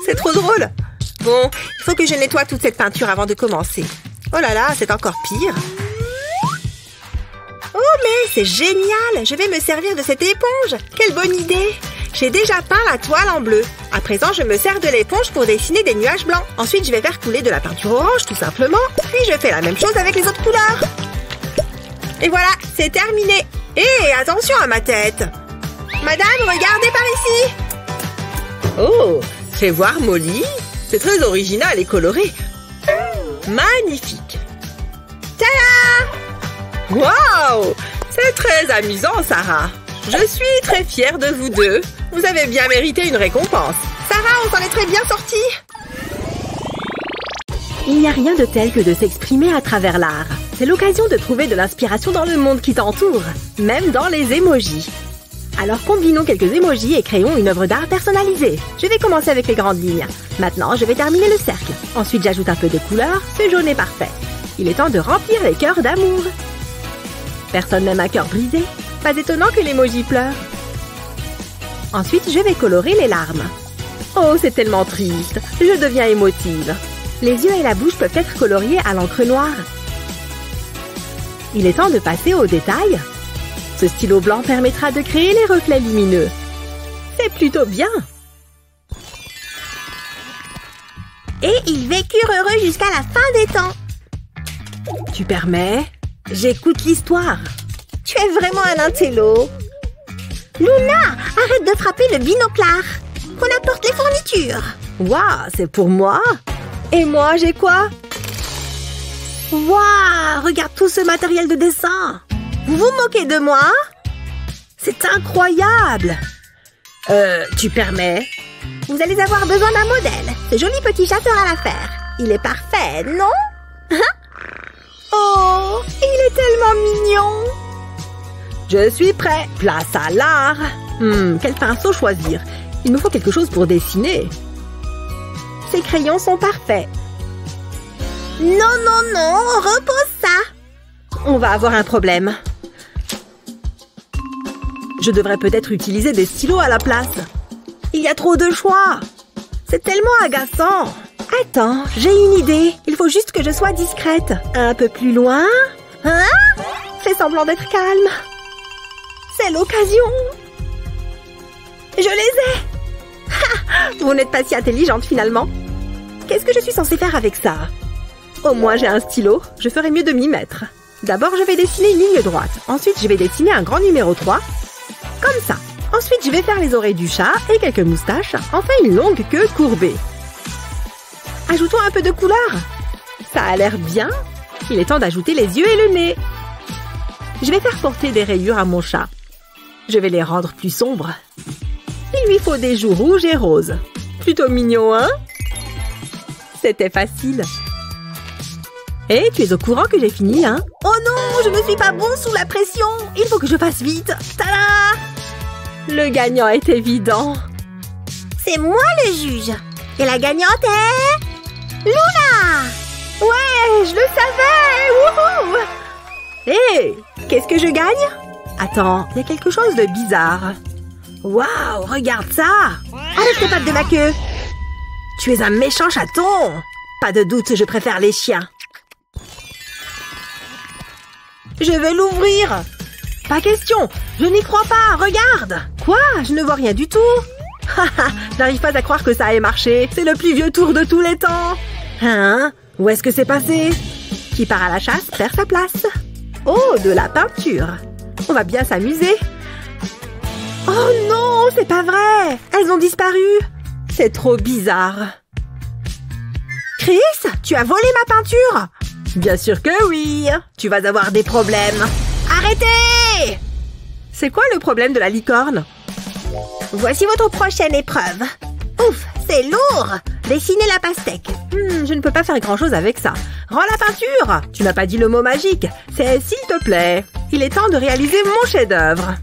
C'est trop drôle. Bon, il faut que je nettoie toute cette peinture avant de commencer. Oh là là, c'est encore pire. Oh, mais c'est génial! Je vais me servir de cette éponge. Quelle bonne idée! J'ai déjà peint la toile en bleu. À présent, je me sers de l'éponge pour dessiner des nuages blancs. Ensuite, je vais faire couler de la peinture orange, tout simplement. Puis, je fais la même chose avec les autres couleurs. Et voilà, c'est terminé. Et attention à ma tête. Madame, regardez par ici. Oh, fais voir Molly. C'est très original et coloré. Magnifique. Tada! Waouh! C'est très amusant, Sarah. Je suis très fière de vous deux. Vous avez bien mérité une récompense. Sarah, on s'en est très bien sortis. Il n'y a rien de tel que de s'exprimer à travers l'art. C'est l'occasion de trouver de l'inspiration dans le monde qui t'entoure, même dans les émojis. Alors combinons quelques émojis et créons une œuvre d'art personnalisée. Je vais commencer avec les grandes lignes. Maintenant, je vais terminer le cercle. Ensuite, j'ajoute un peu de couleur. Ce jaune est parfait. Il est temps de remplir les cœurs d'amour. Personne n'aime un cœur brisé. Pas étonnant que l'emoji pleure. Ensuite, je vais colorer les larmes. Oh, c'est tellement triste. Je deviens émotive. Les yeux et la bouche peuvent être coloriés à l'encre noire. Il est temps de passer aux détails. Ce stylo blanc permettra de créer les reflets lumineux. C'est plutôt bien. Et ils vécurent heureux jusqu'à la fin des temps. Tu permets? J'écoute l'histoire. Tu es vraiment un intello. Luna, arrête de frapper le binoclard. Qu'on apporte les fournitures. Waouh, c'est pour moi? Et moi, j'ai quoi? Waouh, regarde tout ce matériel de dessin. Vous vous moquez de moi? C'est incroyable. Tu permets? Vous allez avoir besoin d'un modèle. Ce joli petit chat fera l'affaire. Il est parfait, non? Oh, il est tellement mignon. Je suis prêt. Place à l'art. Quel pinceau choisir? Il me faut quelque chose pour dessiner. Ces crayons sont parfaits. Non, non, non, repose ça. On va avoir un problème. Je devrais peut-être utiliser des stylos à la place. Il y a trop de choix. C'est tellement agaçant. Attends, j'ai une idée. Il faut juste que je sois discrète. Un peu plus loin. Hein? Fais semblant d'être calme. C'est l'occasion. Je les ai. Ha! Vous n'êtes pas si intelligente finalement. Qu'est-ce que je suis censée faire avec ça? Au moins j'ai un stylo. Je ferais mieux de m'y mettre. D'abord, je vais dessiner une ligne droite. Ensuite, je vais dessiner un grand numéro 3. Comme ça. Ensuite, je vais faire les oreilles du chat et quelques moustaches. Enfin, une longue queue courbée. Ajoutons un peu de couleur. Ça a l'air bien. Il est temps d'ajouter les yeux et le nez. Je vais faire porter des rayures à mon chat. Je vais les rendre plus sombres. Il lui faut des joues rouges et roses. Plutôt mignon, hein? C'était facile. Et tu es au courant que j'ai fini, hein? Oh non, je ne suis pas bon sous la pression. Il faut que je fasse vite. Tada! Le gagnant est évident. C'est moi le juge. Et la gagnante est... Luna! Ouais, je le savais! Wouhou! Hé! Qu'est-ce que je gagne? Attends, il y a quelque chose de bizarre. Waouh, regarde ça! Arrête tes pattes de ma queue! Tu es un méchant chaton! Pas de doute, je préfère les chiens. Je vais l'ouvrir! Pas question! Je n'y crois pas! Regarde! Quoi? Je ne vois rien du tout! Haha! Je n'arrive pas à croire que ça ait marché! C'est le plus vieux tour de tous les temps! Hein? Où est-ce que c'est passé? Qui part à la chasse perd sa place. Oh, de la peinture! On va bien s'amuser! Oh non! C'est pas vrai! Elles ont disparu! C'est trop bizarre! Chris, tu as volé ma peinture? Bien sûr que oui! Tu vas avoir des problèmes! Arrêtez! C'est quoi le problème de la licorne? Voici votre prochaine épreuve. Ouf, c'est lourd! Dessinez la pastèque. Je ne peux pas faire grand-chose avec ça. Rends la peinture! Tu n'as pas dit le mot magique. C'est « s'il te plaît ». Il est temps de réaliser mon chef-d'œuvre.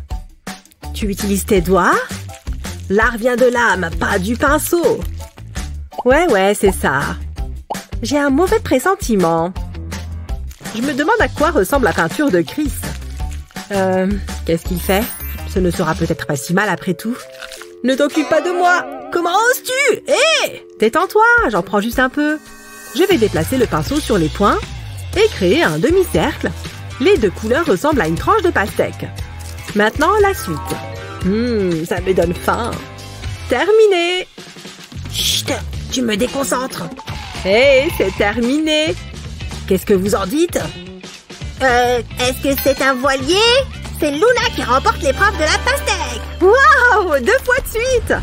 Tu utilises tes doigts? L'art vient de l'âme, pas du pinceau. Ouais, c'est ça. J'ai un mauvais pressentiment. Je me demande à quoi ressemble la peinture de Chris. Qu'est-ce qu'il fait? Ce ne sera peut-être pas si mal après tout. Ne t'occupe pas de moi! Comment oses-tu? Hé! Détends-toi, j'en prends juste un peu. Je vais déplacer le pinceau sur les points et créer un demi-cercle. Les deux couleurs ressemblent à une tranche de pastèque. Maintenant, la suite. Ça me donne faim. Terminé! Chut! Tu me déconcentres. Hé, c'est terminé. Qu'est-ce que vous en dites? Est-ce que c'est un voilier? C'est Luna qui remporte l'épreuve de la pastèque. Waouh! 2 fois de suite!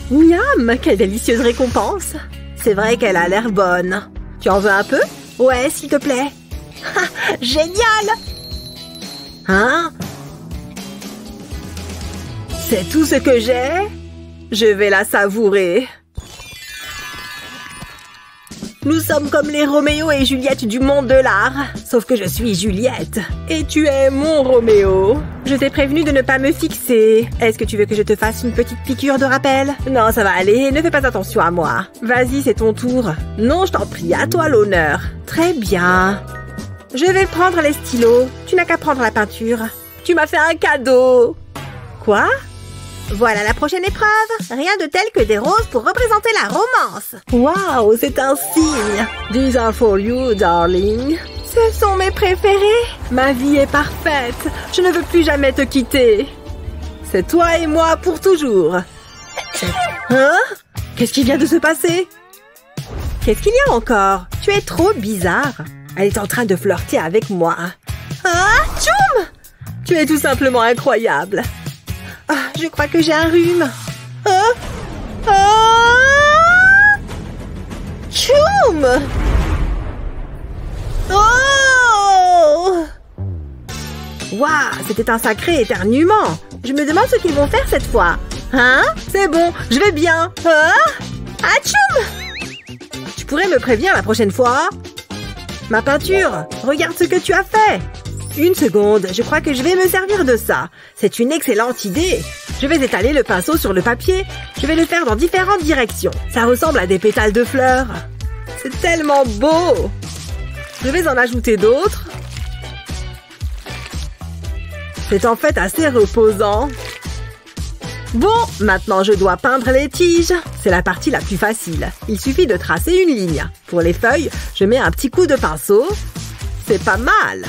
Miam! Quelle délicieuse récompense! C'est vrai qu'elle a l'air bonne. Tu en veux un peu? Ouais, s'il te plaît. Génial! Hein? C'est tout ce que j'ai? Je vais la savourer. Nous sommes comme les Roméo et Juliette du monde de l'art. Sauf que je suis Juliette. Et tu es mon Roméo. Je t'ai prévenu de ne pas me fixer. Est-ce que tu veux que je te fasse une petite piqûre de rappel? Non, ça va aller. Ne fais pas attention à moi. Vas-y, c'est ton tour. Non, je t'en prie, à toi l'honneur. Très bien. Je vais prendre les stylos. Tu n'as qu'à prendre la peinture. Tu m'as fait un cadeau. Quoi? Voilà la prochaine épreuve. Rien de tel que des roses pour représenter la romance. Waouh, c'est un signe. These are for you, darling. Ce sont mes préférés. Ma vie est parfaite. Je ne veux plus jamais te quitter. C'est toi et moi pour toujours. Hein? Qu'est-ce qui vient de se passer? Qu'est-ce qu'il y a encore? Tu es trop bizarre. Elle est en train de flirter avec moi. Ah, tchoum! Tu es tout simplement incroyable. Ah, je crois que j'ai un rhume. Ah! Ah! Atchoum! Oh! Waouh, c'était un sacré éternuement. Je me demande ce qu'ils vont faire cette fois. Hein? C'est bon, je vais bien. Ah! Atchoum! Tu pourrais me prévenir la prochaine fois? Ma peinture, regarde ce que tu as fait. Une seconde, je crois que je vais me servir de ça. C'est une excellente idée. Je vais étaler le pinceau sur le papier. Je vais le faire dans différentes directions. Ça ressemble à des pétales de fleurs. C'est tellement beau. Je vais en ajouter d'autres. C'est en fait assez reposant. Bon, maintenant je dois peindre les tiges. C'est la partie la plus facile. Il suffit de tracer une ligne. Pour les feuilles, je mets un petit coup de pinceau. C'est pas mal.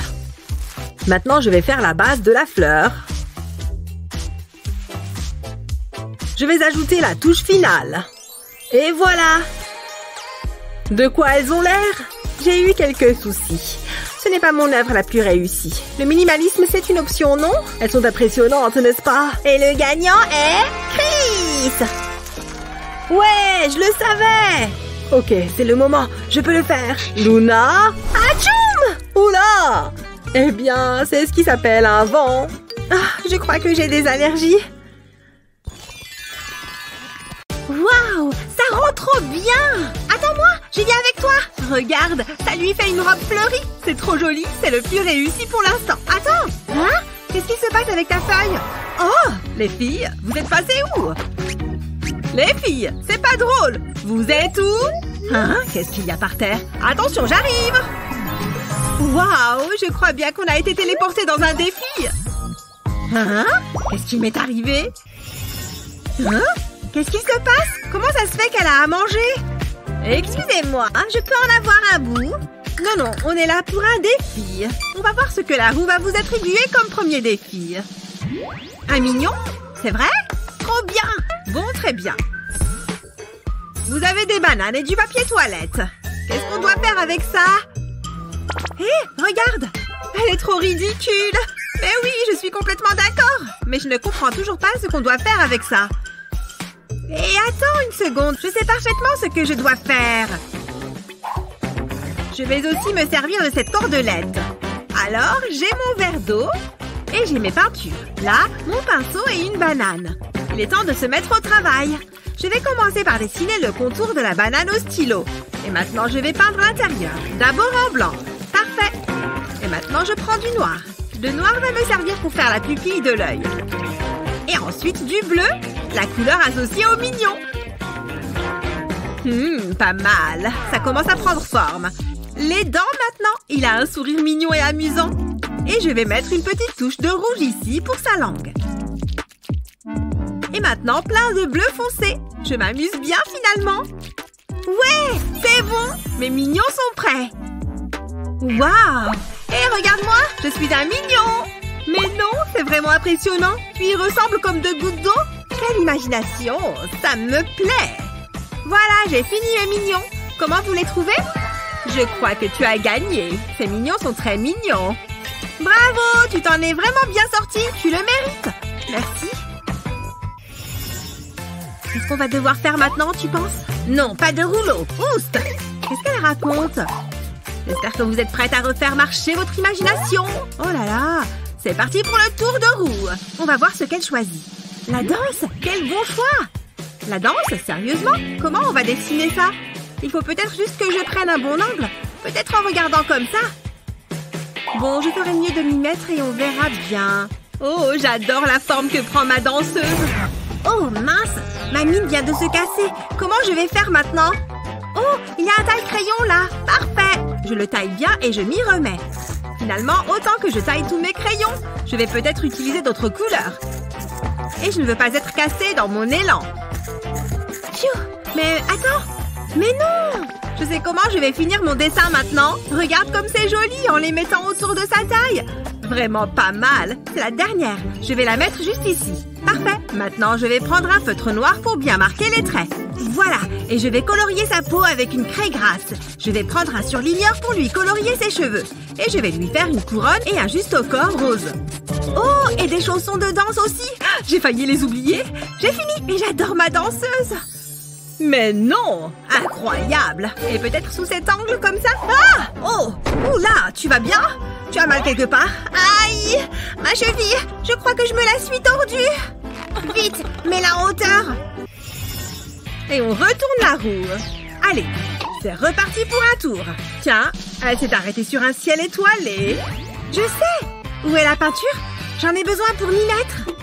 Maintenant, je vais faire la base de la fleur. Je vais ajouter la touche finale. Et voilà! De quoi elles ont l'air? J'ai eu quelques soucis. Ce n'est pas mon œuvre la plus réussie. Le minimalisme, c'est une option, non? Elles sont impressionnantes, n'est-ce pas? Et le gagnant est Chris! Ouais, je le savais! Ok, c'est le moment. Je peux le faire. Luna? Atchoum! Oula! Eh bien, c'est ce qui s'appelle un vent. Ah, je crois que j'ai des allergies. Waouh, ça rend trop bien! Attends-moi, j'y viens avec toi. Regarde, ça lui fait une robe fleurie. C'est trop joli, c'est le plus réussi pour l'instant. Attends, hein? Qu'est-ce qui se passe avec ta feuille? Oh, les filles, vous êtes passées où? Les filles, c'est pas drôle. Vous êtes où? Hein? Qu'est-ce qu'il y a par terre? Attention, j'arrive! Waouh, je crois bien qu'on a été téléportés dans un défi. Hein? Qu'est-ce qui m'est arrivé? Hein? Qu'est-ce qui se passe? Comment ça se fait qu'elle a à manger? Excusez-moi, je peux en avoir un bout? Non, on est là pour un défi. On va voir ce que la roue va vous attribuer comme premier défi. Un mignon? C'est vrai? Trop bien! Bon, très bien. Vous avez des bananes et du papier toilette. Qu'est-ce qu'on doit faire avec ça? Hé, regarde! Elle est trop ridicule! Mais oui, je suis complètement d'accord! Mais je ne comprends toujours pas ce qu'on doit faire avec ça. Et attends une seconde, je sais parfaitement ce que je dois faire. Je vais aussi me servir de cette cordelette. Alors, j'ai mon verre d'eau et j'ai mes peintures. Là, mon pinceau et une banane. Il est temps de se mettre au travail. Je vais commencer par dessiner le contour de la banane au stylo. Et maintenant, je vais peindre l'intérieur. D'abord en blanc. Parfait. Et maintenant, je prends du noir. Le noir va me servir pour faire la pupille de l'œil. Et ensuite, du bleu, la couleur associée au mignon. Pas mal. Ça commence à prendre forme. Les dents maintenant. Il a un sourire mignon et amusant. Et je vais mettre une petite touche de rouge ici pour sa langue. Et maintenant, plein de bleu foncé. Je m'amuse bien finalement. Ouais, c'est bon. Mes mignons sont prêts. Waouh! Hé, regarde-moi, je suis un mignon. Mais non, c'est vraiment impressionnant. Tu y ressembles comme deux gouttes d'eau. Quelle imagination, ça me plaît. Voilà, j'ai fini mes mignons. Comment vous les trouvez? Je crois que tu as gagné. Ces mignons sont très mignons. Bravo, tu t'en es vraiment bien sorti. Tu le mérites. Merci. Qu'est-ce qu'on va devoir faire maintenant, tu penses? Non, pas de rouleau. Oust! Qu'est-ce qu'elle raconte? J'espère que vous êtes prête à refaire marcher votre imagination. Oh là là! C'est parti pour le tour de roue. On va voir ce qu'elle choisit. La danse? Quel bon choix! La danse? Sérieusement? Comment on va dessiner ça? Il faut peut-être juste que je prenne un bon angle. Peut-être en regardant comme ça. Bon, je ferai mieux de m'y mettre et on verra bien. Oh, j'adore la forme que prend ma danseuse. Oh, mince! Ma mine vient de se casser. Comment je vais faire maintenant? Oh, il y a un taille-crayon là. Parfait! Je le taille bien et je m'y remets. Finalement, autant que je taille tous mes crayons. Je vais peut-être utiliser d'autres couleurs. Et je ne veux pas être cassée dans mon élan. Pfiou! Mais attends! Mais non! Je sais comment je vais finir mon dessin maintenant. Regarde comme c'est joli en les mettant autour de sa taille. Vraiment pas mal. C'est la dernière. Je vais la mettre juste ici. Parfait. Maintenant, je vais prendre un feutre noir pour bien marquer les traits. Voilà. Et je vais colorier sa peau avec une craie grasse. Je vais prendre un surligneur pour lui colorier ses cheveux. Et je vais lui faire une couronne et un juste au corps rose. Oh, et des chaussons de danse aussi. J'ai failli les oublier. J'ai fini et j'adore ma danseuse. Mais non! Incroyable! Et peut-être sous cet angle comme ça? Ah! Oh! Oula! Tu vas bien? Tu as mal quelque part? Aïe! Ma cheville! Je crois que je me la suis tordue! Vite! Mets-la en hauteur! Et on retourne la roue. Allez! C'est reparti pour un tour. Tiens, elle s'est arrêtée sur un ciel étoilé. Je sais! Où est la peinture? J'en ai besoin pour m'y mettre.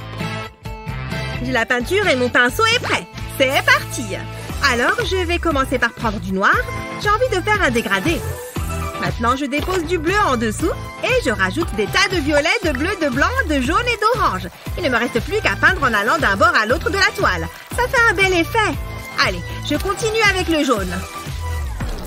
J'ai la peinture et mon pinceau est prêt. C'est parti! Alors, je vais commencer par prendre du noir. J'ai envie de faire un dégradé. Maintenant, je dépose du bleu en dessous et je rajoute des tas de violet, de bleu, de blanc, de jaune et d'orange. Il ne me reste plus qu'à peindre en allant d'un bord à l'autre de la toile. Ça fait un bel effet. Allez, je continue avec le jaune.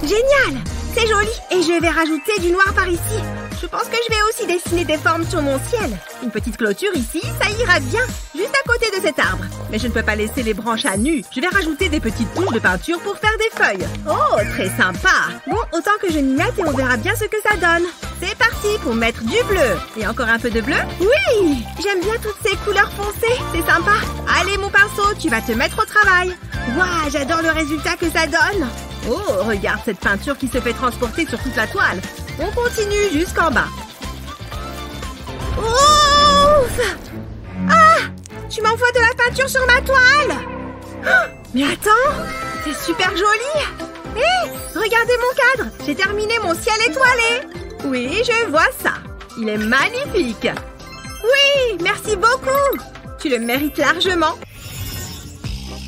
Génial! C'est joli! Et je vais rajouter du noir par ici. Je pense que je vais aussi dessiner des formes sur mon ciel. Une petite clôture ici, ça ira bien. Juste à côté de cet arbre. Mais je ne peux pas laisser les branches à nu. Je vais rajouter des petites touches de peinture pour faire des feuilles. Oh, très sympa! Bon, autant que je m'y mette et on verra bien ce que ça donne. C'est parti pour mettre du bleu. Et encore un peu de bleu? Oui! J'aime bien toutes ces couleurs foncées. C'est sympa. Allez, mon pinceau, tu vas te mettre au travail. Waouh, j'adore le résultat que ça donne. Oh, regarde cette peinture qui se fait transporter sur toute la toile. On continue jusqu'en bas. Ouf! Ah! Tu m'envoies de la peinture sur ma toile! Oh, mais attends! C'est super joli! Hé! Regardez mon cadre! J'ai terminé mon ciel étoilé! Oui, je vois ça. Il est magnifique! Oui! Merci beaucoup! Tu le mérites largement.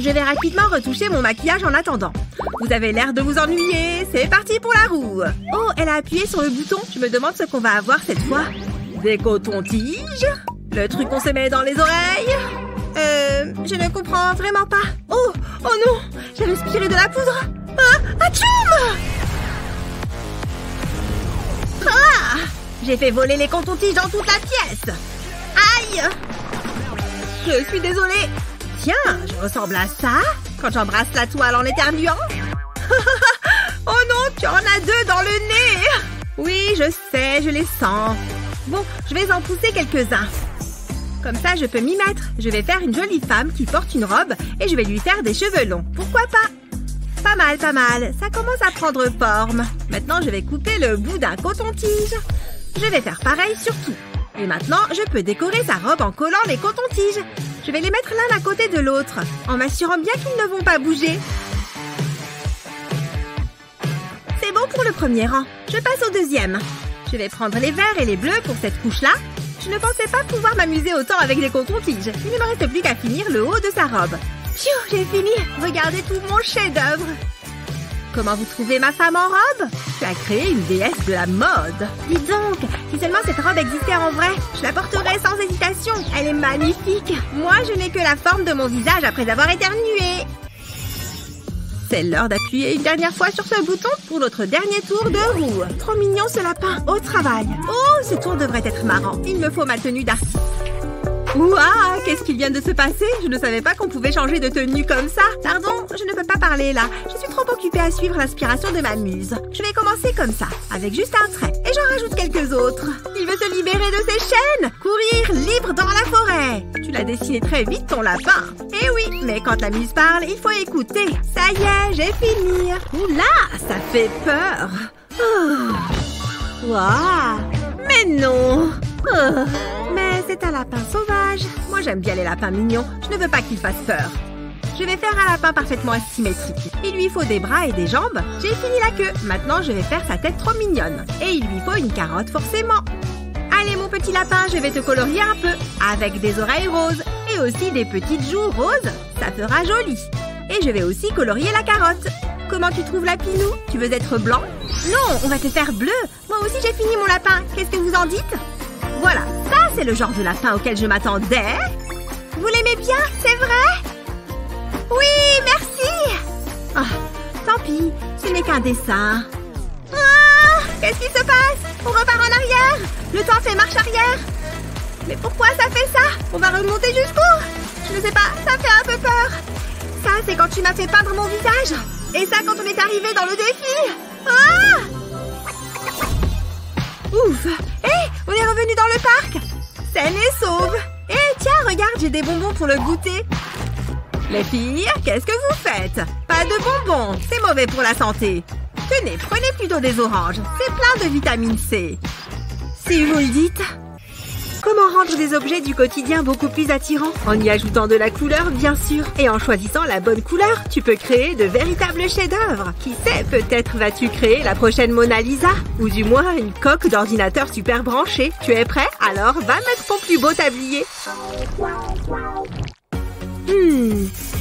Je vais rapidement retoucher mon maquillage en attendant. Vous avez l'air de vous ennuyer. C'est parti pour la roue. Oh, elle a appuyé sur le bouton. Je me demande ce qu'on va avoir cette fois. Des cotons-tiges. Le truc qu'on se met dans les oreilles. Je ne comprends vraiment pas. Oh, oh non. J'ai respiré de la poudre. Ah, atchoum! Ah! J'ai fait voler les cotons-tiges dans toute la pièce. Aïe! Je suis désolée. Tiens, je ressemble à ça quand j'embrasse la toile en éternuant. Oh non, tu en as deux dans le nez. Oui, je sais, je les sens. Bon, je vais en pousser quelques-uns. Comme ça, je peux m'y mettre. Je vais faire une jolie femme qui porte une robe et je vais lui faire des cheveux longs. Pourquoi pas? Pas mal, pas mal. Ça commence à prendre forme. Maintenant, je vais couper le bout d'un coton-tige. Je vais faire pareil sur tout. Et maintenant, je peux décorer sa robe en collant les cotons-tiges. Je vais les mettre l'un à côté de l'autre, en m'assurant bien qu'ils ne vont pas bouger. C'est bon pour le premier rang. Je passe au deuxième. Je vais prendre les verts et les bleus pour cette couche-là. Je ne pensais pas pouvoir m'amuser autant avec des cotons-tiges. Il ne me reste plus qu'à finir le haut de sa robe. Pfiou, j'ai fini. Regardez tout mon chef-d'œuvre. Comment vous trouvez ma femme en robe? Tu as créé une déesse de la mode. Dis donc, si seulement cette robe existait en vrai, je la porterais sans hésitation. Elle est magnifique. Moi, je n'ai que la forme de mon visage après avoir éternué. C'est l'heure d'appuyer une dernière fois sur ce bouton pour notre dernier tour de roue. Trop mignon ce lapin. Au travail. Oh, ce tour devrait être marrant. Il me faut ma tenue d'artiste. Ouah, qu'est-ce qui vient de se passer? Je ne savais pas qu'on pouvait changer de tenue comme ça. Pardon, je ne peux pas parler là. Je suis trop occupée à suivre l'inspiration de ma muse. Je vais commencer comme ça, avec juste un trait. Et j'en rajoute quelques autres. Il veut se libérer de ses chaînes. Courir libre dans la forêt. Tu l'as dessiné très vite, ton lapin. Eh oui, mais quand la muse parle, il faut écouter. Ça y est, j'ai fini. Oula, ça fait peur. Oh. Ouah. Mais non. Oh. Mais c'est un lapin sauvage. Moi, j'aime bien les lapins mignons. Je ne veux pas qu'il fasse peur. Je vais faire un lapin parfaitement asymétrique. Il lui faut des bras et des jambes. J'ai fini la queue. Maintenant, je vais faire sa tête trop mignonne. Et il lui faut une carotte forcément. Allez, mon petit lapin, je vais te colorier un peu. Avec des oreilles roses. Et aussi des petites joues roses. Ça fera joli. Et je vais aussi colorier la carotte. Comment tu trouves Lapinou? Tu veux être blanc? Non, on va te faire bleu. Moi aussi, j'ai fini mon lapin. Qu'est-ce que vous en dites? Voilà, ça c'est le genre de lapin auquel je m'attendais. Vous l'aimez bien, c'est vrai? Oui, merci. Ah, tant pis, ce n'est qu'un dessin. Ah, qu'est-ce qui se passe? On repart en arrière. Le temps fait marche arrière. Mais pourquoi ça fait ça? On va remonter jusqu'où? Je ne sais pas, ça fait un peu peur. Ça, c'est quand tu m'as fait peindre mon visage. Et ça, quand on est arrivé dans le défi. Ah! Ouf! Hé! On est revenu dans le parc! Saine et sauve! Hé, tiens, regarde, j'ai des bonbons pour le goûter. Les filles, qu'est-ce que vous faites? Pas de bonbons, c'est mauvais pour la santé. Tenez, prenez plutôt des oranges, c'est plein de vitamine C. Si vous le dites. Comment rendre des objets du quotidien beaucoup plus attirants? En y ajoutant de la couleur, bien sûr. Et en choisissant la bonne couleur, tu peux créer de véritables chefs-d'œuvre. Qui sait, peut-être vas-tu créer la prochaine Mona Lisa? Ou du moins une coque d'ordinateur super branchée. Tu es prêt? Alors va mettre ton plus beau tablier.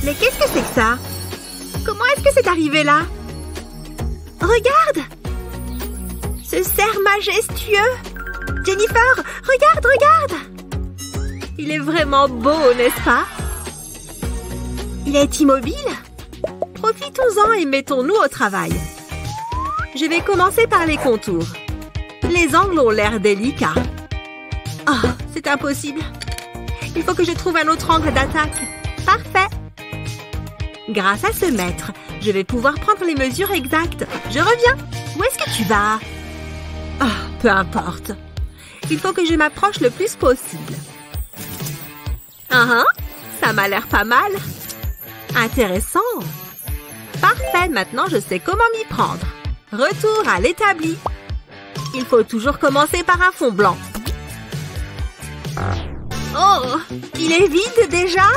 Mais qu'est-ce que c'est que ça? Comment est-ce que c'est arrivé là? Regarde! Ce cerf majestueux! Jennifer, regarde! Il est vraiment beau, n'est-ce pas? Il est immobile? Profitons-en et mettons-nous au travail. Je vais commencer par les contours. Les angles ont l'air délicats. Oh, c'est impossible. Il faut que je trouve un autre angle d'attaque. Parfait. Grâce à ce mètre, je vais pouvoir prendre les mesures exactes. Je reviens. Où est-ce que tu vas? Oh, peu importe. Il faut que je m'approche le plus possible. Ça m'a l'air pas mal. Intéressant. Parfait, maintenant je sais comment m'y prendre. Retour à l'établi. Il faut toujours commencer par un fond blanc. Oh, il est vide déjà?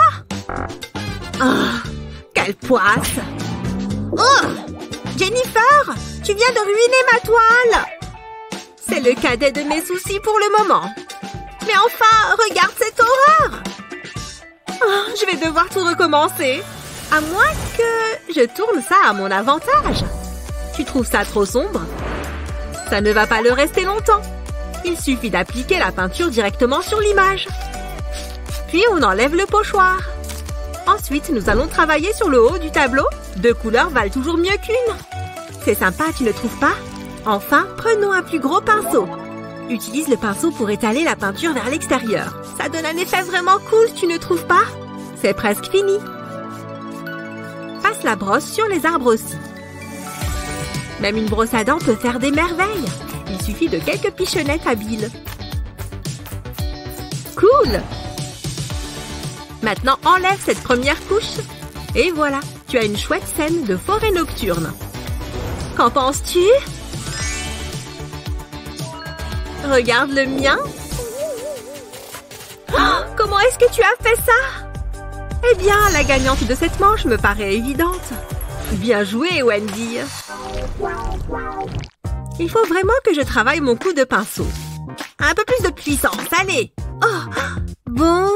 Oh, quelle poisse! Oh, Jennifer, tu viens de ruiner ma toile! C'est le cadet de mes soucis pour le moment. Mais enfin, regarde cette horreur! Oh, je vais devoir tout recommencer. À moins que je tourne ça à mon avantage. Tu trouves ça trop sombre? Ça ne va pas le rester longtemps. Il suffit d'appliquer la peinture directement sur l'image. Puis on enlève le pochoir. Ensuite, nous allons travailler sur le haut du tableau. 2 couleurs valent toujours mieux qu'une. C'est sympa, tu ne trouves pas? Enfin, prenons un plus gros pinceau. Utilise le pinceau pour étaler la peinture vers l'extérieur. Ça donne un effet vraiment cool, tu ne trouves pas? C'est presque fini. Passe la brosse sur les arbres aussi. Même une brosse à dents peut faire des merveilles. Il suffit de quelques pichonnettes habiles. Cool! Maintenant, enlève cette première couche. Et voilà, tu as une chouette scène de forêt nocturne. Qu'en penses-tu? Regarde le mien. Oh, comment est-ce que tu as fait ça? Eh bien, la gagnante de cette manche me paraît évidente. Bien joué, Wendy. Il faut vraiment que je travaille mon coup de pinceau. Un peu plus de puissance, allez. Oh, bon.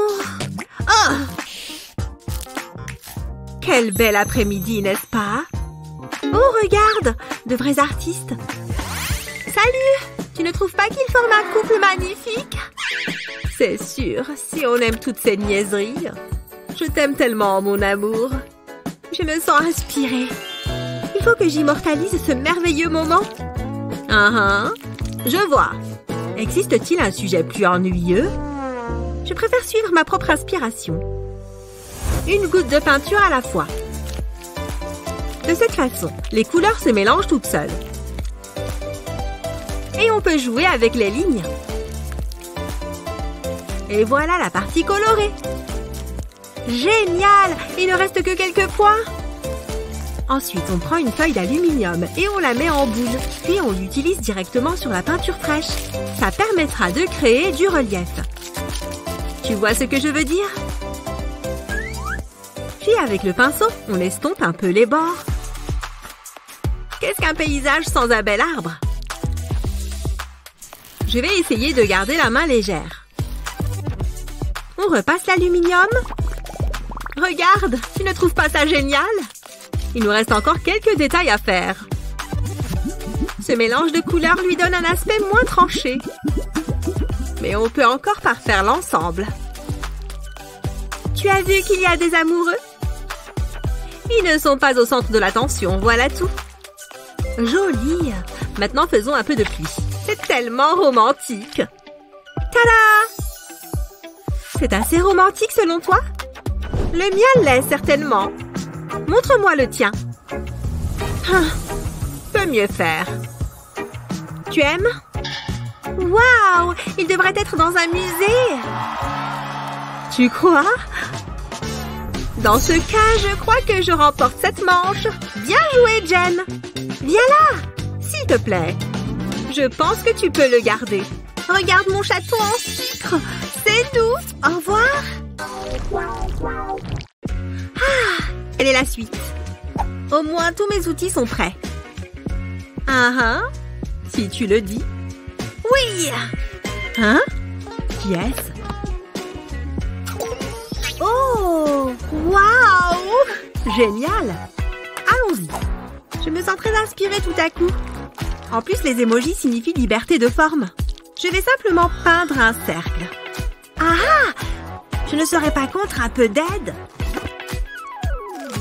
Oh. Quel bel après-midi, n'est-ce pas? Oh, regarde, de vrais artistes. Salut! Tu ne trouves pas qu'ils forment un couple magnifique? C'est sûr, si on aime toutes ces niaiseries. Je t'aime tellement, mon amour. Je me sens inspirée. Il faut que j'immortalise ce merveilleux moment. Je vois. Existe-t-il un sujet plus ennuyeux? Je préfère suivre ma propre inspiration. Une goutte de peinture à la fois. De cette façon, les couleurs se mélangent toutes seules. Et on peut jouer avec les lignes. Et voilà la partie colorée. Génial! Il ne reste que quelques points. Ensuite, on prend une feuille d'aluminium et on la met en boule. Puis on l'utilise directement sur la peinture fraîche. Ça permettra de créer du relief. Tu vois ce que je veux dire? Puis avec le pinceau, on estompe un peu les bords. Qu'est-ce qu'un paysage sans un bel arbre? Je vais essayer de garder la main légère. On repasse l'aluminium. Regarde, tu ne trouves pas ça génial? Il nous reste encore quelques détails à faire. Ce mélange de couleurs lui donne un aspect moins tranché. Mais on peut encore parfaire l'ensemble. Tu as vu qu'il y a des amoureux? Ils ne sont pas au centre de l'attention, voilà tout. Joli! Maintenant, faisons un peu de pluie. C'est tellement romantique. Tada! C'est assez romantique selon toi? Le mien l'est certainement. Montre-moi le tien. Peut mieux faire. Tu aimes? Waouh! Il devrait être dans un musée. Tu crois? Dans ce cas, je crois que je remporte cette manche. Bien joué, Jen. Viens là, s'il te plaît. Je pense que tu peux le garder. Regarde mon château en sucre. C'est nous. Au revoir. Ah, elle est la suite. Au moins, tous mes outils sont prêts. Si tu le dis. Oui. Hein? Qui est-ce? Oh! Waouh! Génial! Allons-y. Je me sens très inspirée tout à coup. En plus, les émojis signifient liberté de forme. Je vais simplement peindre un cercle. Je ne serais pas contre un peu d'aide.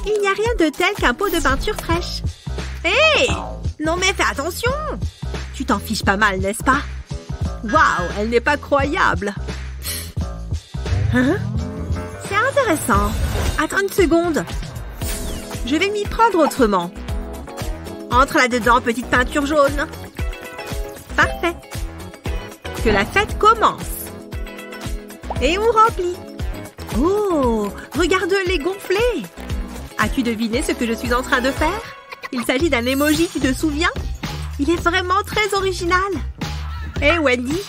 Il n'y a rien de tel qu'un pot de peinture fraîche. Hé! Non mais fais attention! Tu t'en fiches pas mal, n'est-ce pas? Waouh, elle n'est pas croyable. Hein? C'est intéressant. Attends une seconde. Je vais m'y prendre autrement. Entre là-dedans, petite peinture jaune. Parfait. Que la fête commence. Et on remplit. Oh, regarde-les gonfler. As-tu deviné ce que je suis en train de faire? Il s'agit d'un emoji, tu te souviens? Il est vraiment très original. Hé, Wendy?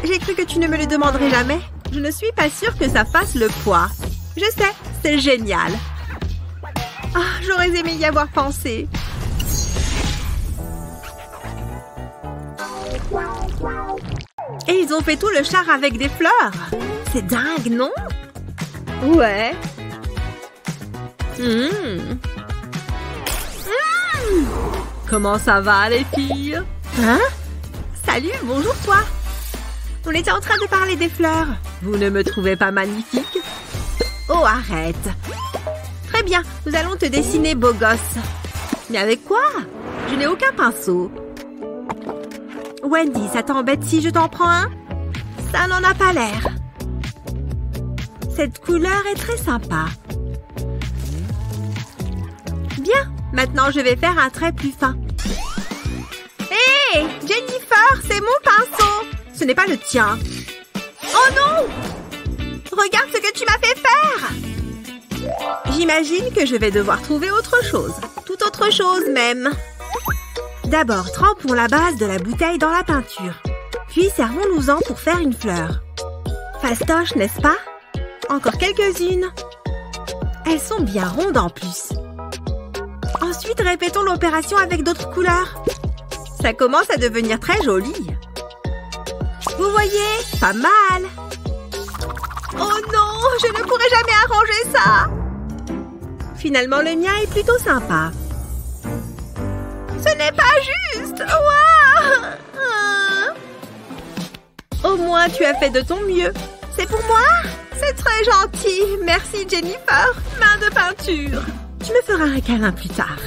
J'ai cru que tu ne me le demanderais jamais. Je ne suis pas sûre que ça fasse le poids. Je sais, c'est génial. J'aurais aimé y avoir pensé. Et ils ont fait tout le char avec des fleurs. C'est dingue, non? Ouais. Comment ça va, les filles? Salut, bonjour toi. On était en train de parler des fleurs. Vous ne me trouvez pas magnifique? Oh, arrête. Très bien, nous allons te dessiner beau gosse. Mais avec quoi? Je n'ai aucun pinceau. Wendy, ça t'embête si je t'en prends un? Ça n'en a pas l'air. Cette couleur est très sympa. Bien, maintenant je vais faire un trait plus fin. Hé, Jennifer, c'est mon pinceau. Ce n'est pas le tien. Oh non! Regarde ce que tu m'as fait faire! J'imagine que je vais devoir trouver autre chose. Tout autre chose même. D'abord, trempons la base de la bouteille dans la peinture. Puis servons-nous-en pour faire une fleur. Fastoche, n'est-ce pas? Encore quelques-unes. Elles sont bien rondes en plus. Ensuite, répétons l'opération avec d'autres couleurs. Ça commence à devenir très joli. Vous voyez? Pas mal. Oh non, je ne pourrai jamais arranger ça. Finalement, le mien est plutôt sympa. Ce n'est pas juste. Wow. Au moins, tu as fait de ton mieux. C'est pour moi? C'est très gentil. Merci, Jennifer. Main de peinture. Tu me feras un câlin plus tard.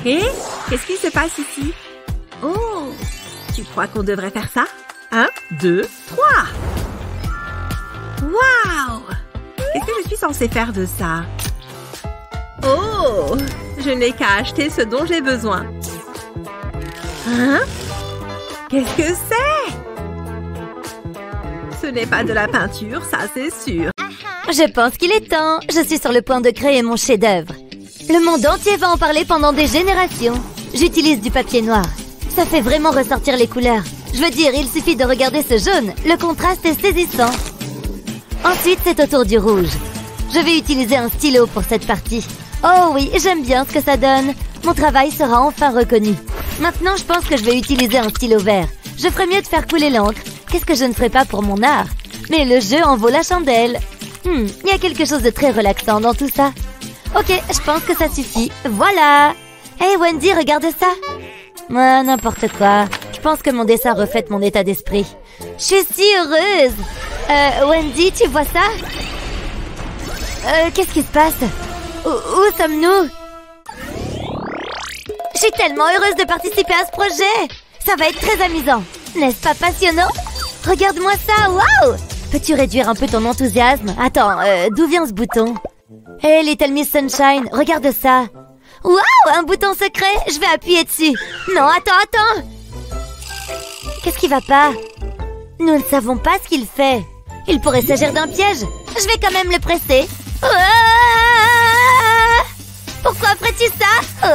Hé, qu'est-ce qui se passe ici? Oh, tu crois qu'on devrait faire ça? 1, 2, 3. Waouh! Qu'est-ce que je suis censée faire de ça? Oh, je n'ai qu'à acheter ce dont j'ai besoin. Hein? Qu'est-ce que c'est? Ce n'est pas de la peinture, ça c'est sûr. Je pense qu'il est temps. Je suis sur le point de créer mon chef-d'œuvre. Le monde entier va en parler pendant des générations. J'utilise du papier noir. Ça fait vraiment ressortir les couleurs. Je veux dire, il suffit de regarder ce jaune. Le contraste est saisissant. Ensuite, c'est au tour du rouge. Je vais utiliser un stylo pour cette partie. Oh oui, j'aime bien ce que ça donne. Mon travail sera enfin reconnu. Maintenant, je pense que je vais utiliser un stylo vert. Je ferais mieux de faire couler l'encre. Qu'est-ce que je ne ferais pas pour mon art? Mais le jeu en vaut la chandelle. Il y a quelque chose de très relaxant dans tout ça. Ok, je pense que ça suffit. Voilà. Hey Wendy, regarde ça. N'importe quoi. Je pense que mon dessin reflète mon état d'esprit. Je suis si heureuse. Wendy, tu vois ça? Qu'est-ce qui se passe? Où sommes-nous? Je suis tellement heureuse de participer à ce projet. Ça va être très amusant. N'est-ce pas passionnant? Regarde-moi ça, waouh! Peux-tu réduire un peu ton enthousiasme? Attends, d'où vient ce bouton? Hey, Little Miss Sunshine, regarde ça. Waouh, un bouton secret. Je vais appuyer dessus. Non, attends. Qu'est-ce qui va pas? Nous ne savons pas ce qu'il fait. Il pourrait s'agir d'un piège. Je vais quand même le presser. Pourquoi ferais-tu ça?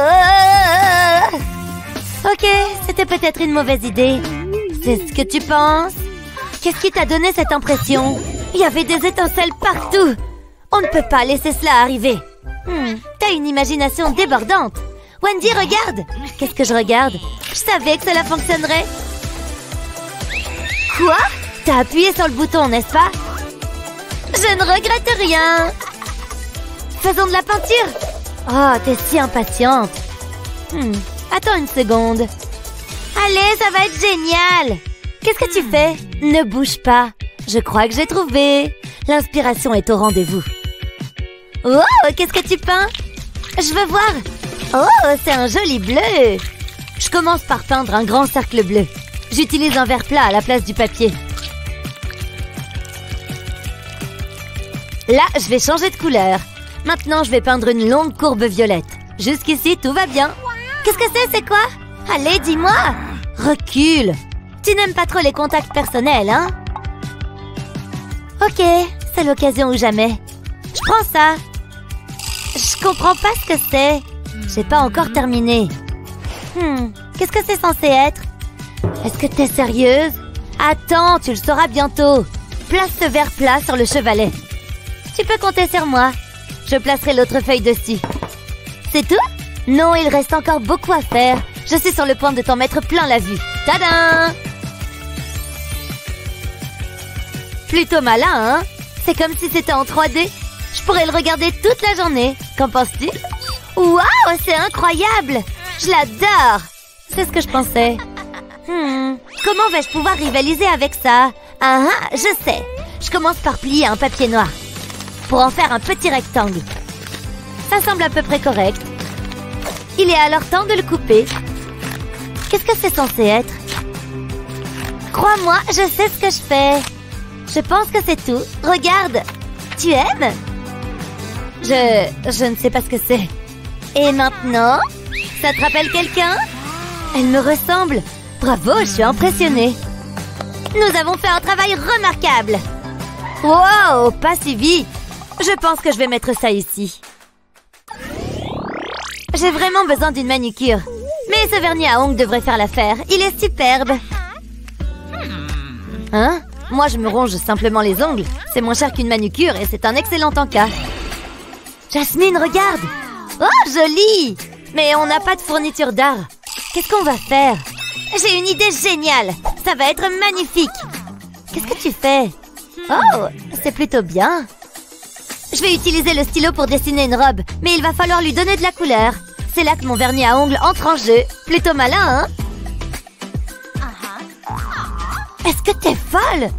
Ok, c'était peut-être une mauvaise idée. C'est ce que tu penses? Qu'est-ce qui t'a donné cette impression? Il y avait des étincelles partout. On ne peut pas laisser cela arriver. T'as une imagination débordante. Wendy, regarde! Qu'est-ce que je regarde? Je savais que cela fonctionnerait. Quoi? T'as appuyé sur le bouton, n'est-ce pas? Je ne regrette rien. Faisons de la peinture. Oh, t'es si impatiente. Attends une seconde. Allez, ça va être génial. Qu'est-ce que tu fais? Ne bouge pas. Je crois que j'ai trouvé. L'inspiration est au rendez-vous. Oh, qu'est-ce que tu peins? Je veux voir. Oh, c'est un joli bleu. Je commence par peindre un grand cercle bleu. J'utilise un verre plat à la place du papier. Là, je vais changer de couleur. Maintenant, je vais peindre une longue courbe violette. Jusqu'ici, tout va bien. Qu'est-ce que c'est quoi? Allez, dis-moi. Recule. Tu n'aimes pas trop les contacts personnels, hein? Ok, c'est l'occasion ou jamais. Je prends ça. Je comprends pas ce que c'est. J'ai pas encore terminé. Qu'est-ce que c'est censé être? Est-ce que t'es sérieuse? Attends, tu le sauras bientôt. Place ce verre plat sur le chevalet. Tu peux compter sur moi. Je placerai l'autre feuille dessus. C'est tout? Non, il reste encore beaucoup à faire. Je suis sur le point de t'en mettre plein la vue. Tadam! Plutôt malin, hein? C'est comme si c'était en 3D. Je pourrais le regarder toute la journée. Qu'en penses-tu? Waouh, c'est incroyable! Je l'adore! C'est ce que je pensais. Comment vais-je pouvoir rivaliser avec ça? Je sais. Je commence par plier un papier noir pour en faire un petit rectangle. Ça semble à peu près correct. Il est alors temps de le couper. Qu'est-ce que c'est censé être? Crois-moi, je sais ce que je fais. Je pense que c'est tout. Regarde. Tu aimes? Je ne sais pas ce que c'est. Et maintenant? Ça te rappelle quelqu'un? Elle me ressemble. Bravo, je suis impressionnée. Nous avons fait un travail remarquable. Wow, pas si vite. Je pense que je vais mettre ça ici. J'ai vraiment besoin d'une manucure. Mais ce vernis à ongles devrait faire l'affaire. Il est superbe. Hein? Moi, je me ronge simplement les ongles. C'est moins cher qu'une manucure et c'est un excellent encas. Jasmine, regarde! Oh, joli! Mais on n'a pas de fourniture d'art. Qu'est-ce qu'on va faire? J'ai une idée géniale! Ça va être magnifique! Qu'est-ce que tu fais? Oh, c'est plutôt bien. Je vais utiliser le stylo pour dessiner une robe, mais il va falloir lui donner de la couleur. C'est là que mon vernis à ongles entre en jeu. Plutôt malin, hein? Est-ce que t'es folle?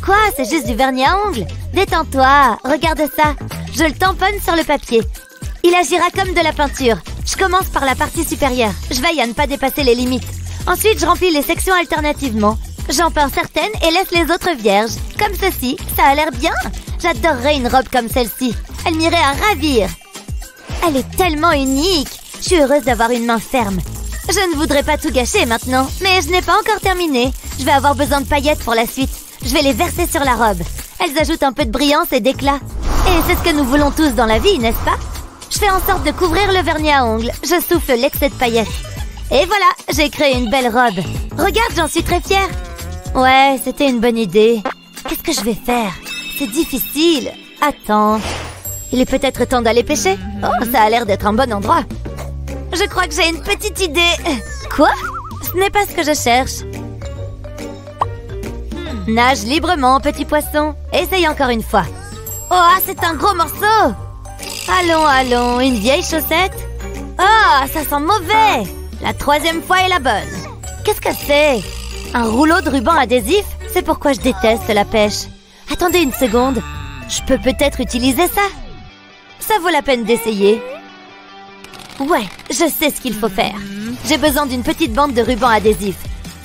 Quoi? C'est juste du vernis à ongles? Détends-toi, regarde ça. Je le tamponne sur le papier. Il agira comme de la peinture. Je commence par la partie supérieure. Je veille à ne pas dépasser les limites. Ensuite, je remplis les sections alternativement. J'en peins certaines et laisse les autres vierges. Comme ceci, ça a l'air bien. J'adorerais une robe comme celle-ci. Elle m'irait à ravir. Elle est tellement unique. Je suis heureuse d'avoir une main ferme. Je ne voudrais pas tout gâcher maintenant, mais je n'ai pas encore terminé. Je vais avoir besoin de paillettes pour la suite. Je vais les verser sur la robe. Elles ajoutent un peu de brillance et d'éclat. Et c'est ce que nous voulons tous dans la vie, n'est-ce pas? Je fais en sorte de couvrir le vernis à ongles. Je souffle l'excès de paillettes. Et voilà, j'ai créé une belle robe. Regarde, j'en suis très fière. Ouais, c'était une bonne idée. Qu'est-ce que je vais faire? C'est difficile. Attends. Il est peut-être temps d'aller pêcher. Oh, ça a l'air d'être un bon endroit. Je crois que j'ai une petite idée. Quoi? Ce n'est pas ce que je cherche. Nage librement, petit poisson. Essaye encore une fois. Oh, c'est un gros morceau. Allons, allons, une vieille chaussette. Oh, ça sent mauvais. La 3e fois est la bonne. Qu'est-ce que c'est? Un rouleau de ruban adhésif? C'est pourquoi je déteste la pêche. Attendez une seconde. Je peux peut-être utiliser ça? Ça vaut la peine d'essayer. Ouais, je sais ce qu'il faut faire. J'ai besoin d'une petite bande de ruban adhésif.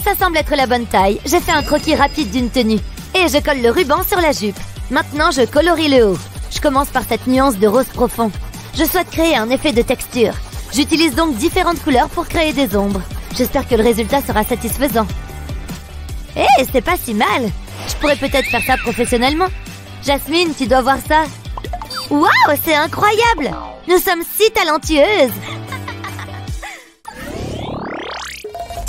Ça semble être la bonne taille. J'ai fait un croquis rapide d'une tenue. Et je colle le ruban sur la jupe. Maintenant, je colorie le haut. Je commence par cette nuance de rose profond. Je souhaite créer un effet de texture. J'utilise donc différentes couleurs pour créer des ombres. J'espère que le résultat sera satisfaisant. Hé, c'est pas si mal. Je pourrais peut-être faire ça professionnellement. Jasmine, tu dois voir ça. Waouh, c'est incroyable! Nous sommes si talentueuses!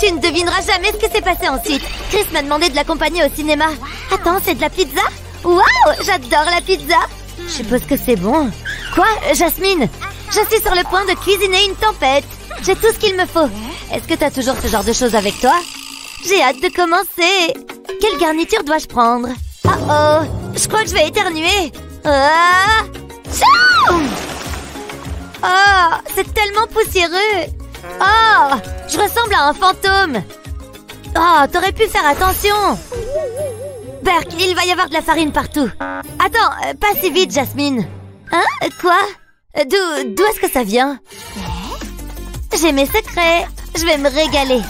Tu ne devineras jamais ce qui s'est passé ensuite. Chris m'a demandé de l'accompagner au cinéma. Attends, c'est de la pizza? Waouh, j'adore la pizza! Je suppose que c'est bon. Quoi, Jasmine? Je suis sur le point de cuisiner une tempête. J'ai tout ce qu'il me faut. Est-ce que t'as toujours ce genre de choses avec toi? J'ai hâte de commencer. Quelle garniture dois-je prendre? Oh oh, je crois que je vais éternuer. Ah! Oh, c'est tellement poussiéreux. Oh, je ressemble à un fantôme. Oh, t'aurais pu faire attention. Berk, il va y avoir de la farine partout. Attends, pas si vite, Jasmine. Hein? Quoi? D'où est-ce que ça vient? J'ai mes secrets. Je vais me régaler.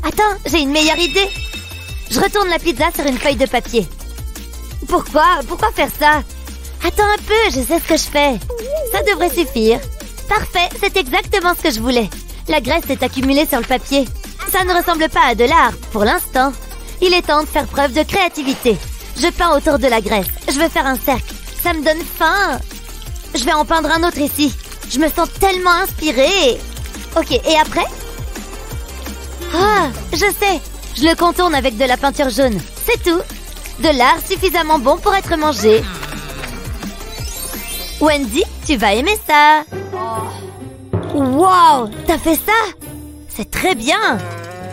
Attends, j'ai une meilleure idée. Je retourne la pizza sur une feuille de papier. Pourquoi faire ça? Attends un peu, je sais ce que je fais. Ça devrait suffire. Parfait, c'est exactement ce que je voulais. La graisse s'est accumulée sur le papier. Ça ne ressemble pas à de l'art, pour l'instant. Il est temps de faire preuve de créativité. Je peins autour de la graisse. Je veux faire un cercle. Ça me donne faim. Je vais en peindre un autre ici. Je me sens tellement inspirée. Ok, et après? Ah, je sais. Je le contourne avec de la peinture jaune. C'est tout. De l'art suffisamment bon pour être mangé. Wendy, tu vas aimer ça. Wow, t'as fait ça? C'est très bien.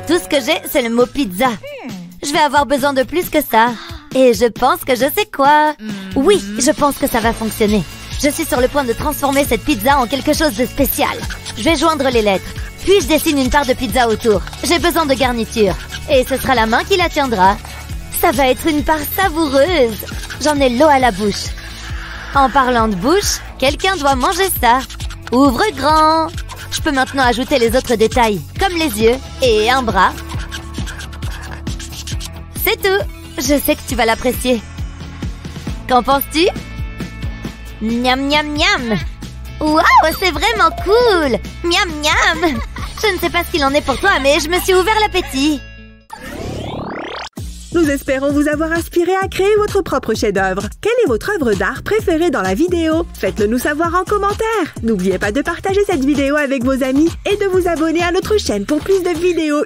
Tout ce que j'ai, c'est le mot pizza. Je vais avoir besoin de plus que ça. Et je pense que je sais quoi. Oui, je pense que ça va fonctionner. Je suis sur le point de transformer cette pizza en quelque chose de spécial. Je vais joindre les lettres. Puis je dessine une part de pizza autour. J'ai besoin de garniture. Et ce sera la main qui la tiendra. Ça va être une part savoureuse. J'en ai l'eau à la bouche. En parlant de bouche, quelqu'un doit manger ça. Ouvre grand. Je peux maintenant ajouter les autres détails, comme les yeux et un bras. C'est tout. Je sais que tu vas l'apprécier. Qu'en penses-tu? Miam, miam, miam. Waouh, c'est vraiment cool. Miam, miam. Je ne sais pas ce qu'il en est pour toi, mais je me suis ouvert l'appétit. Nous espérons vous avoir inspiré à créer votre propre chef-d'œuvre. Quelle est votre œuvre d'art préférée dans la vidéo? Faites-le nous savoir en commentaire. N'oubliez pas de partager cette vidéo avec vos amis et de vous abonner à notre chaîne pour plus de vidéos